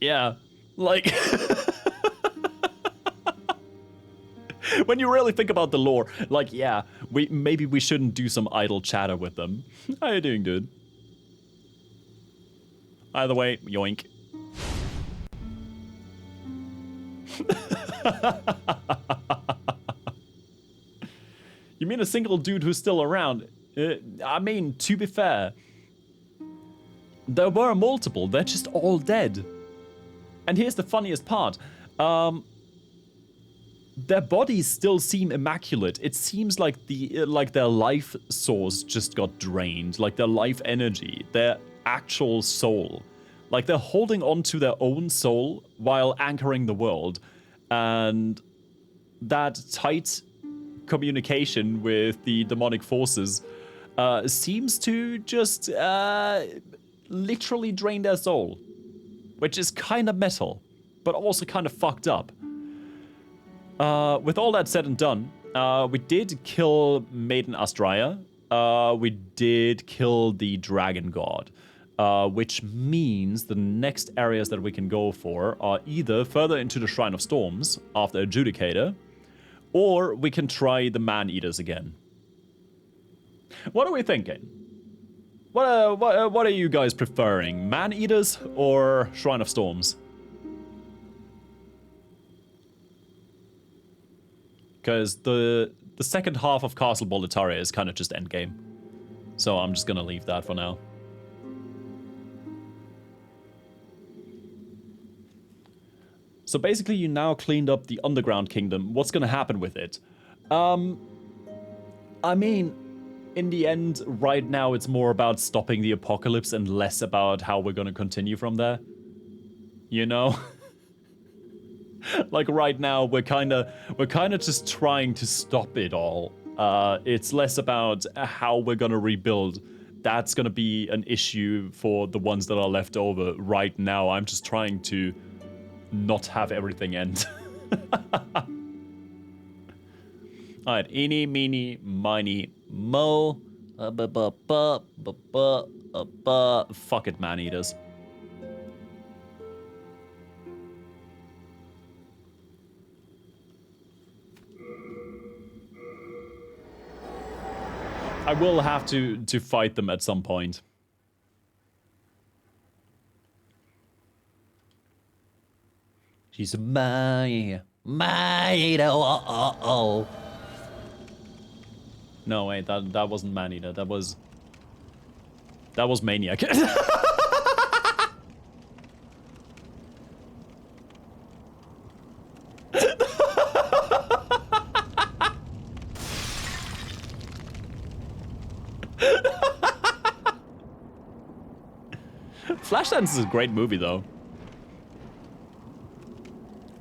Yeah, like. When you really think about the lore, like, yeah, maybe we shouldn't do some idle chatter with them. How are you doing, dude? Either way, yoink. You mean a single dude who's still around? I mean, to be fair, there were multiple. They're just all dead. And here's the funniest part. Their bodies still seem immaculate. It seems like their life source just got drained, like their life energy, their actual soul. Like they're holding on to their own soul while anchoring the world. And that tight communication with the demonic forces seems to just literally drain their soul. Which is kind of metal, but also kind of fucked up. With all that said and done, we did kill Maiden Astraea. We did kill the Dragon God, which means the next areas that we can go for are either further into the Shrine of Storms after Adjudicator, or we can try the Man-Eaters again. What are we thinking? What are you guys preferring? Man-Eaters or Shrine of Storms? Because the second half of Castle Boletaria is kind of just endgame. So I'm just gonna leave that for now. So basically you now cleaned up the Underground Kingdom. What's gonna happen with it? I mean, in the end, right now it's more about stopping the apocalypse and less about how we're gonna continue from there. You know? Like right now, we're kind of just trying to stop it all. It's less about how we're gonna rebuild. That's gonna be an issue for the ones that are left over. Right now, I'm just trying to not have everything end. Alright, eeny, meeny, miny, mo. Fuck it, Man-Eaters. I will have to fight them at some point. She's my oh. No, wait, that wasn't man-eater. That was maniac. Flashdance is a great movie, though.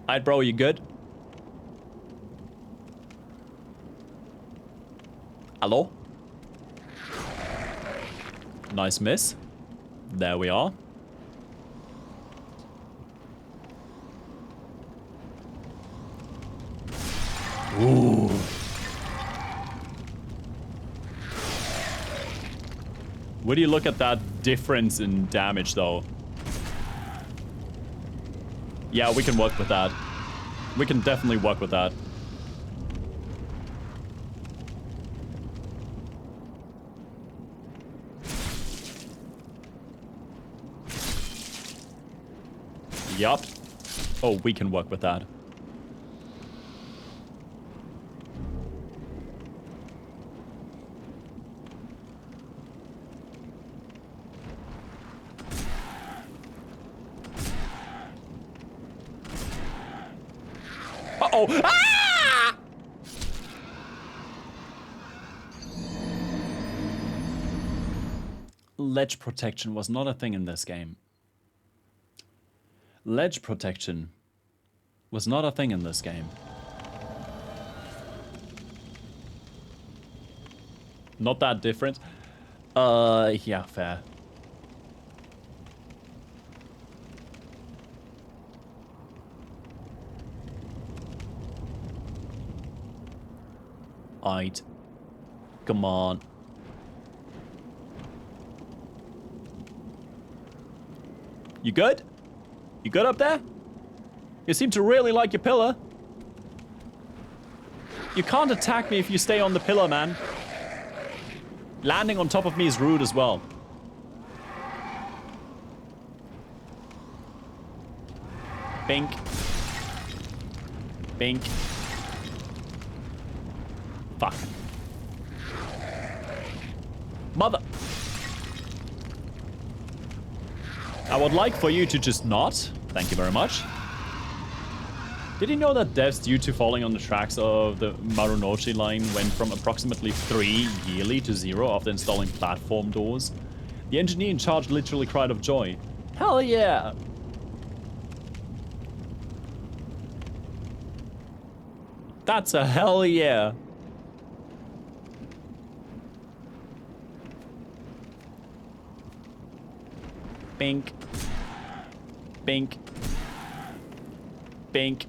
Alright, bro, you good? Hello? Nice miss. There we are. Ooh. Would you look at that difference in damage, though? Yeah, we can work with that. We can definitely work with that. Yup. Oh, we can work with that. Uh-oh! Ah! Ledge protection was not a thing in this game. Ledge protection was not a thing in this game. Not that different. Yeah, fair. Aight. Come on. You good? You good up there? You seem to really like your pillar. You can't attack me if you stay on the pillar, man. Landing on top of me is rude as well. Bink. Bink. Fuck. Mother. I would like for you to just not. Thank you very much. Did you know that deaths due to falling on the tracks of the Marunouchi line went from approximately 3 yearly to 0 after installing platform doors? The engineer in charge literally cried of joy. Hell yeah! That's a hell yeah! Bink. Bink. Bink.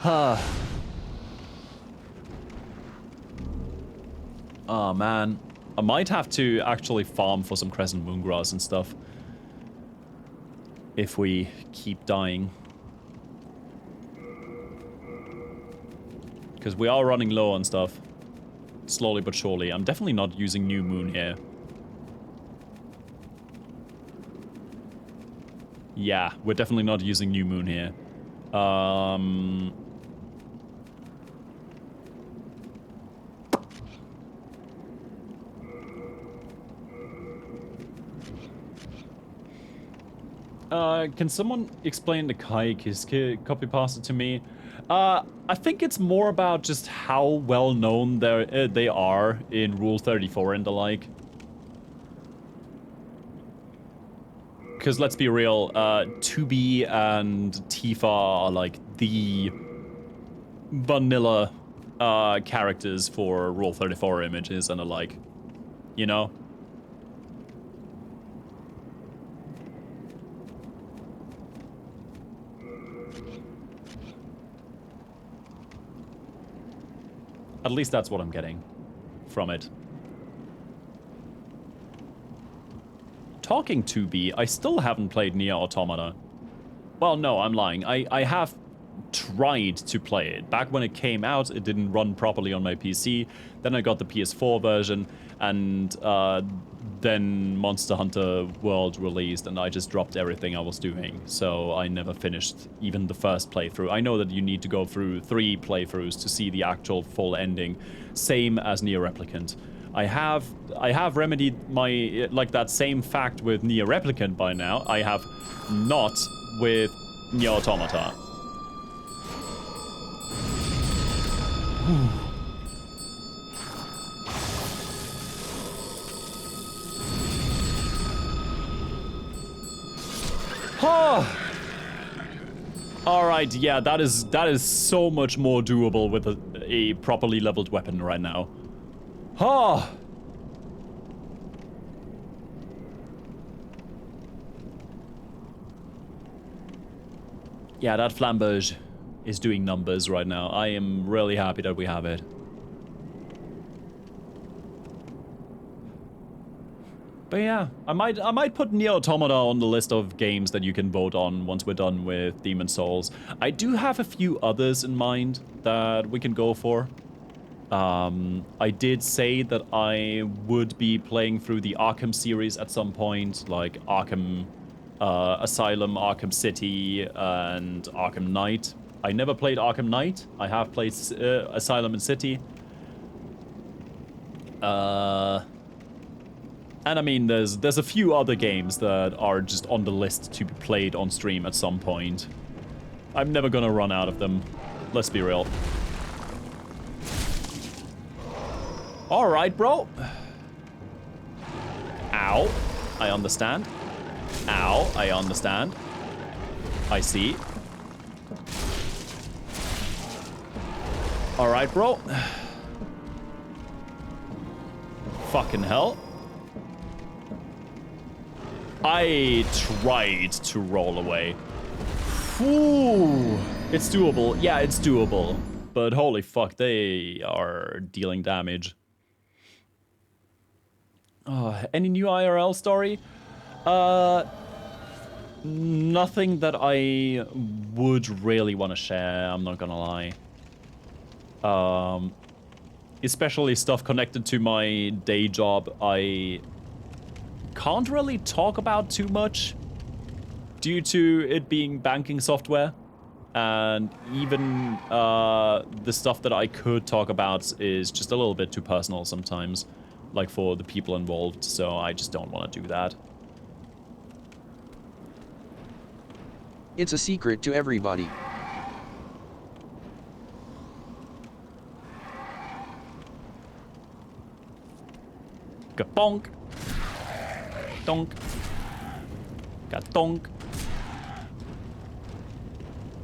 Oh man. I might have to actually farm for some crescent moongrass and stuff. If we keep dying. Because we are running low on stuff. Slowly but surely. I'm definitely not using New Moon here. Yeah, we're definitely not using New Moon here. Can someone explain the Kaik copy pasta to me? I think it's more about just how well known they are in Rule 34 and the like. Because let's be real, 2B and Tifa are like the vanilla characters for Rule 34 images and the like, you know? At least that's what I'm getting from it. Talking to be, I still haven't played Nier Automata. Well, no, I'm lying. I have tried to play it. Back when it came out, it didn't run properly on my PC. Then I got the PS4 version, and then Monster Hunter World released, and I just dropped everything I was doing, so I never finished even the first playthrough. I know that you need to go through 3 playthroughs to see the actual full ending, same as Nier Replicant. I have remedied my, like, that same fact with Nier Replicant by now. I have not with Nier Automata. Oh. All right, yeah, that is so much more doable with a properly leveled weapon right now. Oh. Yeah, that flamberge is doing numbers right now. I am really happy that we have it. But yeah, I might put Nier Automata on the list of games that you can vote on once we're done with Demon's Souls. I do have a few others in mind that we can go for. I did say that I would be playing through the Arkham series at some point, like Arkham Asylum, Arkham City, and Arkham Knight. I never played Arkham Knight. I have played Asylum and City. And I mean, there's a few other games that are just on the list to be played on stream at some point. I'm never gonna run out of them. Let's be real. Alright, bro. Ow. I understand. Ow. I understand. I see. Alright, bro. Fucking hell. I tried to roll away. Ooh, it's doable. Yeah, it's doable. But holy fuck, they are dealing damage. Any new IRL story? Nothing that I would really want to share, I'm not gonna lie. Especially stuff connected to my day job, I can't really talk about too much due to it being banking software, and even the stuff that I could talk about is just a little bit too personal sometimes, like for the people involved, so I just don't want to do that. It's a secret to everybody. Ka-bonk. Donk. Ka-donk.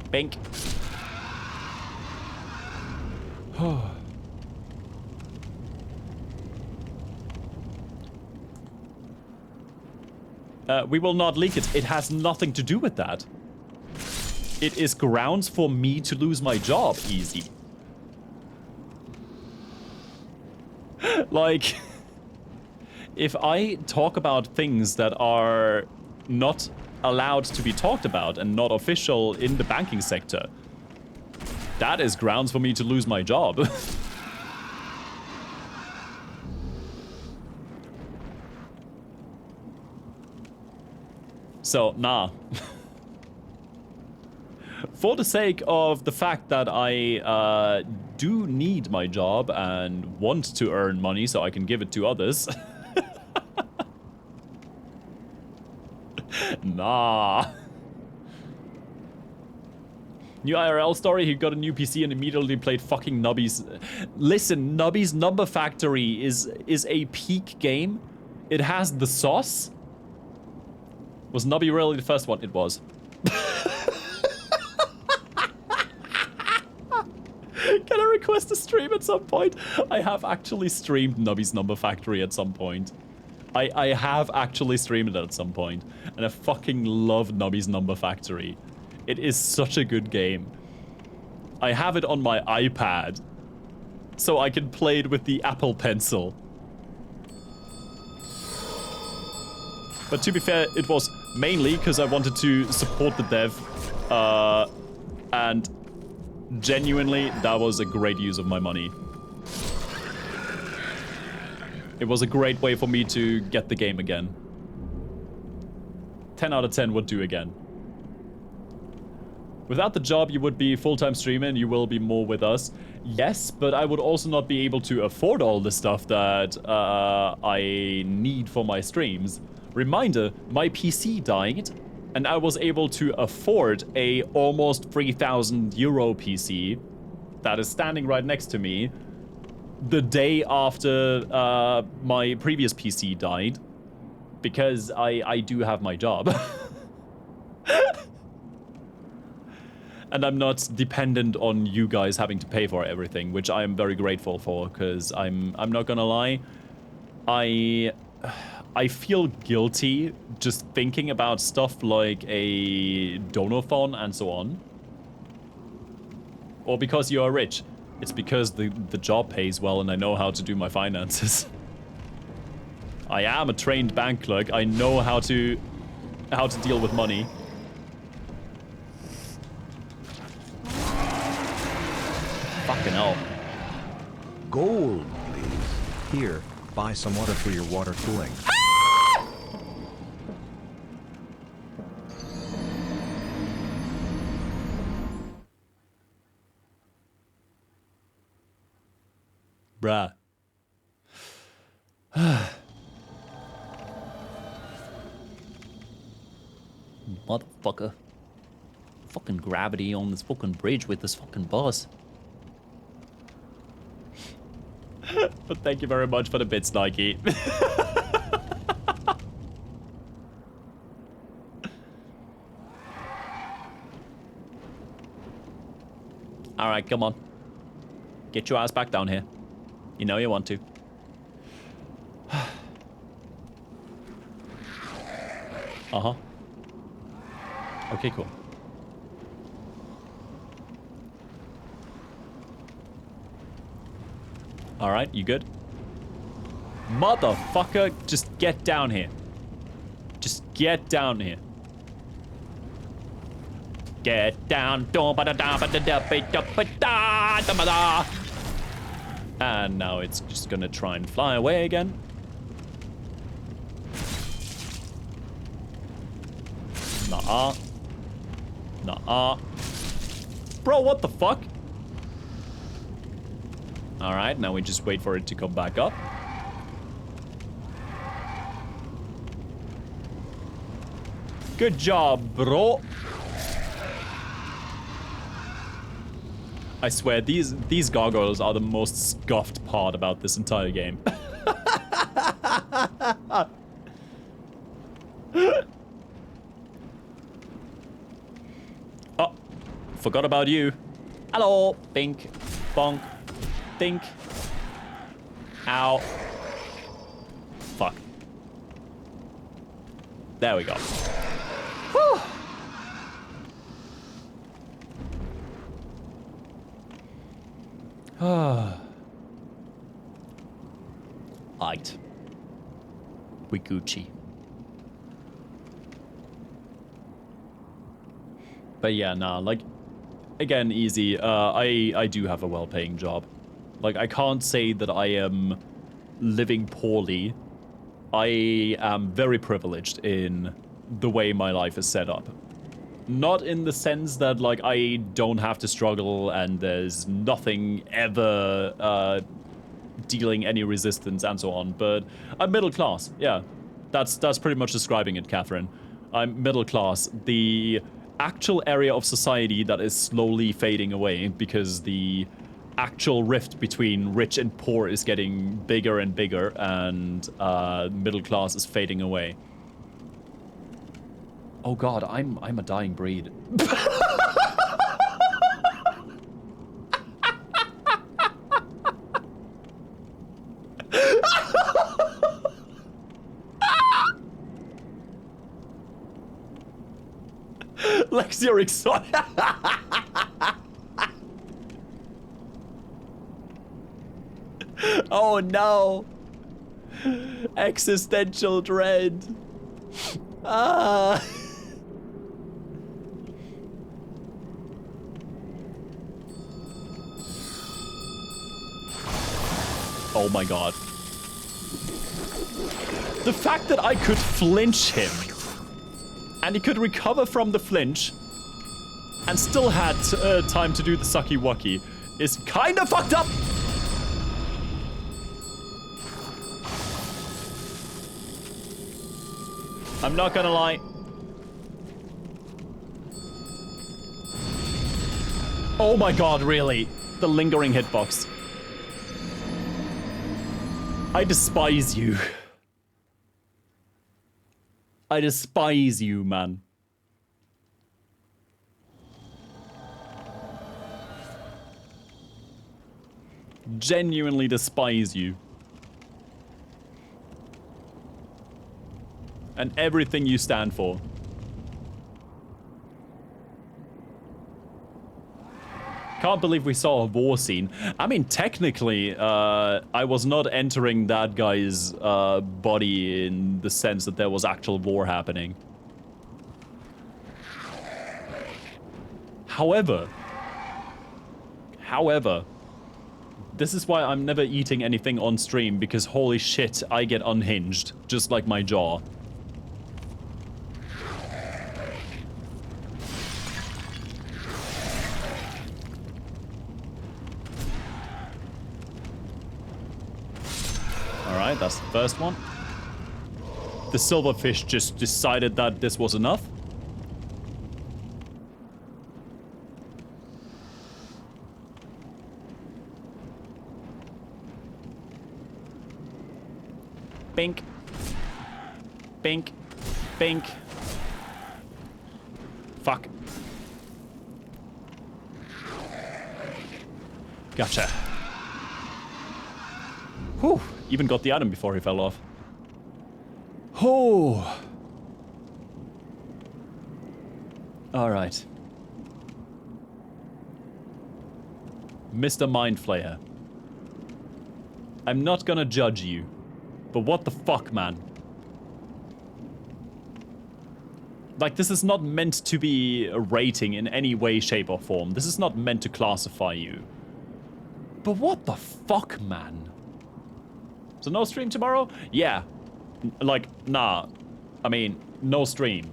Bink. We will not leak it. It has nothing to do with that. It is grounds for me to lose my job, easy. Like, if I talk about things that are not allowed to be talked about and not official in the banking sector, that is grounds for me to lose my job. So, nah. For the sake of the fact that I do need my job and want to earn money so I can give it to others. Nah. New IRL story, he got a new PC and immediately played fucking Nubby's. Listen, Nubby's Number Factory is a peak game. It has the sauce. Was Nubby really the first one? It was. Can I request a stream at some point? I have actually streamed Nubby's Number Factory at some point. I have actually streamed it at some point, and I fucking love Nubby's Number Factory. It is such a good game. I have it on my iPad, so I can play it with the Apple Pencil. But to be fair, it was mainly because I wanted to support the dev, and genuinely, that was a great use of my money. It was a great way for me to get the game again. 10 out of 10 would do again. Without the job, you would be full-time streamer and you will be more with us. Yes, but I would also not be able to afford all the stuff that I need for my streams. Reminder, my PC died and I was able to afford a almost 3,000 euro PC that is standing right next to me the day after my previous PC died, because I do have my job. And I'm not dependent on you guys having to pay for everything, which I am very grateful for, because I'm not gonna lie, I feel guilty just thinking about stuff like a donathon and so on. Or because you are rich. It's because the job pays well and I know how to do my finances. I am a trained bank clerk. I know how to deal with money. Fucking hell. Gold, please. Here, buy some water for your water cooling. Bruh. Motherfucker. Fucking gravity on this fucking bridge with this fucking bus. But thank you very much for the bits, Nike. Alright, come on. Get your ass back down here. You know you want to. Uh-huh. Okay, cool. Alright, you good? Motherfucker, just get down here. Just get down here. Get down. And now it's just gonna try and fly away again. Nuh-uh. Nuh-uh. Bro, what the fuck? Alright, now we just wait for it to come back up. Good job, bro. I swear, these gargoyles are the most scuffed part about this entire game. Oh, forgot about you. Hello, bink, bonk, think. Ow. Fuck. There we go. Whew. Aight. We Gucci. But yeah, nah, like, again, easy. I do have a well-paying job. Like, I can't say that I am living poorly. I am very privileged in the way my life is set up. Not in the sense that, like, I don't have to struggle and there's nothing ever dealing any resistance and so on, but I'm middle class. Yeah, that's pretty much describing it, Catherine. I'm middle class. The actual area of society that is slowly fading away because the actual rift between rich and poor is getting bigger and bigger, and middle class is fading away. Oh god, I'm a dying breed. Lex, you're excited. Oh no. Existential dread. Ah. Oh my god. The fact that I could flinch him and he could recover from the flinch and still had time to do the sucky wucky is kind of fucked up. I'm not gonna lie. Oh my god, really? The lingering hitbox. I despise you. I despise you, man. Genuinely despise you. And everything you stand for. Can't believe we saw a war scene. I mean, technically, I was not entering that guy's body in the sense that there was actual war happening. However, this is why I'm never eating anything on stream, because holy shit, I get unhinged, just like my jaw. Alright, that's the first one. The silverfish just decided that this was enough. Bink. Bink. Bink. Fuck. Gotcha. Whew. Even got the item before he fell off. Oh. Alright. Mr. Mind Flayer. I'm not gonna judge you. But what the fuck, man? Like, this is not meant to be a rating in any way, shape, or form. This is not meant to classify you. But what the fuck, man? So no stream tomorrow? Yeah. Like, nah. I mean, no stream.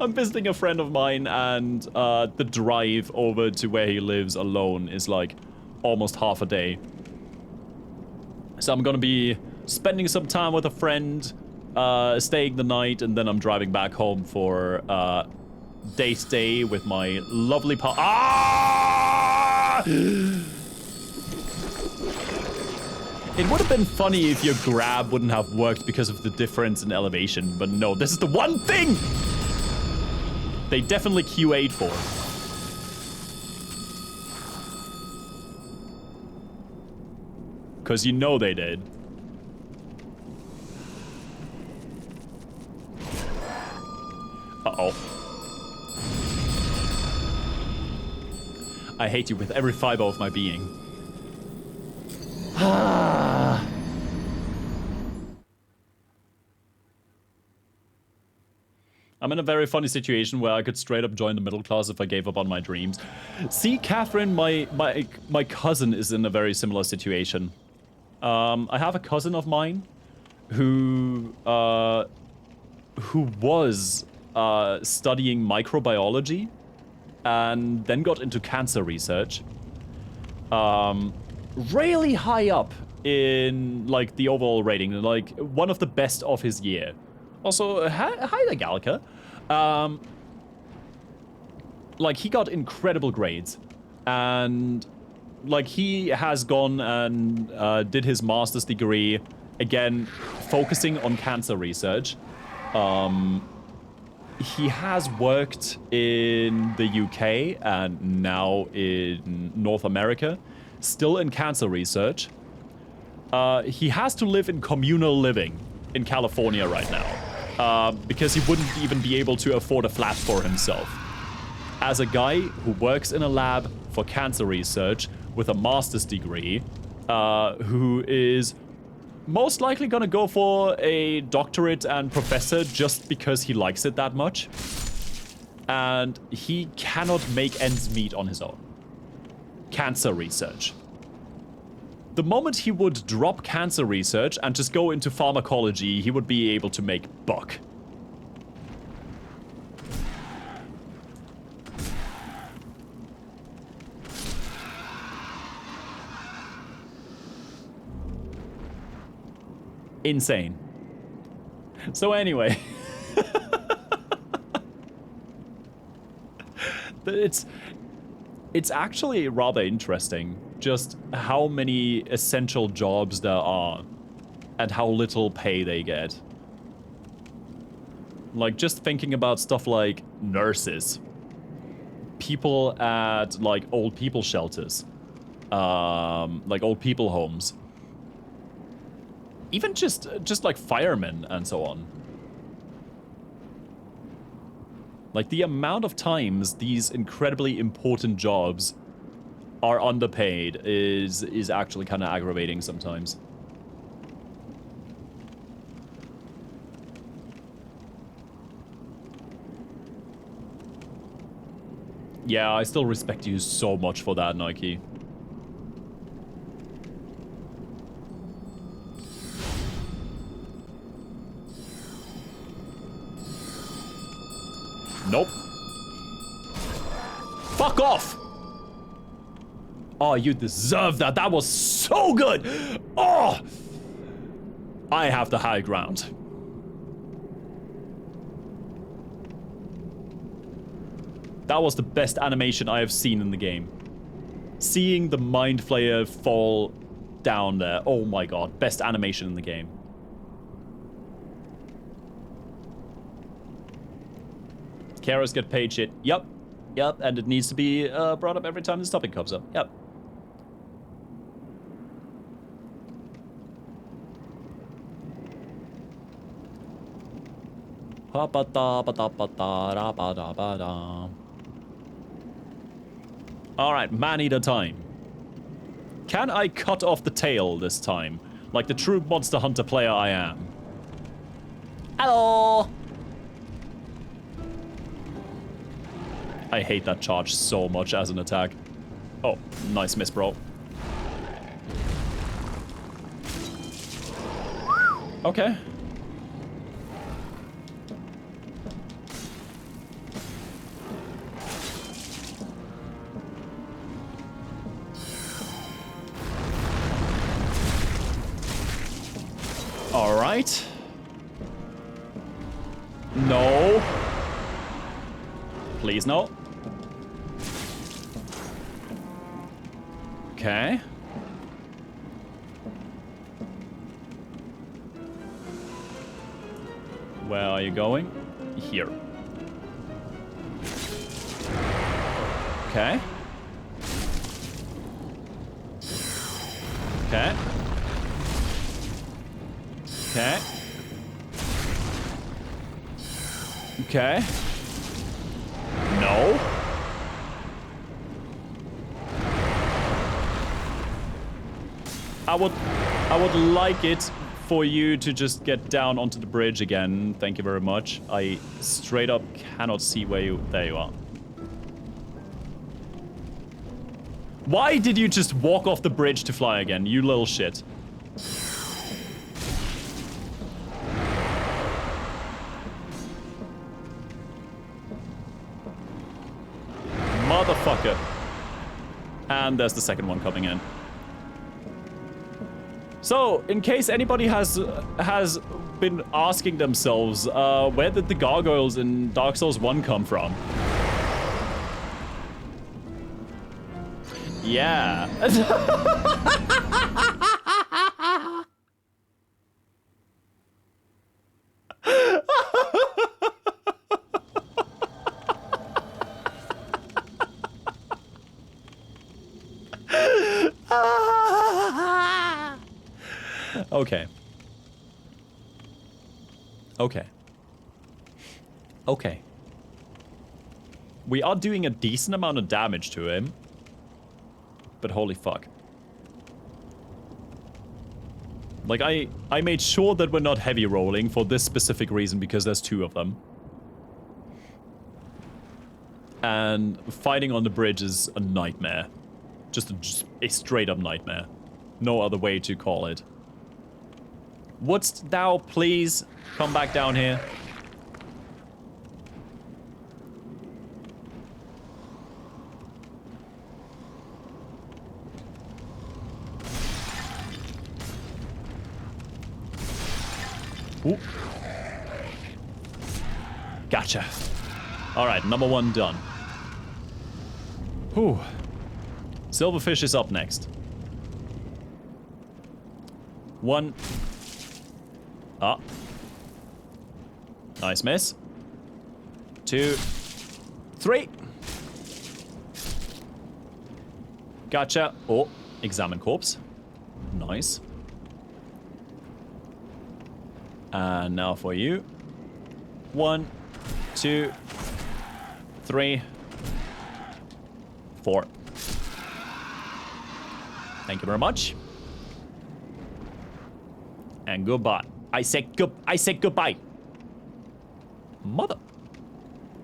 I'm visiting a friend of mine, and the drive over to where he lives alone is like almost half a day. So I'm gonna be spending some time with a friend, staying the night, and then I'm driving back home for date day with my lovely Ah! It would have been funny if your grab wouldn't have worked because of the difference in elevation, but no, this is the one thing they definitely QA'd for. Because you know they did. Uh-oh. I hate you with every fiber of my being. Ah. I'm in a very funny situation where I could straight up join the middle class if I gave up on my dreams. See, Catherine, my cousin is in a very similar situation. I have a cousin of mine who was studying microbiology and then got into cancer research. Really high up in like the overall rating, like one of the best of his year. Also, hi there, Galka. Like, he got incredible grades, and like he has gone and did his master's degree, again focusing on cancer research. He has worked in the UK and now in North America, still in cancer research. He has to live in communal living in California right now, because he wouldn't even be able to afford a flat for himself. As a guy who works in a lab for cancer research with a master's degree, who is most likely gonna go for a doctorate and professor just because he likes it that much. And he cannot make ends meet on his own. Cancer research. the moment he would drop cancer research and just go into pharmacology, he would be able to make buck. Insane. So anyway, it's actually rather interesting just how many essential jobs there are and how little pay they get. Like, just thinking about stuff like nurses, people at like old people shelters, like old people homes. Even just like firemen and so on. Like, the amount of times these incredibly important jobs are underpaid is actually kind of aggravating sometimes. Yeah, I still respect you so much for that, Nike. Nope. Fuck off! Oh, you deserve that. That was so good! Oh! I have the high ground. That was the best animation I have seen in the game. Seeing the Mind Flayer fall down there. Oh my god. Best animation in the game. Carers get paid shit. Yup. Yup. And it needs to be brought up every time this topic comes up. Yup. Alright, man-eater time. Can I cut off the tail this time? Like the true Monster Hunter player I am. Hello! I hate that charge so much as an attack. Oh, nice miss, bro. Okay. All right. No. Please, no. Okay. Where are you going? Here. Okay. Okay. Okay. Okay. No. I would like it for you to just get down onto the bridge again. Thank you very much. I straight up cannot see where you... There you are. Why did you just walk off the bridge to fly again, you little shit? Motherfucker. And there's the second one coming in. So, in case anybody has been asking themselves, where did the gargoyles in Dark Souls 1 come from? Yeah. Okay. Okay. Okay. We are doing a decent amount of damage to him. But holy fuck. Like, I made sure that we're not heavy rolling for this specific reason because there's two of them. And fighting on the bridge is a nightmare. Just a straight up nightmare. No other way to call it. Wouldst thou please come back down here? Ooh. Gotcha. Alright, number 1 done. Whew. Silverfish is up next. 1. Ah. Nice miss. 2. 3. Gotcha. Oh, examine corpse. Nice. And now for you. 1, 2, 3, 4. Thank you very much. And goodbye. I said goodbye. Mother.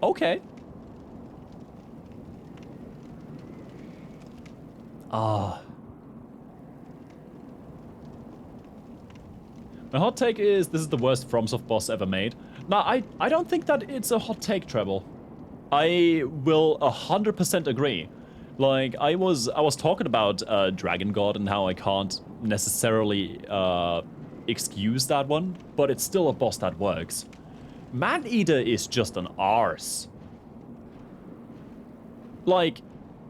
Okay. Ah. My hot take is this is the worst FromSoft boss ever made. Now, I don't think that it's a hot take, Treble. I will 100% agree. Like, I was talking about Dragon God and how I can't necessarily excuse that one, but it's still a boss that works. Man-Eater is just an arse. Like,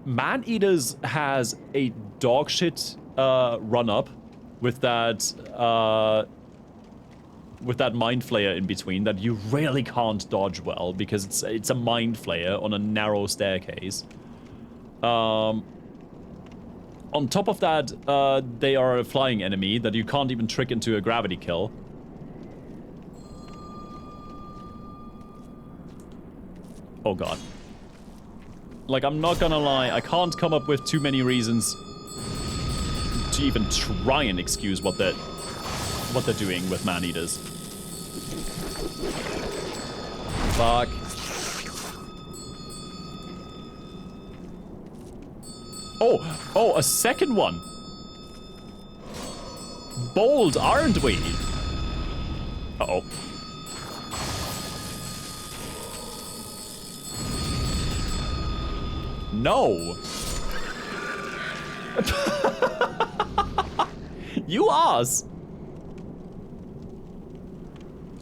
Man-Eaters has a dogshit run-up with that Mind Flayer in between that you really can't dodge well because it's a Mind Flayer on a narrow staircase. On top of that, they are a flying enemy that you can't even trick into a gravity kill. Oh god. Like, I'm not gonna lie, I can't come up with too many reasons to even try and excuse what they're doing with man-eaters. Fuck. Oh, a second one. Bold, aren't we? Uh-oh. No. You ass.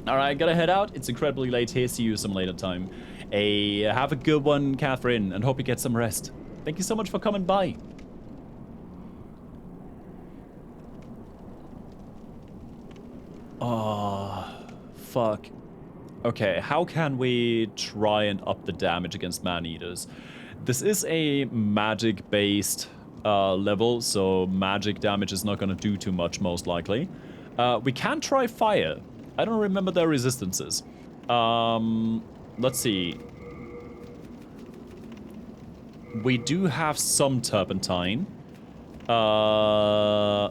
Alright, gotta head out. It's incredibly late here. See you some later time. Hey, have a good one, Catherine, and hope you get some rest. Thank you so much for coming by. Oh, fuck. Okay, how can we try and up the damage against man-eaters? This is a magic-based level, so magic damage is not gonna do too much, most likely. We can try fire. I don't remember their resistances. Let's see. We do have some turpentine. The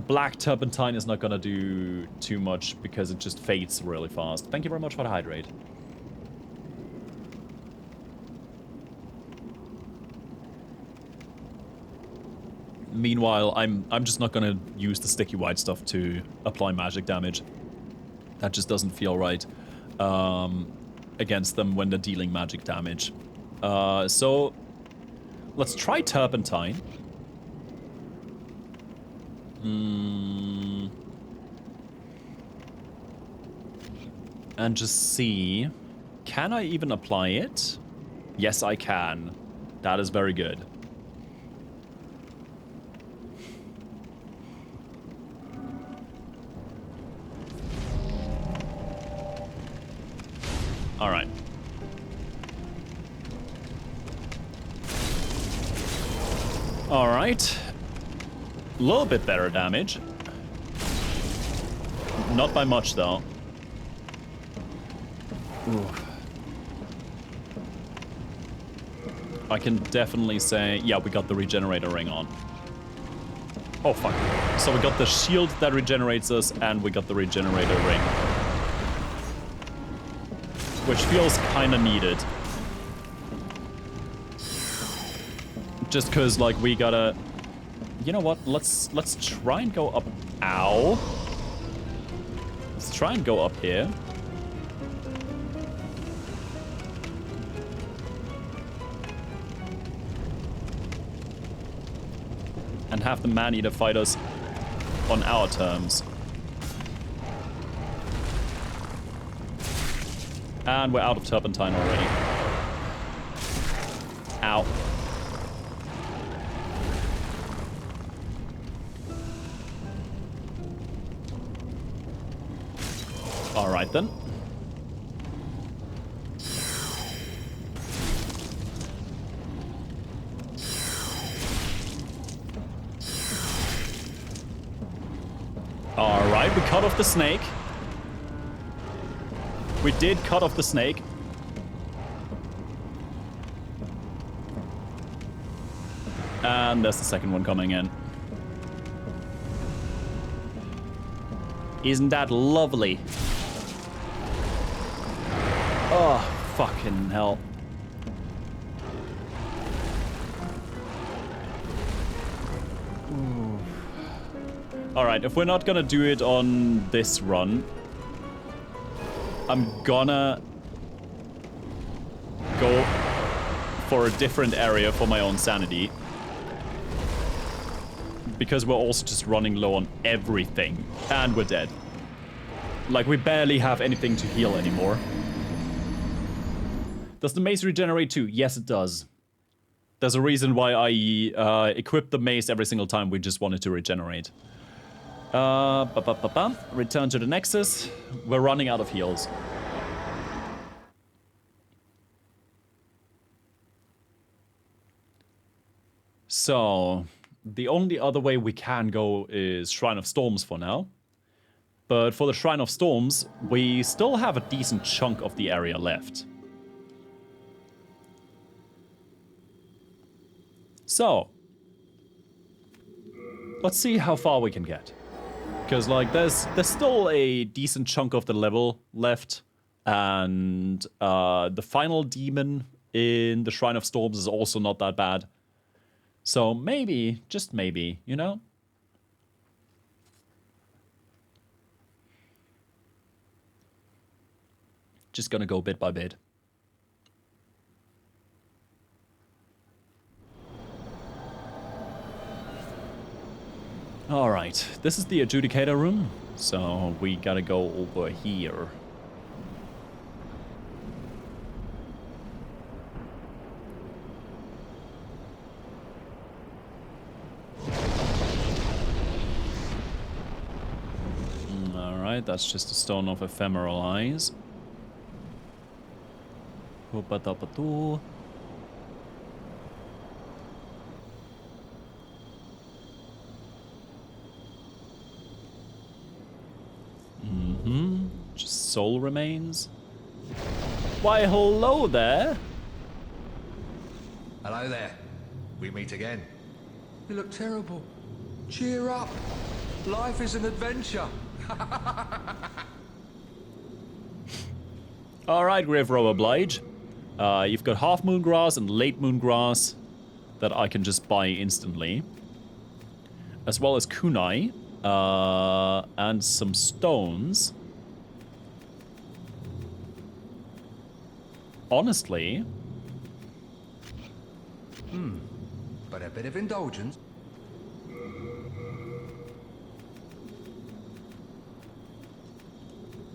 black turpentine is not gonna do too much because it just fades really fast. Thank you very much for the hydrate. Meanwhile, I'm just not gonna use the sticky white stuff to apply magic damage. That just doesn't feel right against them when they're dealing magic damage. So let's try turpentine. And just see. Can I even apply it? Yes, I can. That is very good. Alright. Alright. A little bit better damage. Not by much, though. Ooh. I can definitely say, yeah, we got the regenerator ring on. Oh, fuck. So we got the shield that regenerates us, and we got the regenerator ring. Which feels kind of needed. Just because, like, we gotta You know what? Let's try and go up. Ow. Let's try and go up here. And have the man-eater fight us on our terms. And we're out of turpentine already. Ow. Alright then. Alright, we cut off the snake. We did cut off the snake. And there's the second one coming in. Isn't that lovely? Oh, fucking hell. Alright, if we're not gonna do it on this run, I'm gonna go for a different area for my own sanity. Because we're also just running low on everything. And we're dead. Like, we barely have anything to heal anymore. Does the mace regenerate too? Yes, it does. There's a reason why I equip the mace every single time we just want it to regenerate. Return to the Nexus. We're running out of heals. So, the only other way we can go is Shrine of Storms for now. But for the Shrine of Storms, we still have a decent chunk of the area left. So, let's see how far we can get. Because, like, there's still a decent chunk of the level left. And the final demon in the Shrine of Storms is also not that bad. So maybe, just maybe, you know? Just gonna go bit by bit. Alright, this is the adjudicator room, so we gotta go over here. Alright, that's just a stone of ephemeral eyes. Just soul remains. Why, hello there. Hello there. We meet again. You look terrible. Cheer up. Life is an adventure. Alright, Grave-Row Oblige. You've got Half Moon Grass and Late Moon Grass that I can just buy instantly. As well as kunai. And some stones. Honestly. But a bit of indulgence.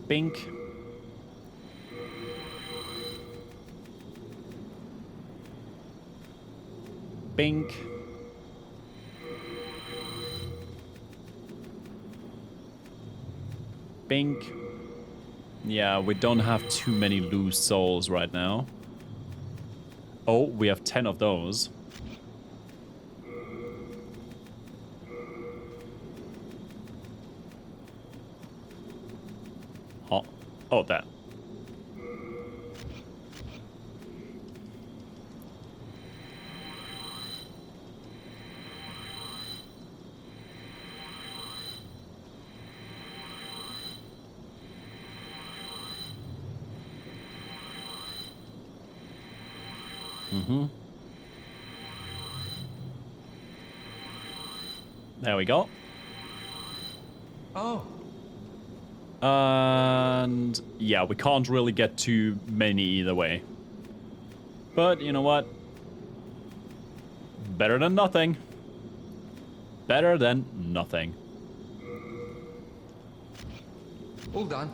Bink. Bink. Bink. Yeah, we don't have too many loose souls right now. Oh, we have 10 of those. Oh, that. There we go. Oh. And yeah, we can't really get too many either way. But you know what? Better than nothing. Better than nothing. All done.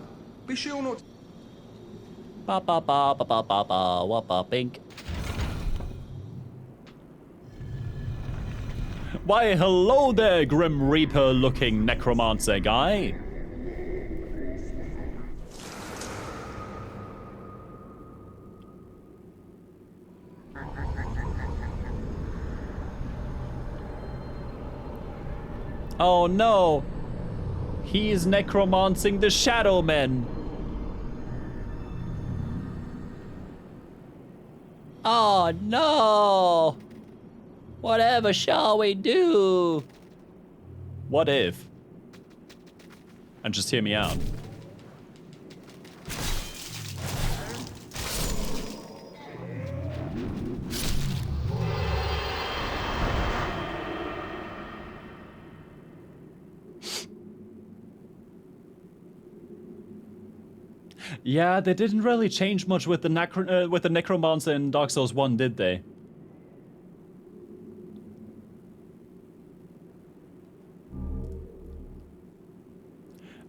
Be sure not. Ba ba ba ba ba ba ba wa ba bink. Why, hello there, Grim Reaper-looking necromancer guy. Oh no! He's necromancing the Shadow Men. Oh no! Whatever shall we do? What if? And just hear me out. Yeah, they didn't really change much with the necromancer in Dark Souls 1, did they?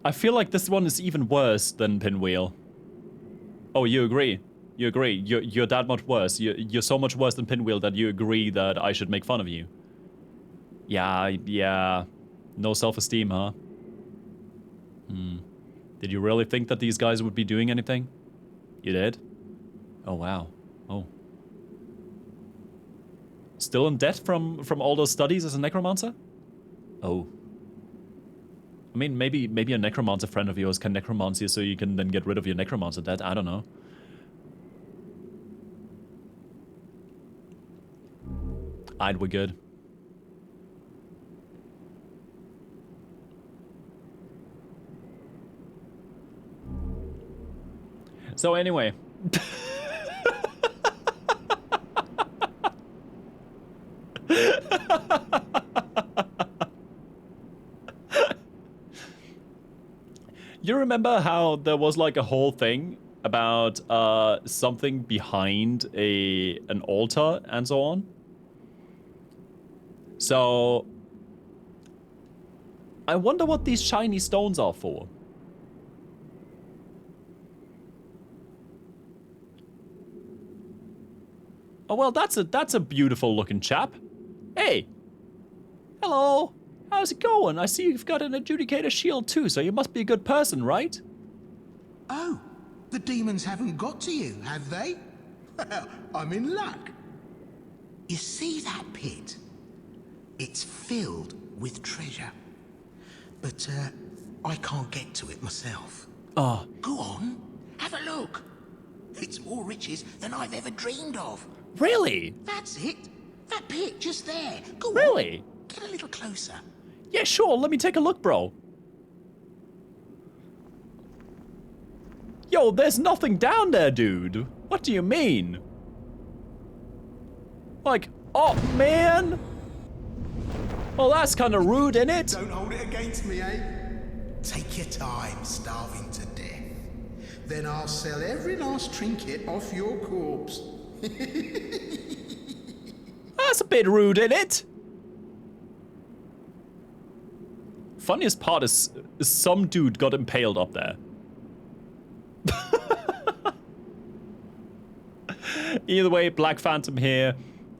I feel like this one is even worse than Pinwheel. Oh, you agree? You agree? You're that much worse. You're so much worse than Pinwheel that you agree that I should make fun of you. Yeah. No self-esteem, huh? Did you really think that these guys would be doing anything? You did? Oh, wow. Oh. Still in debt from all those studies as a necromancer? Oh. I mean, maybe a necromancer friend of yours can necromancy so you can then get rid of your necromancer debt. I don't know. We're good. So anyway. You remember how there was like a whole thing about something behind an altar and so on? So I wonder what these shiny stones are for. Oh well, that's a beautiful looking chap. Hey. Hello. How's it going? I see you've got an adjudicator shield too, so you must be a good person, right? Oh, the demons haven't got to you, have they? Well, I'm in luck. You see that pit? It's filled with treasure. But, I can't get to it myself. Oh. Go on, have a look. It's more riches than I've ever dreamed of. Really? That's it. That pit just there. Go on. Really? Get a little closer. Yeah, sure. Let me take a look, bro. Yo, there's nothing down there, dude. What do you mean? Like, oh, man. Well, that's kind of rude, innit? Don't hold it against me, eh? Take your time, starving to death. Then I'll sell every last trinket off your corpse. That's a bit rude, innit? Funniest part is some dude got impaled up there. Either way, Black Phantom here,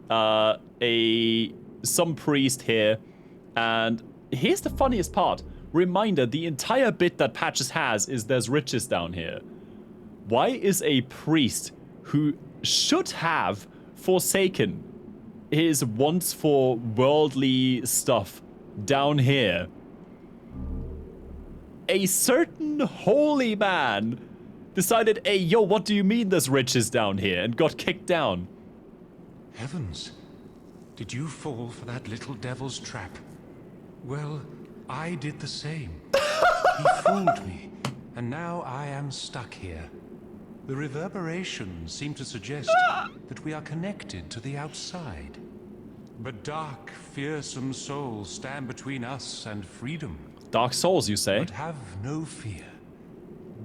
some priest here, and here's the funniest part. Reminder, the entire bit that Patches has is there's riches down here. Why is a priest who should have forsaken his wants for worldly stuff down here? A certain holy man decided, hey, yo, what do you mean there's riches down here? And got kicked down. Heavens, did you fall for that little devil's trap? Well, I did the same. He fooled me, and now I am stuck here. The reverberations seem to suggest that we are connected to the outside. But dark, fearsome souls stand between us and freedom. Dark souls, you say? But have no fear.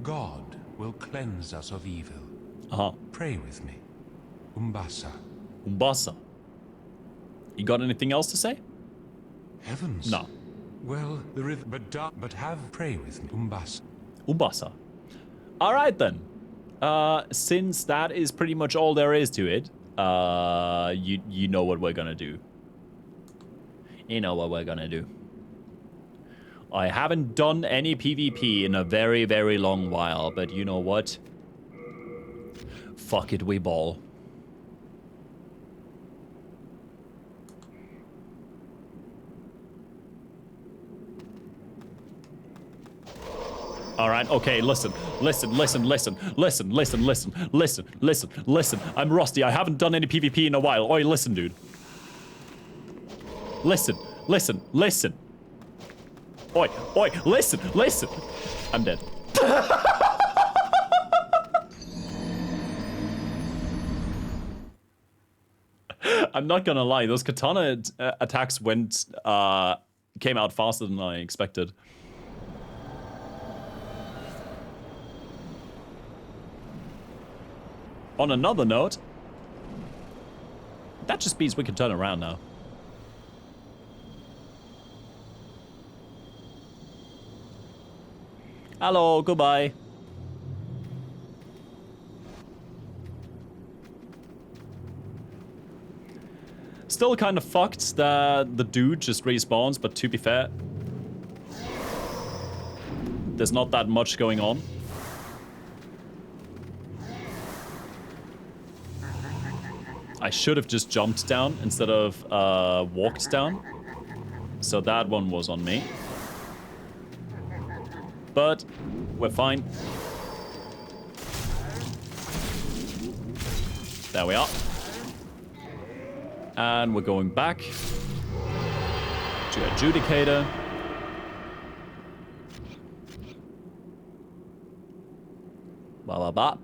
God will cleanse us of evil. Uh-huh. Pray with me. Umbasa. Umbasa. You got anything else to say? Heavens. No. Well, the river, but have pray with me. Umbasa. Umbasa. All right then. Since that is pretty much all there is to it, you know what we're gonna do. You know what we're gonna do. I haven't done any PvP in a very, very long while, but you know what? Fuck it, we ball. All right, okay, listen. Listen. I'm rusty. I haven't done any PvP in a while. Oi, listen, dude. Listen. Oi, listen. I'm dead. I'm not gonna lie, those katana attacks came out faster than I expected. On another note, that just means we can turn around now. Hello, goodbye. Still kind of fucked that the dude just respawns, but to be fair, there's not that much going on. I should have just jumped down instead of walked down. So that one was on me. But we're fine. There we are. And we're going back to Adjudicator. Ba.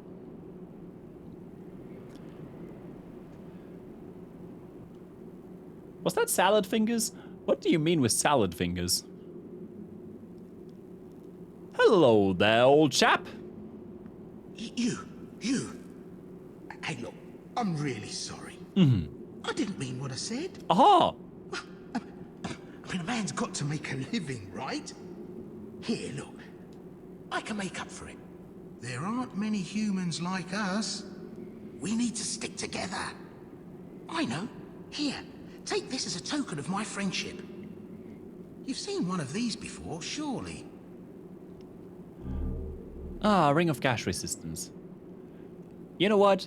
Was that salad fingers? What do you mean with salad fingers? Hello there, old chap. You. Hey, look, I'm really sorry. Mm-hmm. I didn't mean what I said. Aha! I mean, a man's got to make a living, right? Here, look. I can make up for it. There aren't many humans like us. We need to stick together. I know. Here, take this as a token of my friendship. You've seen one of these before, surely. Ah, Ring of Gash Resistance. You know what?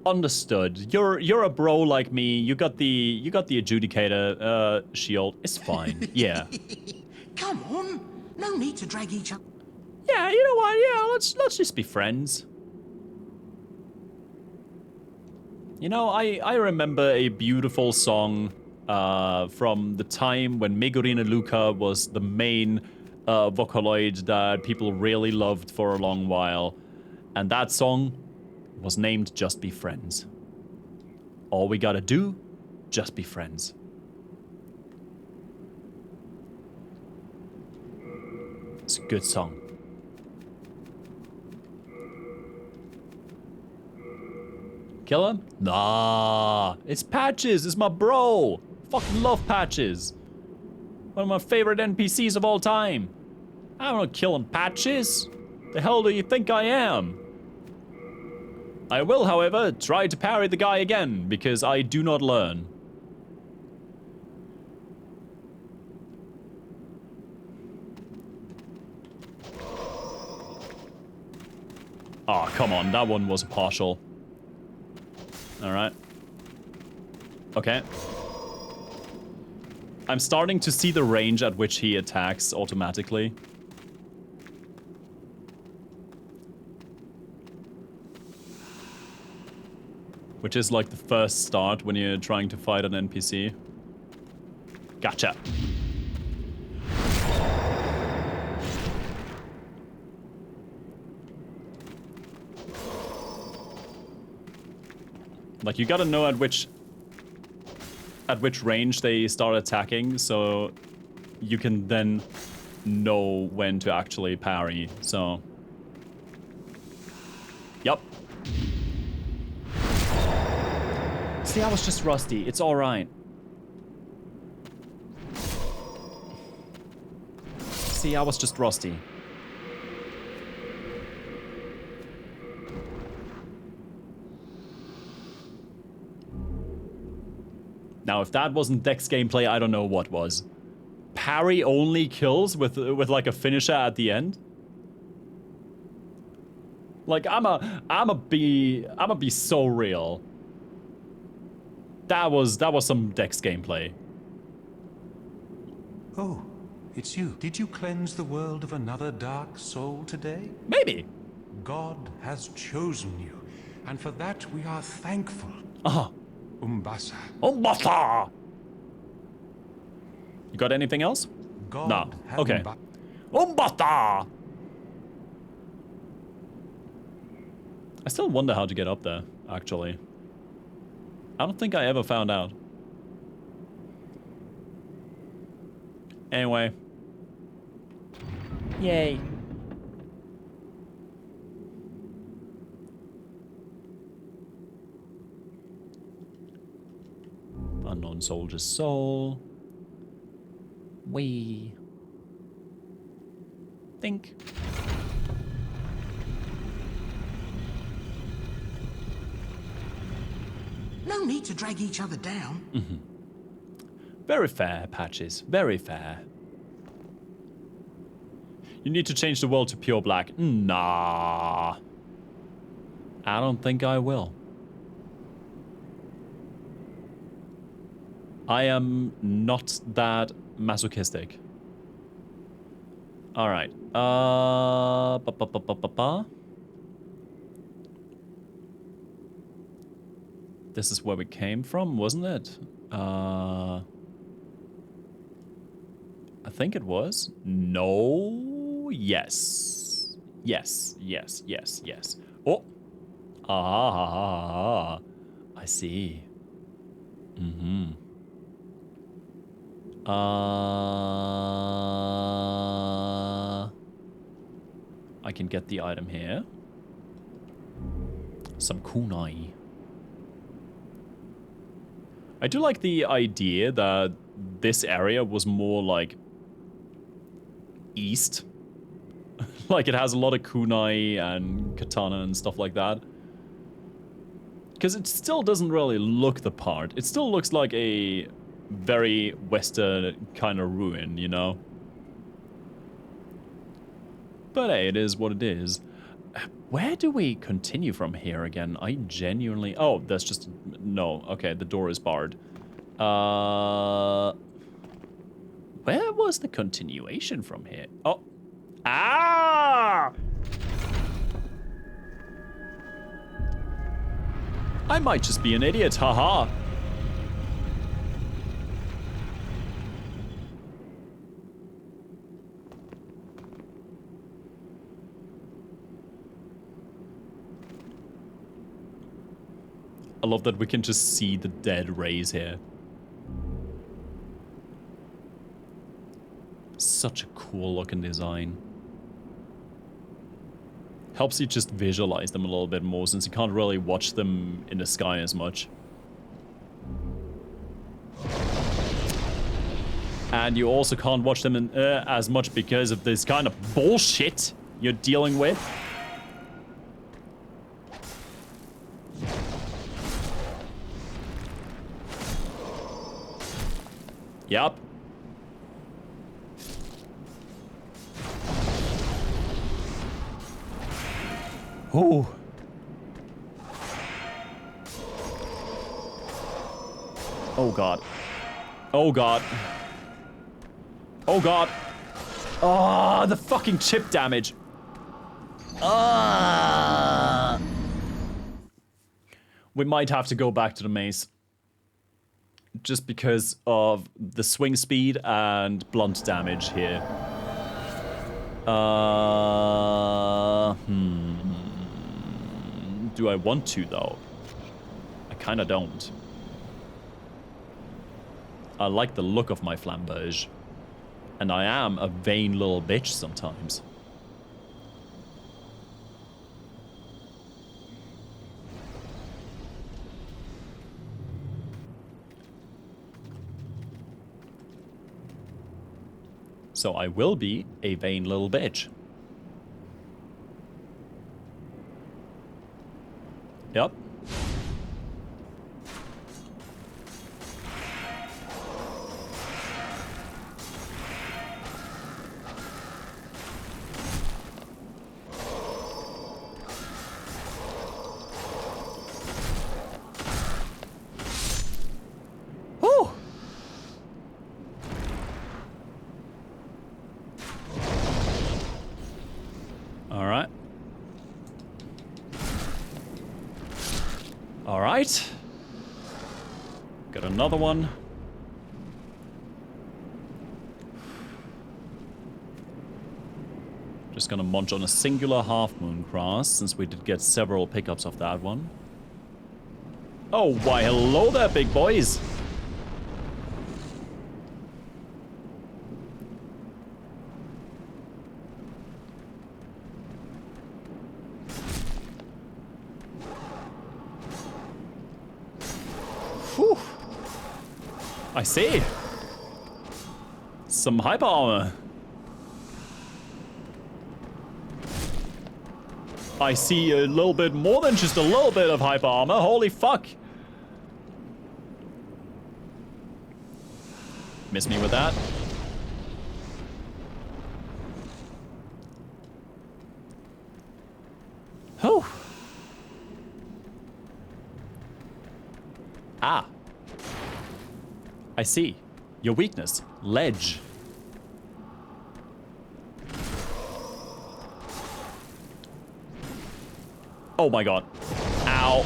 Understood. You're a bro like me. You got the Adjudicator shield. It's fine. Yeah. Come on. No need to drag each other. Yeah, you know what? Yeah, let's just be friends. You know, I remember a beautiful song from the time when Megurina Luca was the main Vocaloid that people really loved for a long while. And that song was named Just Be Friends. All we gotta do, just be friends. It's a good song. Kill him? Nah, it's Patches, it's my bro. Fucking love Patches. One of my favorite NPCs of all time. I'm not killing Patches. The hell do you think I am? I will, however, try to parry the guy again, because I do not learn. Oh, come on, that one was partial. Alright. Okay. I'm starting to see the range at which he attacks automatically. Which is like the first start when you're trying to fight an NPC. Gotcha. Like, you gotta know at which at which range they start attacking, so you can then know when to actually parry, so... Yup. See, I was just rusty. It's alright. See, I was just rusty. Now, if that wasn't Dex gameplay, I don't know what was. Parry only kills with like a finisher at the end. Like I'ma be so real. That was some Dex gameplay. Oh, it's you. Did you cleanse the world of another dark soul today? Maybe. God has chosen you, and for that we are thankful. Uh-huh. Umbasa. Umbasa! You got anything else? God no. Okay. Umbasa! I still wonder how to get up there, actually. I don't think I ever found out. Anyway. Yay. Unknown soldier's soul. We think. No need to drag each other down. Mm-hmm. Very fair, Patches. Very fair. You need to change the world to pure black. Nah. I don't think I will. I am not that masochistic. Alright. This is where we came from, wasn't it? I think it was. No. Yes. Yes. Yes. Yes. Yes. Oh. Ah. I see. Mm-hmm. I can get the item here. Some kunai. I do like the idea that this area was more like east. Like it has a lot of kunai and katana and stuff like that. Because it still doesn't really look the part. It still looks like a very western kind of ruin, you know? But hey, it is what it is. Where do we continue from here again? I genuinely... Oh, that's just... No, okay, the door is barred. Where was the continuation from here? Oh. Ah! I might just be an idiot, haha. I love that we can just see the dead rays here. Such a cool looking design. Helps you just visualize them a little bit more since you can't really watch them in the sky as much. And you also can't watch them in, as much because of this kind of bullshit you're dealing with. Yup. Oh. Oh god. Oh god. Oh god. Oh, the fucking chip damage. We might have to go back to the maze. Just because of the swing speed and blunt damage here. Do I want to, though? I kinda don't. I like the look of my flamberge. And I am a vain little bitch sometimes. So I will be a vain little bitch. Yep. Whew. All right. All right. Got another one. Just gonna munch on a singular half-moon cross, since we did get several pickups of that one. Oh, why hello there, big boys! Whew. I see. Some hyper armor. I see a little bit more than just a little bit of hyper armor. Holy fuck. Miss me with that. Whew. Ah. I see. Your weakness. Ledge. Oh my god. Ow.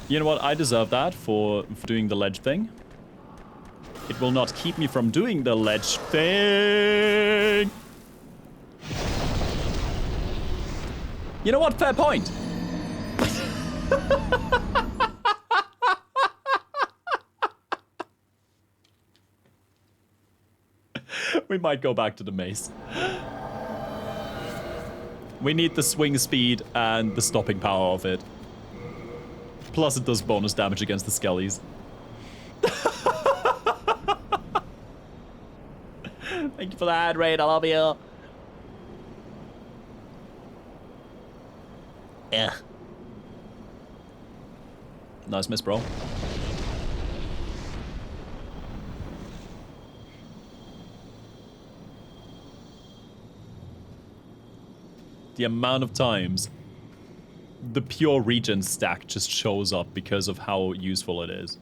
You know what? I deserve that for doing the ledge thing. It will not keep me from doing the ledge thing. You know what? Fair point. We might go back to the mace. We need the swing speed and the stopping power of it. Plus it does bonus damage against the skellies. Thank you for that, Raid. I love you. Yeah. Nice miss, bro. The amount of times the pure regen stack just shows up because of how useful it is.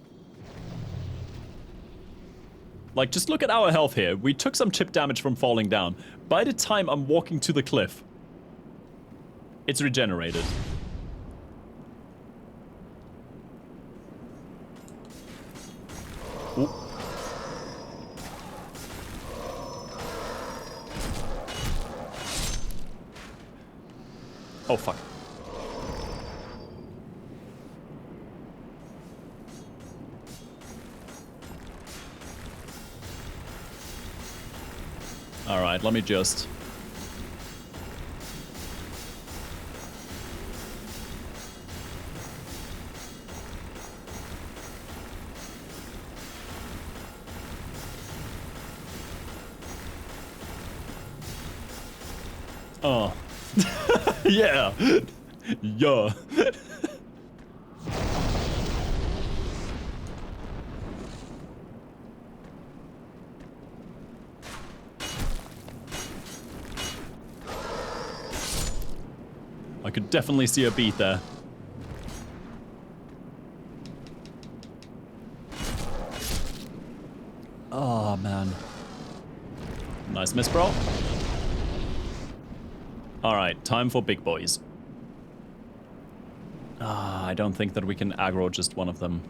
Like, just look at our health here. We took some chip damage from falling down. By the time I'm walking to the cliff, it's regenerated. Ooh. Oh, fuck. Alright, let me just... Oh. Yeah. Yeah. I could definitely see a beat there. Oh, man. Nice miss, bro. Alright, time for big boys. I don't think that we can aggro just one of them.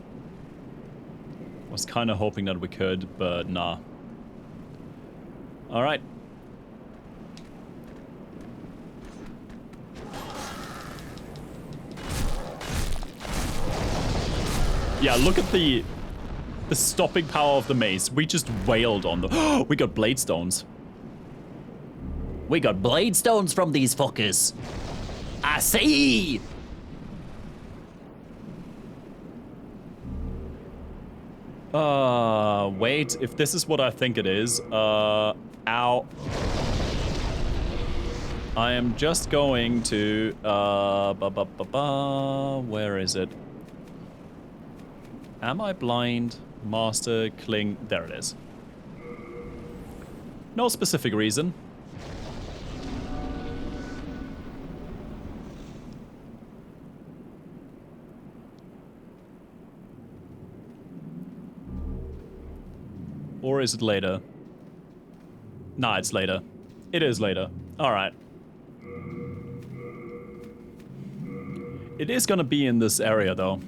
Was kind of hoping that we could, but nah. Alright. Yeah, look at the The stopping power of the mace. We just wailed on the... We got blade stones. We got blade stones from these fuckers. I see! Wait. If this is what I think it is, ow. I am just going to, where is it? Am I blind? Master, cling, there it is. No specific reason. Or is it later? Nah, it's later. It is later. Alright. It is gonna be in this area, though.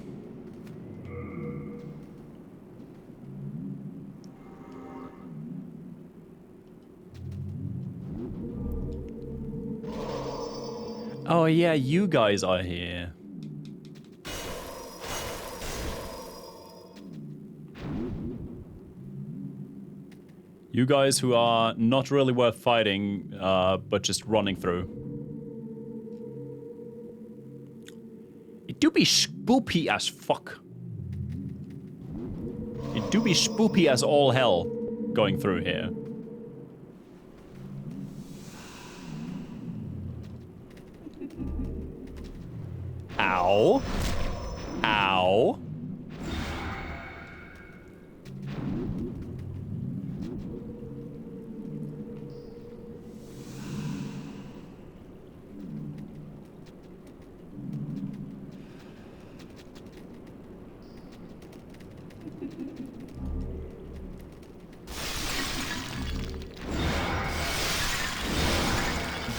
Oh yeah, you guys are here. You guys who are not really worth fighting, but just running through. It do be spoopy as fuck. It do be spoopy as all hell going through here. Ow. Ow.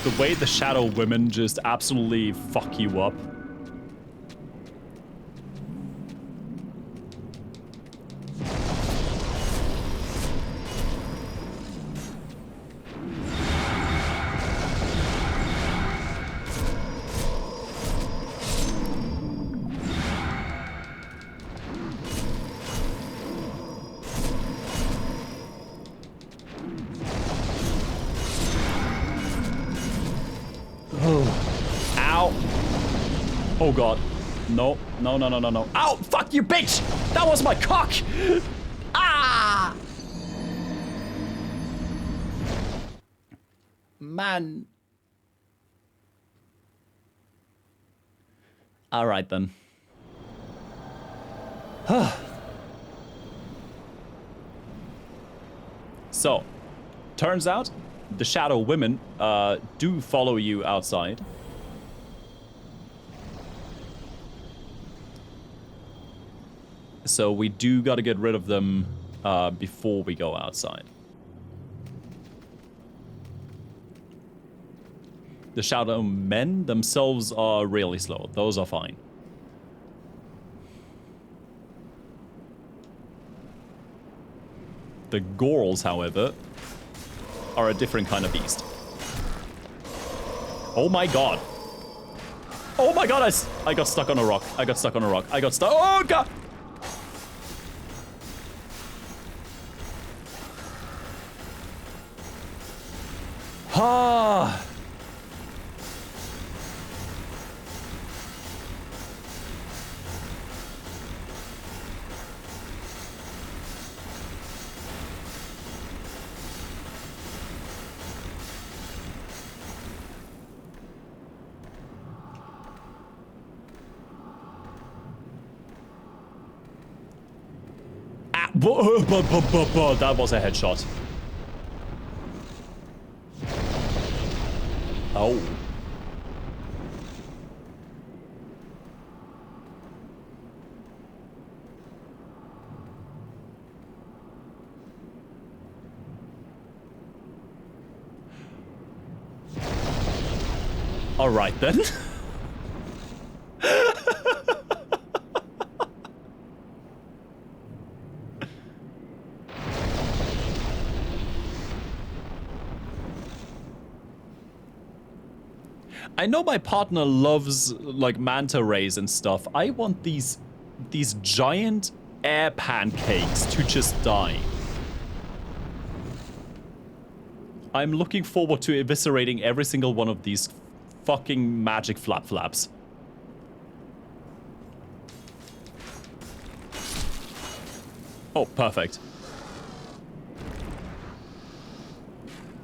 The way the shadow women just absolutely fuck you up. Oh god. No. No, no, no, no, no. Ow! Fuck you, bitch! That was my cock! Ah! Man. Alright then. So, turns out the shadow women do follow you outside. So we do gotta get rid of them before we go outside. The shadow men themselves are really slow. Those are fine. The Gorls, however, are a different kind of beast. Oh my god. Oh my god, I got stuck on a rock. I got stuck on a rock. I got stuck. Oh god! Ah. That was a headshot. Oh. All right then. I know my partner loves like manta rays and stuff. I want these giant air pancakes to just die. I'm looking forward to eviscerating every single one of these fucking magic flaps. Oh, perfect.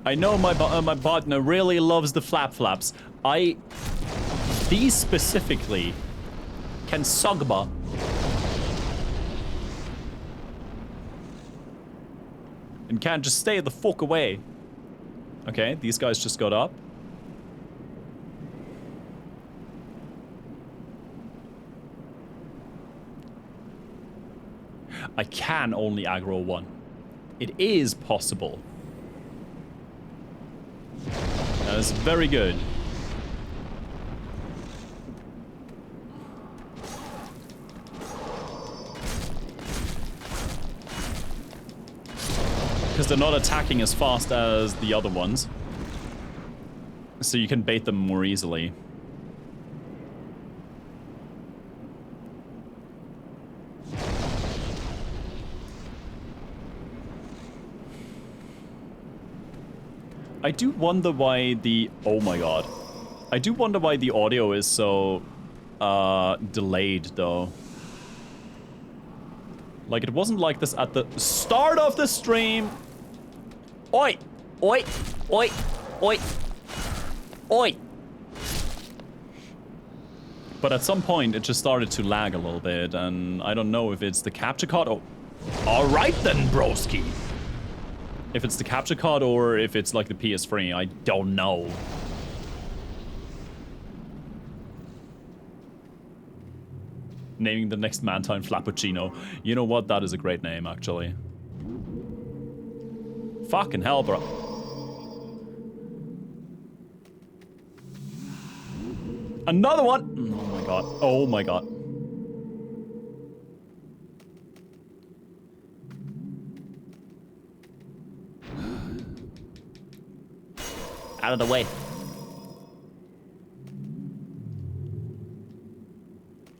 I know my partner really loves the flaps. These specifically can sogba. And can't just stay the fuck away. Okay, these guys just got up. I can only aggro one. It is possible. That is very good. Because they're not attacking as fast as the other ones. So you can bait them more easily. I do wonder why the... Oh my god. I do wonder why the audio is so... delayed, though. Like, it wasn't like this at the start of the stream. Oi! Oi! Oi! Oi! Oi! But at some point, it just started to lag a little bit, and I don't know if it's the capture card or... Alright then, broski! If it's the capture card or if it's like the PS3, I don't know. Naming the next Mantine Flappuccino. You know what? That is a great name, actually. Fucking hell, bro. Another one! Oh my god. Oh my god. Out of the way.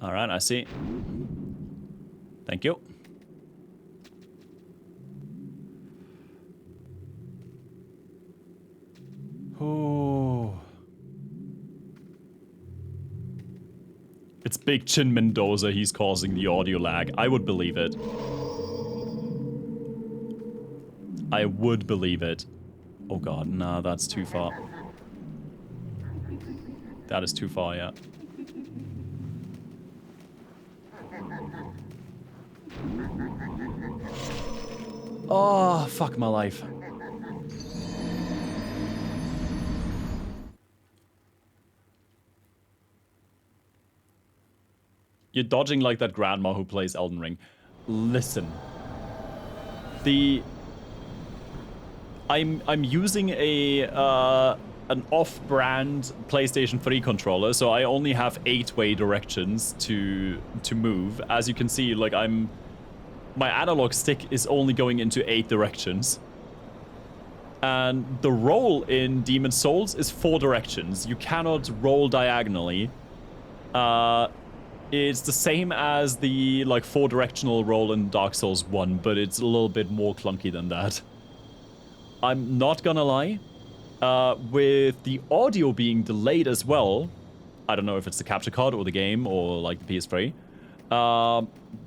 Alright, I see. Thank you. Oh. It's Big Chin Mendoza, he's causing the audio lag. I would believe it. I would believe it. Oh god, nah, that's too far. That is too far, yeah. Oh, fuck my life. You're dodging like that grandma who plays Elden Ring. Listen. I'm using an off-brand PlayStation 3 controller, so I only have 8-way directions to move. As you can see, like my analog stick is only going into 8 directions. And the roll in Demon's Souls is 4 directions. You cannot roll diagonally. It's the same as the 4-directional roll in Dark Souls 1, but it's a little bit more clunky than that. I'm not gonna lie, with the audio being delayed as well, I don't know if it's the capture card or the game or like the PS3,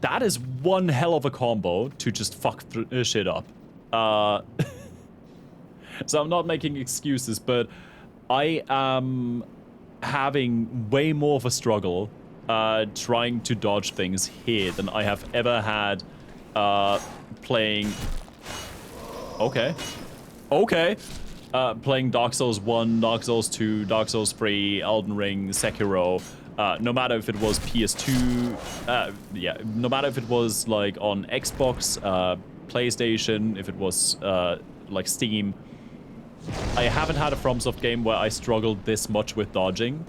that is one hell of a combo to just fuck shit up. So I'm not making excuses, but I am having way more of a struggle trying to dodge things here than I have ever had playing... Okay. Playing Dark Souls 1, Dark Souls 2, Dark Souls 3, Elden Ring, Sekiro, no matter if it was PS2, yeah, no matter if it was like on Xbox, PlayStation, if it was like Steam, I haven't had a FromSoft game where I struggled this much with dodging.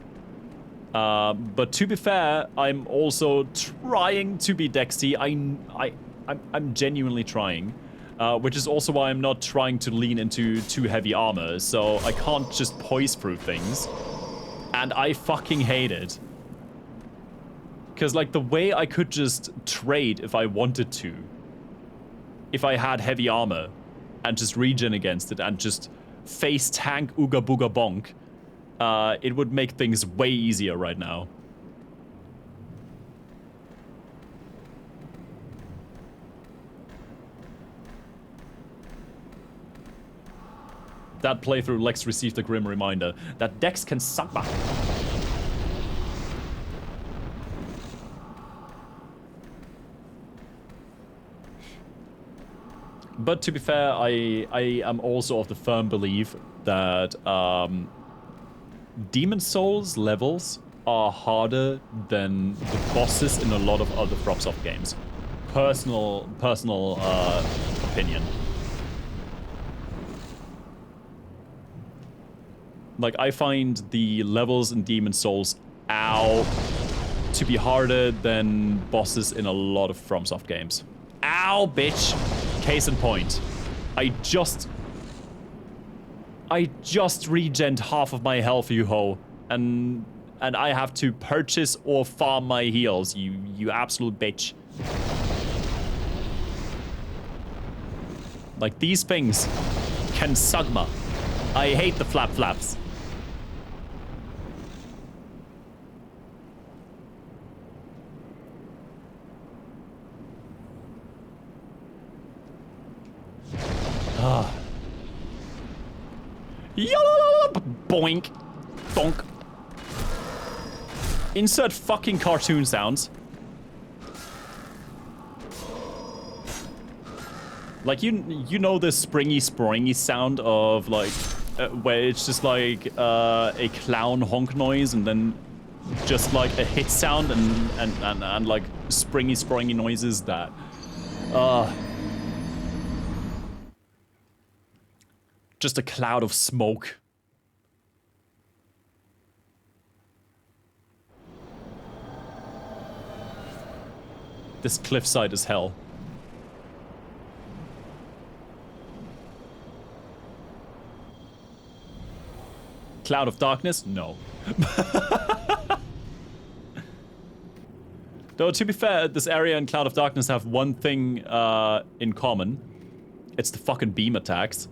But to be fair, I'm also trying to be dexty. I'm genuinely trying. Which is also why I'm not trying to lean into too heavy armor, so I can't just poise through things. And I fucking hate it. Because, like, the way I could just trade if I wanted to, if I had heavy armor, and just regen against it, and just face tank ooga booga bonk, it would make things way easier right now. That playthrough, Lex received a grim reminder that Dex can suck back. But to be fair, I am also of the firm belief that Demon Souls levels are harder than the bosses in a lot of other FromSoft games. Personal opinion. Like, I find the levels in Demon Souls, to be harder than bosses in a lot of FromSoft games. Ow, bitch! Case in point. I just regened half of my health, you ho, and I have to purchase or farm my heals, you absolute bitch. Like, these things can sugma. I hate the flaps. Ah. Boink. Bonk. Insert fucking cartoon sounds. Like, you know the springy sound of, like, where it's just like a clown honk noise and then just like a hit sound and like springy noises that just a cloud of smoke. This cliffside is hell. Cloud of darkness? No. Though, to be fair, this area and Cloud of Darkness have one thing in common. It's the fucking beam attacks.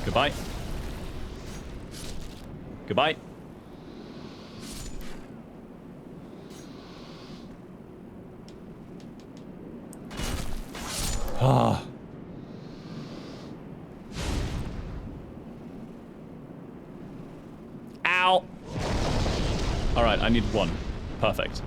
Goodbye. Goodbye. Ah. Ow. All right, I need one. Perfect.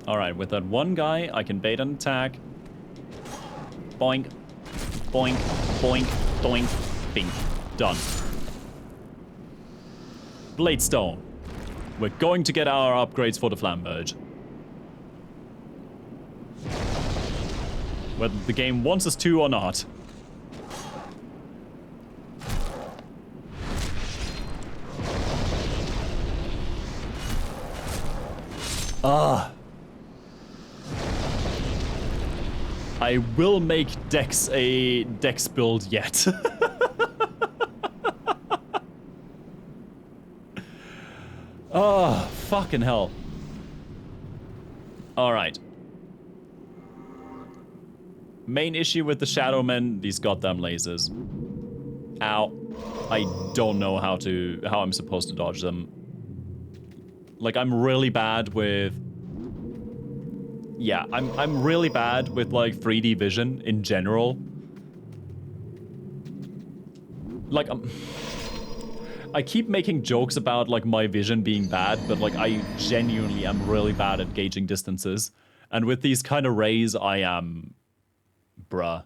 All right, with that one guy, I can bait an attack. Boink, boink, boink, doink, bing. Done. Bladestone. We're going to get our upgrades for the Flamberge. Whether the game wants us to or not. Ah. I will make Dex a Dex build yet. Oh, fucking hell. Alright. Main issue with the Shadow Men, these goddamn lasers. Ow. I don't know how I'm supposed to dodge them. Like, I'm really bad with... Yeah, I'm really bad with, like, 3D vision in general. Like, I keep making jokes about, like, my vision being bad, but, like, I genuinely am really bad at gauging distances. And with these kind of rays, I am... Bruh.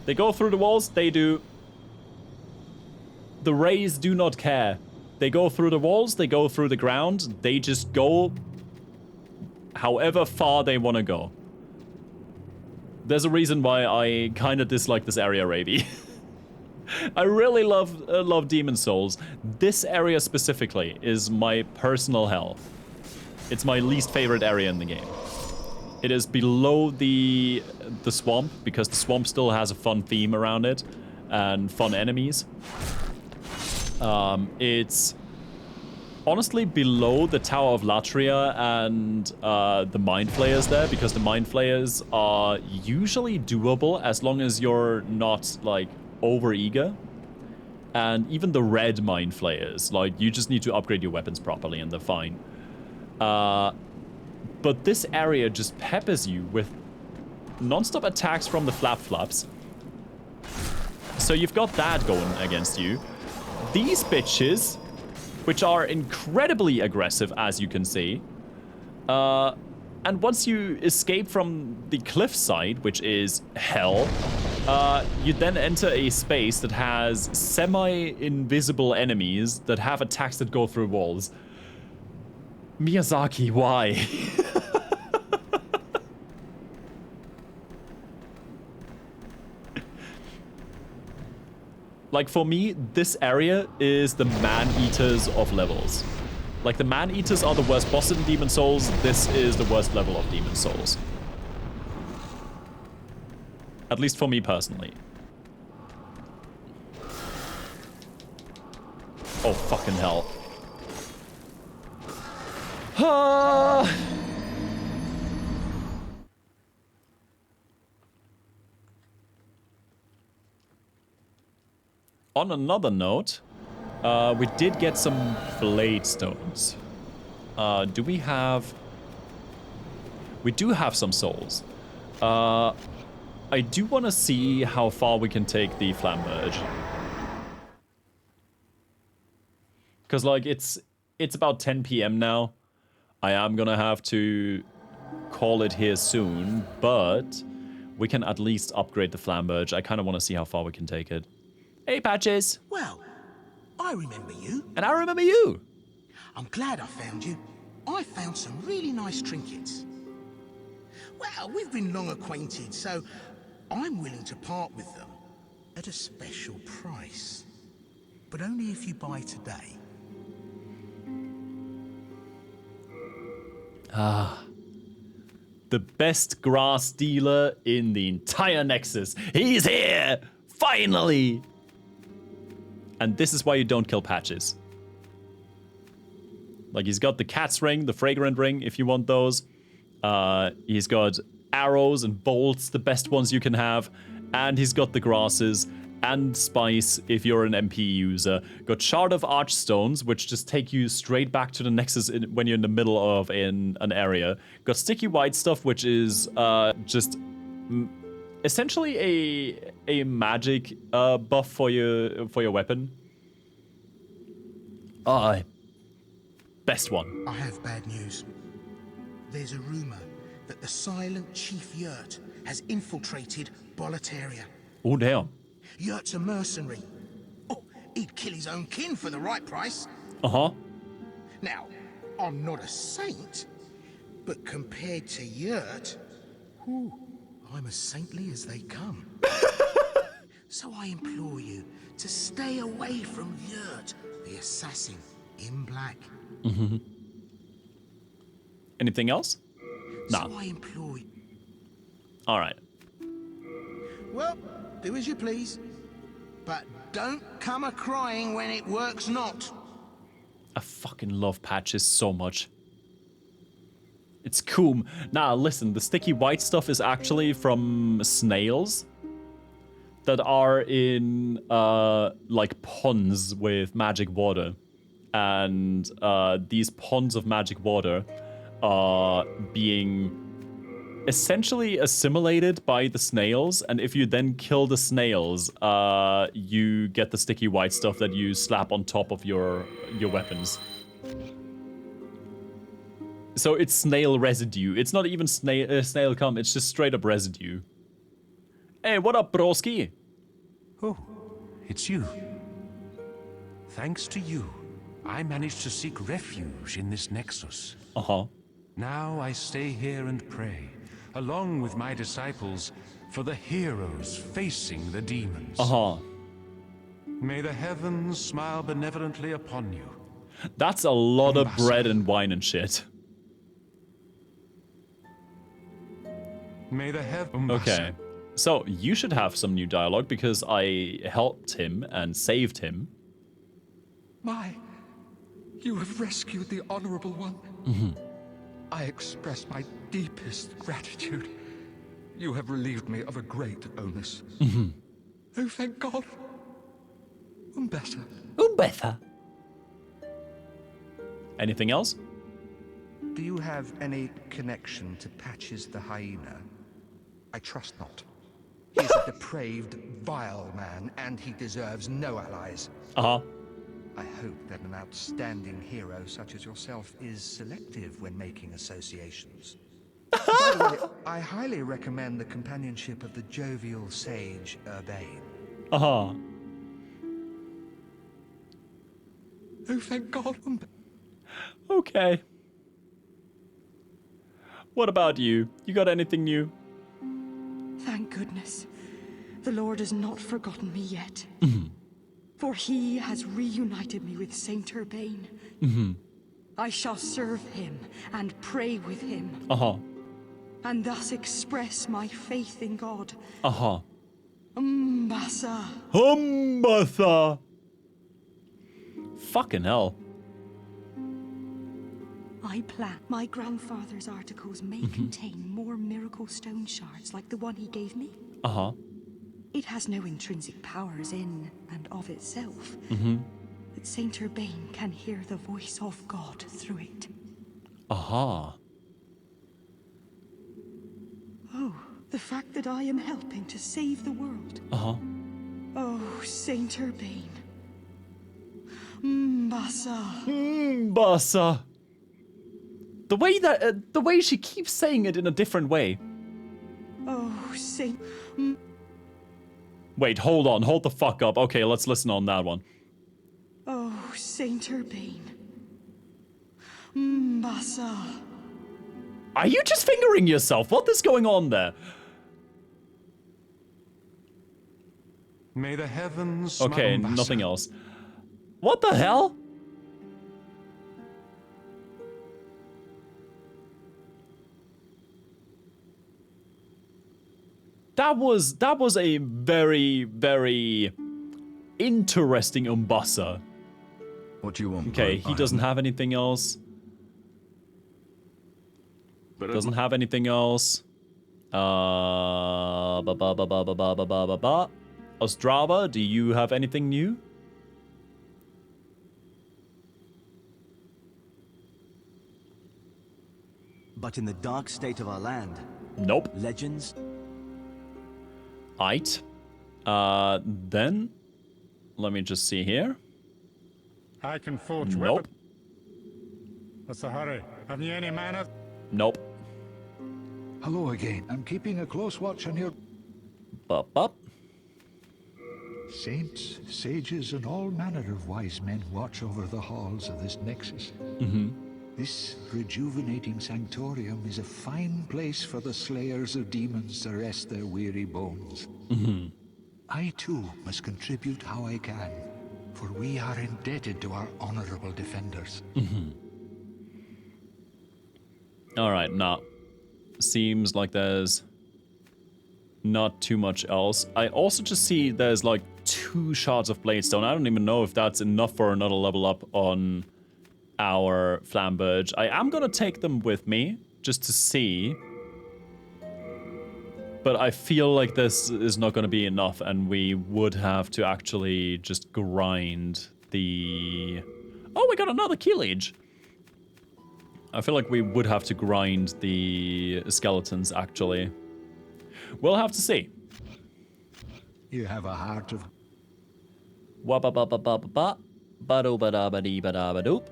They go through the walls? They do. The rays do not care. They go through the walls, they go through the ground, they just go however far they want to go. There's a reason why I kind of dislike this area, Raby. I really love Demon Souls. This area specifically is my personal hell. It's my least favorite area in the game. It is below the swamp, because the swamp still has a fun theme around it and fun enemies. It's honestly below the Tower of Latria and the Mind Flayers there, because the Mind Flayers are usually doable as long as you're not, like, over-eager. And even the red Mind Flayers, like, you just need to upgrade your weapons properly and they're fine. But this area just peppers you with non-stop attacks from the Flap-Flaps. So you've got that going against you. These bitches, which are incredibly aggressive, as you can see. And once you escape from the cliffside, which is hell, you then enter a space that has semi-invisible enemies that have attacks that go through walls. Miyazaki, why? Like, for me, this area is the man-eaters of levels. Like, the man-eaters are the worst boss in Demon Souls. This is the worst level of Demon Souls. At least for me personally. Oh, fucking hell. On another note, we did get some blade stones. Do we have... We do have some souls. I do want to see how far we can take the Flamberge. Because, like, it's about 10 p.m. now. I am gonna have to call it here soon, but we can at least upgrade the Flamberge. I kind of want to see how far we can take it. Hey, Patches. Well, I remember you. And I remember you. I'm glad I found you. I found some really nice trinkets. Well, we've been long acquainted, so I'm willing to part with them at a special price. But only if you buy today. Ah. The best grass dealer in the entire Nexus. He's here! Finally! And this is why you don't kill Patches. Like, he's got the cat's ring, the fragrant ring, if you want those. He's got arrows and bolts, the best ones you can have. And he's got the grasses and spice if you're an MP user. Got Shard of Archstones, which just take you straight back to the Nexus when you're in the middle of an area. Got Sticky White stuff, which is just essentially a magic buff for your weapon. Best one. I have bad news. There's a rumor that the silent Chief Yurt has infiltrated Boletaria. Oh, damn. Yurt's a mercenary. Oh, he'd kill his own kin for the right price. Uh-huh. Now, I'm not a saint, but compared to Yurt, whew, I'm as saintly as they come. So I implore you to stay away from Yurt, the assassin in black. Mm-hmm. Anything else? No. So I implore you. All right. Well, do as you please, but don't come a-crying when it works not. I fucking love Patches so much. It's cool. Now, listen, the sticky white stuff is actually from snails that are in, like, ponds with magic water. And these ponds of magic water are being essentially assimilated by the snails, and if you then kill the snails, you get the sticky white stuff that you slap on top of your weapons. So it's snail residue. It's not even snail cum, it's just straight up residue. Hey, what up, broski? Oh, it's you. Thanks to you, I managed to seek refuge in this Nexus. Uh-huh. Now I stay here and pray, along with my disciples, for the heroes facing the demons. May the heavens smile benevolently upon you. That's a lot of bread and wine and shit. May the heavens... Okay. So, you should have some new dialogue because I helped him and saved him. You have rescued the Honorable One. I express my deepest gratitude. You have relieved me of a great onus. Oh, thank God. Umbetha. Anything else? Do you have any connection to Patches the hyena? I trust not. He is a depraved, vile man, and he deserves no allies. I hope that an outstanding hero such as yourself is selective when making associations. By the way, I highly recommend the companionship of the jovial sage Urbane. Uh-huh. Oh, thank God. Okay. What about you? You got anything new? Thank goodness. The Lord has not forgotten me yet. For he has reunited me with Saint Urbane. I shall serve him and pray with him. And thus express my faith in God. Umbasa. Umbasa. Fucking hell. I plan. My grandfather's articles may contain more miracle stone shards like the one he gave me. It has no intrinsic powers in and of itself. But Saint Urbane can hear the voice of God through it. Aha. Oh, the fact that I am helping to save the world. Oh, Saint Urbane. Mbasa. Mbasa. The way she keeps saying it in a different way. Oh, Saint... Wait, hold on. Hold the fuck up. Okay, let's listen on that one. Oh, Saint Urbane. Mbasa. Are you just fingering yourself? What is going on there? May the heavens... Okay, nothing else. What the hell? That was a very, very interesting Umbasa. What do you want? Okay, he doesn't have anything else. Doesn't have anything else. Ostrava, do you have anything new? But in the dark state of our land... Nope. Legends... Aight. Then... Let me just see here. I can forge Nope. What's the hurry? Have you any manners? Nope. Hello again. I'm keeping a close watch on your... Bup. Saints, sages, and all manner of wise men watch over the halls of this nexus. This rejuvenating sanctorium is a fine place for the slayers of demons to rest their weary bones. I too must contribute how I can, for we are indebted to our honorable defenders. Alright, nah. Seems like there's not too much else. I also just see there's like 2 shards of Bladestone. I don't even know if that's enough for another level up on our Flamberge. I am gonna take them with me, just to see. But I feel like this is not gonna be enough, and we would have to actually just grind the... Oh, we got another Keelage! I feel like we would have to grind the skeletons, actually. We'll have to see. You have a heart of... Wah-ba-ba-ba-ba-ba-ba. Ba-do-ba-da-ba-dee-ba-da-ba-doop.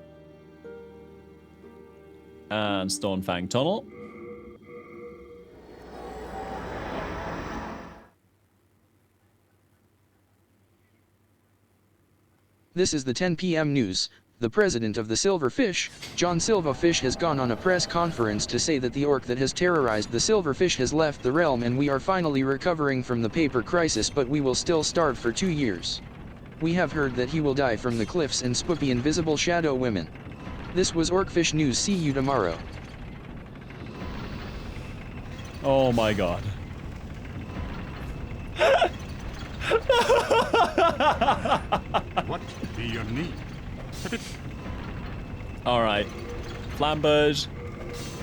And Stonefang Tunnel. This is the 10 p.m. news. The president of the Silverfish, John Silverfish, has gone on a press conference to say that the orc that has terrorized the Silverfish has left the realm and we are finally recovering from the paper crisis, but we will still starve for 2 years. We have heard that he will die from the cliffs and spook the invisible shadow women. This was Orcfish News. See you tomorrow. Oh my god. What do you need? Alright. Flamberge.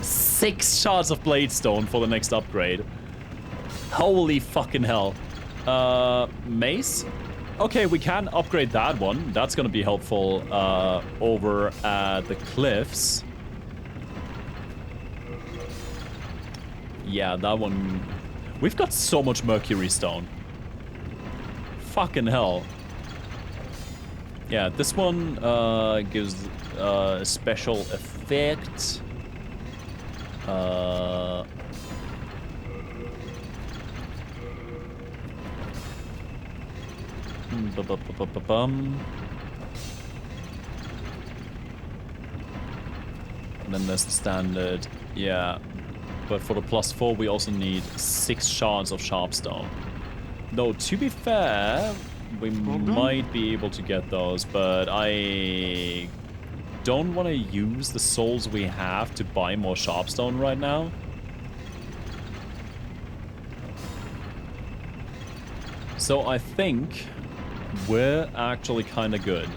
6 shards of Bladestone for the next upgrade. Holy fucking hell. Mace? Okay, we can upgrade that one. That's gonna be helpful over at the cliffs. Yeah, that one... We've got so much Mercury Stone. Fucking hell. Yeah, this one gives a special effect. And then there's the standard. Yeah. But for the +4, we also need 6 shards of Sharpstone. Though, to be fair, we might be able to get those, but I don't want to use the souls we have to buy more Sharpstone right now. So I think we're actually kind of good.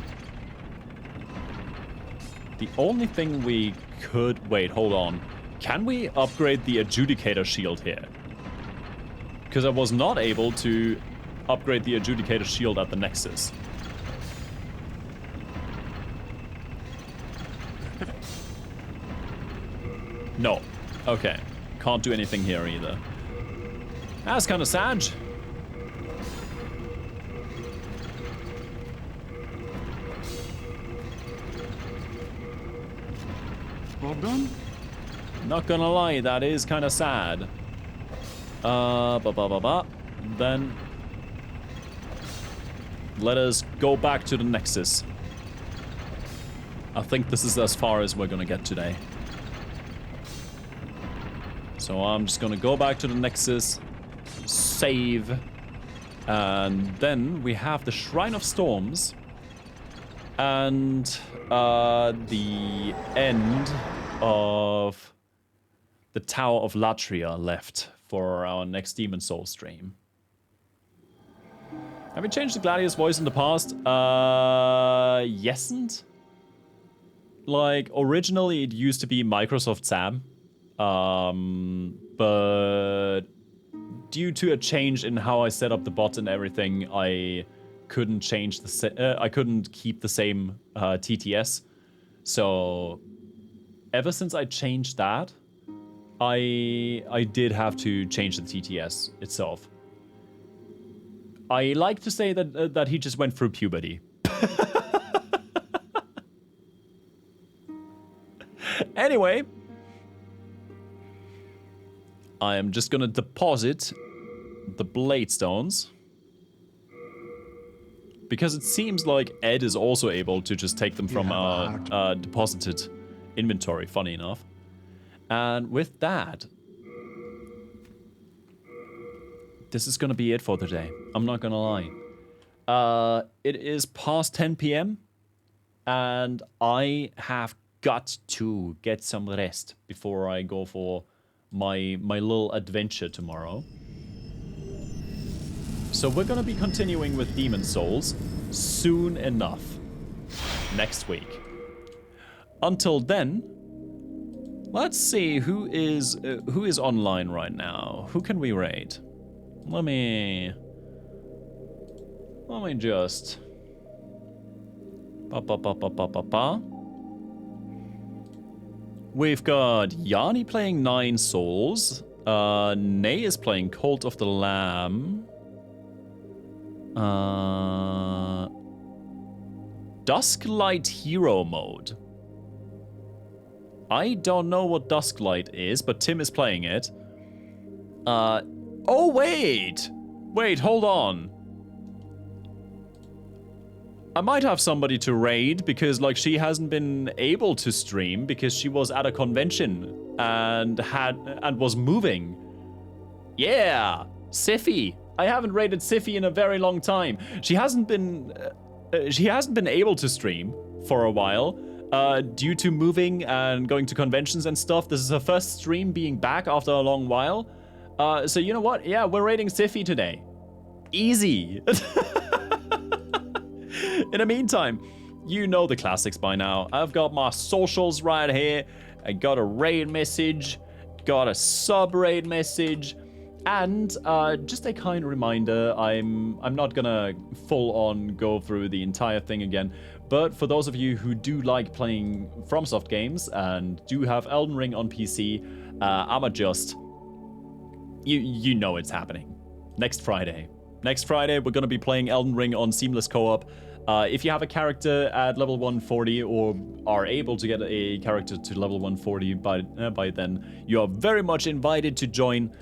The only thing we could... Wait, hold on. Can we upgrade the Adjudicator Shield here? Because I was not able to upgrade the Adjudicator Shield at the Nexus. No. Okay. Can't do anything here either. That's kind of sad. Well done. Not gonna lie, that is kind of sad. Then let us go back to the Nexus. I think this is as far as we're gonna get today. So I'm just gonna go back to the Nexus, save, and then we have the Shrine of Storms and the end of the Tower of Latria left for our next Demon Soul stream. Have we changed the Gladius voice in the past? Yesn't. Like, originally it used to be Microsoft Sam. But due to a change in how I set up the bot and everything, I couldn't change the I couldn't keep the same TTS. So ever since I changed that, I did have to change the TTS itself. I like to say that he just went through puberty. Anyway, I am just gonna deposit the Bladestones. Because it seems like Ed is also able to just take them from our deposited inventory, funny enough. And with that, this is gonna be it for today. I'm not gonna lie. It is past 10 p.m. and I have got to get some rest before I go for my little adventure tomorrow. So we're gonna be continuing with Demon Souls soon enough. Next week. Until then, let's see who is online right now. Who can we raid? Let me just We've got Yanni playing 9 Souls. Nay is playing Cult of the Lamb. Dusklight Hero Mode. I don't know what Dusklight is, but Tim is playing it. Oh, wait! Wait, hold on. I might have somebody to raid because like she hasn't been able to stream because she was at a convention and was moving. Yeah, Siffy. I haven't raided Siffy in a very long time. She hasn't been able to stream for a while due to moving and going to conventions and stuff. This is her first stream being back after a long while. So you know what? Yeah, we're raiding Siffy today. Easy. In the meantime, you know the classics by now. I've got my socials right here. I got a raid message, got a sub raid message, and just a kind reminder, I'm not gonna full on go through the entire thing again, but for those of you who do like playing FromSoft games and do have Elden Ring on PC, I'm adjust. You know it's happening. Next Friday. Next Friday, we're gonna be playing Elden Ring on Seamless Co-op. If you have a character at level 140 or are able to get a character to level 140 by then, you are very much invited to join.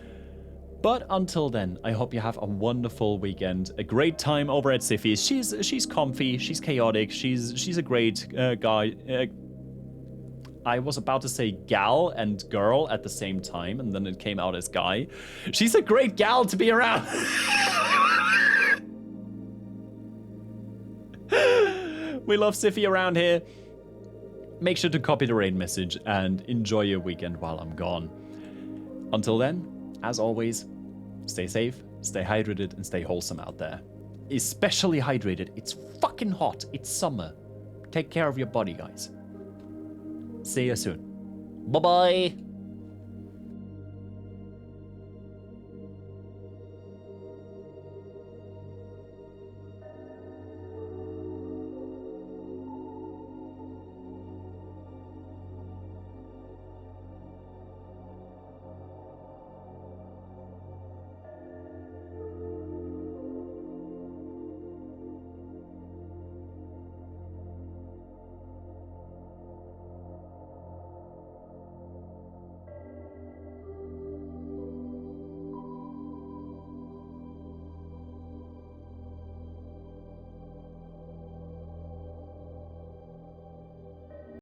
But until then, I hope you have a wonderful weekend, a great time over at Siffy's. She's comfy, she's chaotic, she's a great guy. I was about to say gal and girl at the same time, and then it came out as guy. She's a great gal to be around. We love Siffy around here. Make sure to copy the raid message and enjoy your weekend while I'm gone. Until then, as always, stay safe, stay hydrated, and stay wholesome out there. Especially hydrated. It's fucking hot. It's summer. Take care of your body, guys. See you soon. Bye-bye.